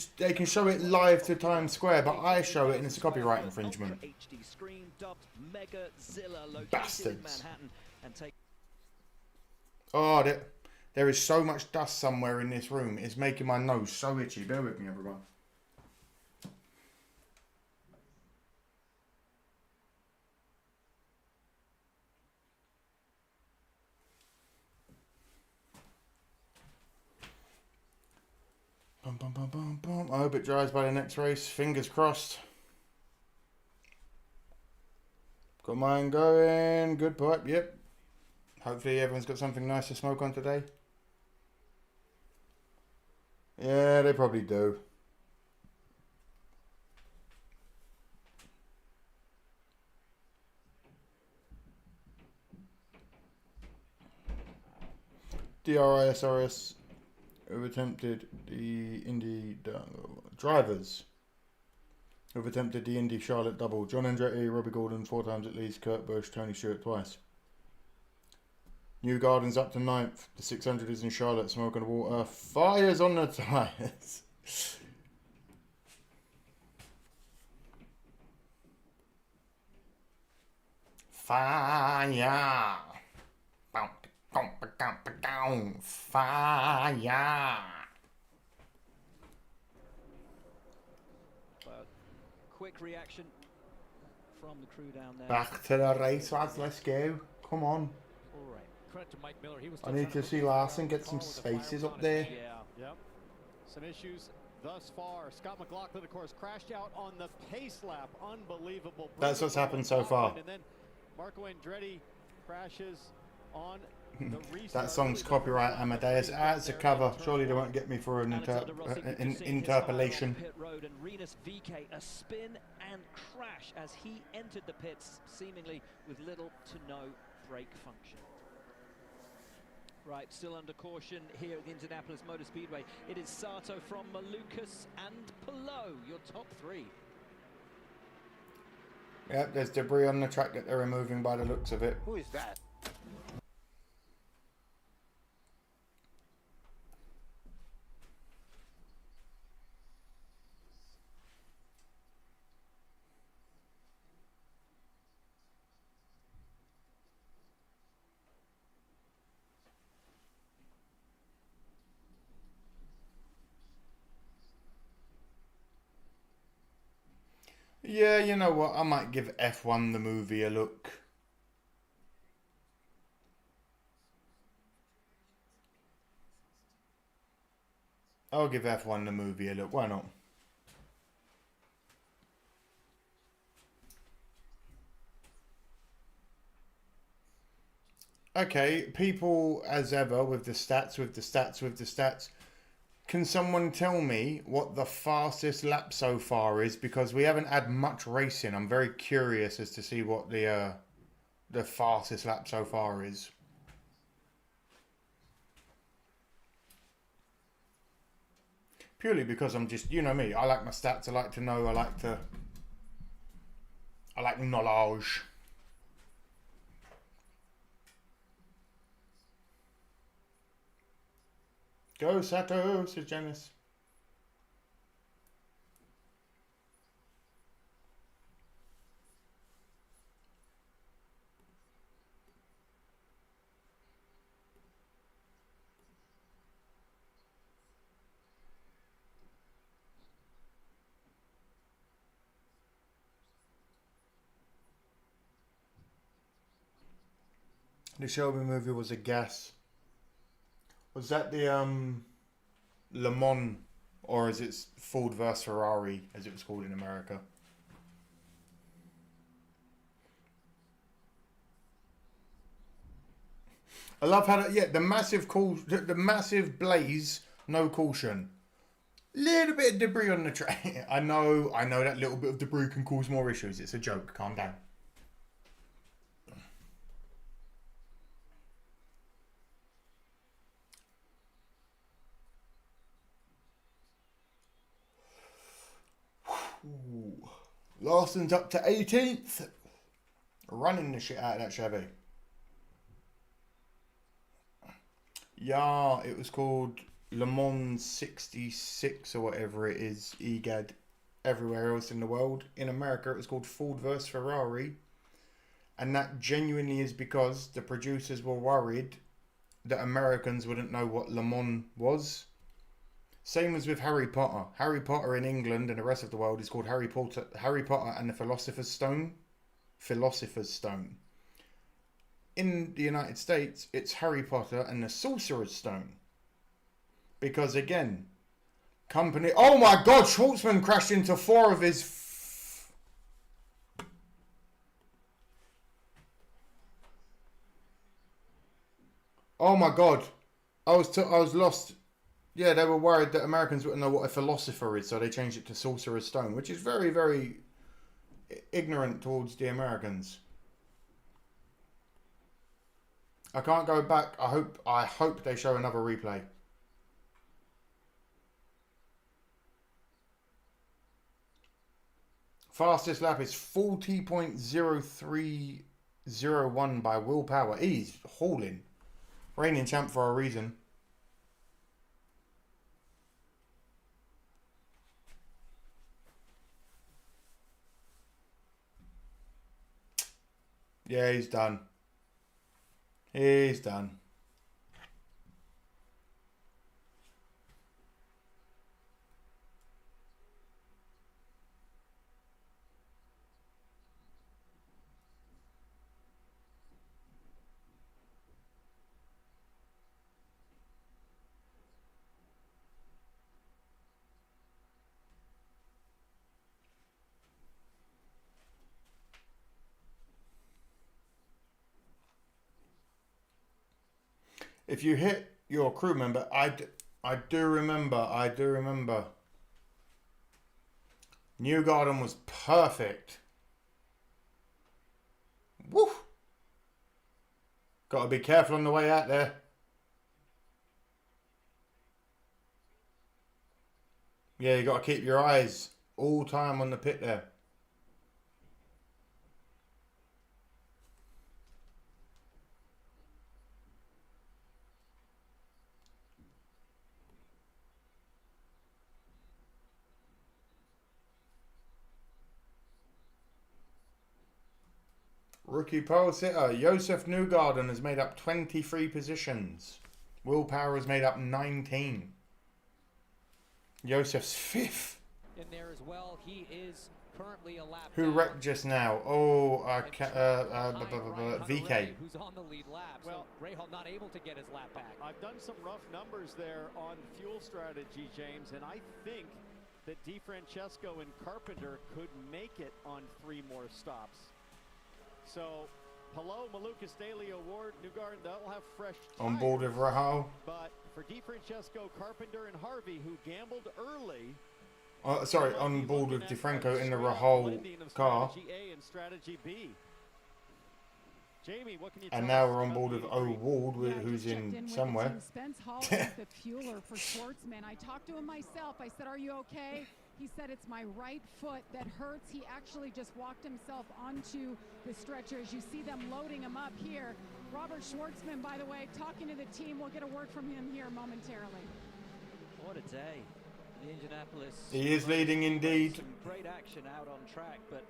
show it live to Times Square, but I show it and it's a copyright infringement. Bastards. Oh, there is so much dust somewhere in this room. It's making my nose so itchy. Bear with me, everyone. Bum, bum, bum, bum, bum. I hope it dries by the next race. Fingers crossed. Got mine going. Good pipe. Yep. Hopefully everyone's got something nice to smoke on today. Yeah, they probably do. DRISRS who've attempted the Indy drivers who've attempted the Indy Charlotte double. John Andretti, Robbie Gordon 4 times at least, Kurt Busch, Tony Stewart twice. New Garden's up to 9th. The 600 is in Charlotte. Smoke on the water. Fires on the tyres. Fire. Fire. Quick reaction from the crew down there. Back to the race, lads. Let's go. Come on. All right. Credit to Mike Miller. He was I need to see Larson get some spaces up there. Yeah. Yep. Some issues thus far. Scott McLaughlin, of course, crashed out on the pace lap. Unbelievable. That's what's happened so far. And then Marco Andretti crashes on the restart. That song's copyright, Amadeus. It's a cover. Surely they won't get me for an interpolation. Pit road and Renus VK a spin and crash as he entered the pits, seemingly with little to no brake function. Right, still under caution here at the Indianapolis Motor Speedway. It is Sato from Malukas and Pelot, your top three. Yep, there's debris on the track that they're removing by the looks of it. Who is that? Yeah, you know what? I might give F1 the movie a look. I'll give F1 the movie a look. Why not? Okay, people as ever with the stats. Can someone tell me what the fastest lap so far is? Because we haven't had much racing. I'm very curious as to see what the fastest lap so far is. Purely because I'm just, you know me, I like my stats, I like to know, I like knowledge. Go Sato, says Janice. The Shelby movie was a gas. Was that the Le Mans, or is it Ford vs Ferrari as it was called in America? I love how the massive blaze, no caution. Little bit of debris on the track. I know that little bit of debris can cause more issues. It's a joke. Calm down. Ooh. Larson's up to 18th. Running the shit out of that Chevy. Yeah, it was called Le Mans 66 or whatever it is. EGAD. Everywhere else in the world. In America, it was called Ford vs Ferrari. And that genuinely is because the producers were worried that Americans wouldn't know what Le Mans was. Same as with Harry Potter. Harry Potter in England and the rest of the world is called Harry Potter and the Philosopher's Stone. Philosopher's Stone. In the United States, it's Harry Potter and the Sorcerer's Stone. Because again, company... Oh my God, Schwartzman crashed into 4 of his... Oh my God. I was lost. Yeah, they were worried that Americans wouldn't know what a philosopher is, so they changed it to Sorcerer's Stone, which is very, very ignorant towards the Americans. I can't go back. I hope they show another replay. Fastest lap is 40.0301 by Will Power. He's hauling. Reigning champ for a reason. Yeah, he's done. He's done. If you hit your crew member, I do remember. Newgarden was perfect. Woo! Got to be careful on the way out there. Yeah, you got to keep your eyes all time on the pit there. Rookie pole sitter, Josef Newgarden has made up 23 positions. Will Power has made up 19. Josef's 5th. in there as well. He is currently a lap Who down. wrecked just now? Oh, VK. Who's on the lead lap. Well, so Rahal not able to get his lap back. I've done some rough numbers there on fuel strategy, James, and I think that DeFrancesco and Carpenter could make it on 3 more stops. So, Palou, Malukas, Daly, Award, Newgarden, they'll have fresh On board with Rahal. But for DeFrancesco, Carpenter, and Harvey, who gambled early. Sorry, on board with DeFranco in the Rahal car. Strategy A and strategy B. Jamie, what can you And tell now us we're on about board the with O Ward, who's in somewhere. Spence Hall is the fueler for Schwartzman. I talked to him myself. I said, "Are you okay?" He said, "It's my right foot that hurts." He actually just walked himself onto the stretcher. As you see them loading him up here. Robert Schwartzman, by the way, talking to the team. We'll get a word from him here momentarily. What a day. In Indianapolis. He is leading indeed. Some great action out on track, but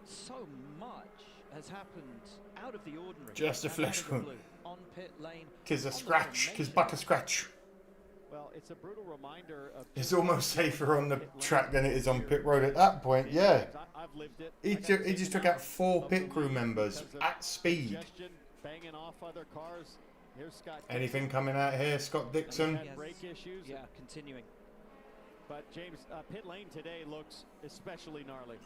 so much has happened out of the ordinary. Just a flesh wound. On pit lane. 'Tis a scratch, 'tis but a scratch. Well, it's a brutal reminder of. It's almost safer on the track than it is on pit road at that point, yeah. I've lived it. He just took out 4 pit crew members at speed. Banging off other cars. Here's Scott. Anything coming out here, Scott Dixon? Brake issues. Yeah, continuing. But James, pit lane today looks especially gnarly.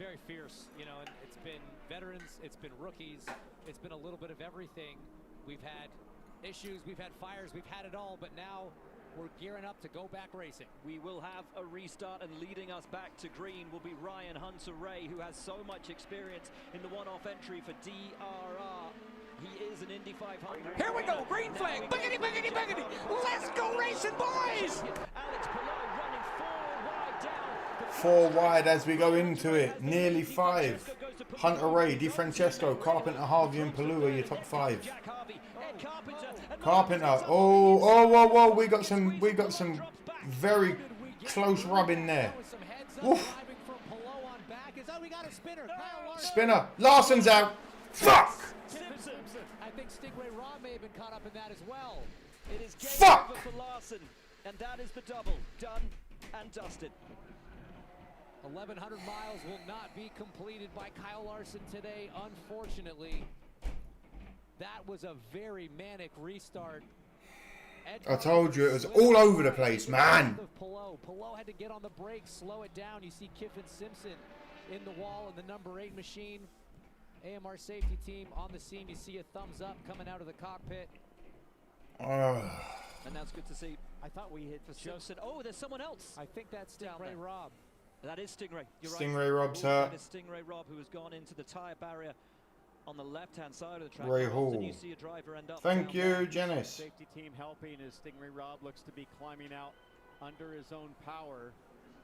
Very fierce, you know, and it's been veterans, it's been rookies, it's been a little bit of everything. We've had issues, we've had fires, we've had it all, but now we're gearing up to go back racing. We will have a restart, and leading us back to green will be Ryan Hunter-Ray, who has so much experience in the one-off entry for DRR. He is an Indy 500. Here we go, green flag, biggity, biggity, biggity. Let's go racing, boys! Alex Palou running 4 wide down. 4 wide as we go into it. Nearly 5. Hunter Ray, DeFrancesco, Carpenter, Harvey, and Palou are your top 5. Carpenter. Oh, whoa. We got some very close rubbing there. Oof. Spinner. Larson's out. Fuck. I think Stingray Robb may have been caught up in that as well. It is game Fuck! over for Larson, and that is the double done and dusted. 1,100 miles will not be completed by Kyle Larson today, unfortunately. That was a very manic restart. I told you, it was all over the place, man. Palou had to get on the brakes, slow it down. You see Kiffin Simpson in the wall in the number 8 machine. AMR safety team on the scene. You see a thumbs up coming out of the cockpit. And that's good to see. I thought we hit for Simpson. Oh, there's someone else. I think that's Stingray Robb. That is Stingray. You're Stingray right. Robb's hurt. That is Stingray Robb, who has gone into the tyre barrier on the left-hand side of the track. Ray Hall. You see a driver end up Thank down you, there. Janice. Safety team helping as Stingray Robb looks to be climbing out under his own power.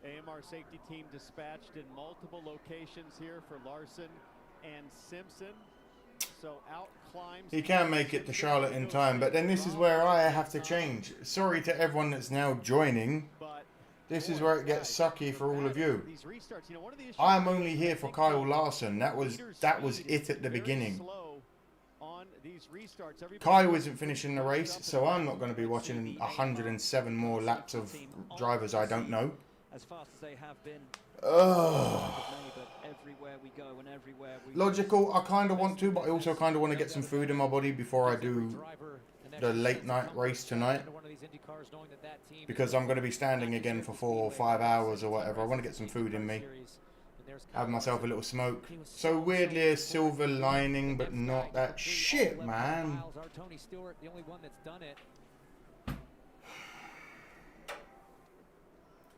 AMR safety team dispatched in multiple locations here for Larson and Simpson. So out climbs. He can make it to Charlotte in time, but then this is where I have to change. Sorry to everyone that's now joining. This is where it gets sucky for all of you. I'm only here for Kyle Larson. That was it at the beginning. Kyle isn't finishing the race, so I'm not going to be watching 107 more laps of drivers I don't know. As fast as they have been. Everywhere we go and everywhere we Logical, I kind of want to, but I also kind of want to get some food in my body before I do the late night race tonight. Because I'm going to be standing again for 4 or 5 hours or whatever. I want to get some food in me. Have myself a little smoke. So weirdly a silver lining, but not that shit, man. Tony Stewart, the only one that's done it.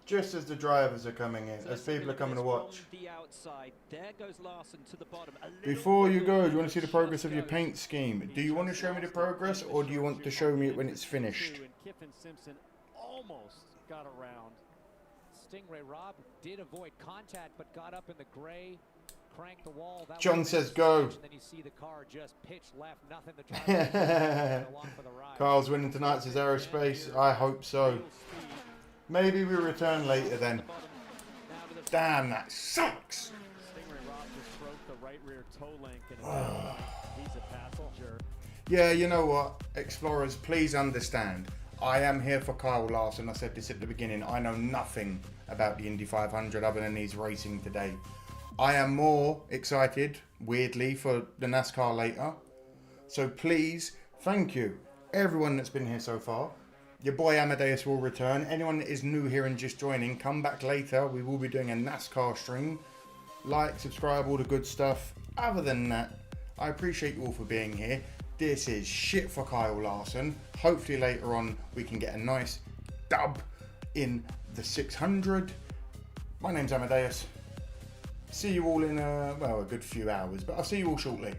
Just as the drivers are coming in, as people are coming to watch. There goes Larson to the bottom. Before you go, do you want to see the progress of your paint scheme? Do you want to show me the progress, or do you want to show me it when it's finished? Kiffin Simpson almost got around. Stingray Robb did avoid contact, but got up in the gray, cranked the wall. That John says go. And then you see the car just pitch left, nothing to drive along for the ride. Carl's winning tonight's his aerospace. I hope so. Maybe we return later then. Damn, that sucks. Stingray Robb just broke the right rear toe link, and he's a passenger. Yeah, you know what, Explorers, please understand. I am here for Kyle Larson. I said this at the beginning. I know nothing about the Indy 500 other than he's racing today. I am more excited, weirdly, for the NASCAR later. So please, thank you, everyone that's been here so far. Your boy Amadeus will return. Anyone that is new here and just joining, come back later. We will be doing a NASCAR stream. Like, subscribe, all the good stuff. Other than that, I appreciate you all for being here. This is shit for Kyle Larson. Hopefully later on we can get a nice dub in the 600. My name's Amadeus. See you all in a good few hours, but I'll see you all shortly.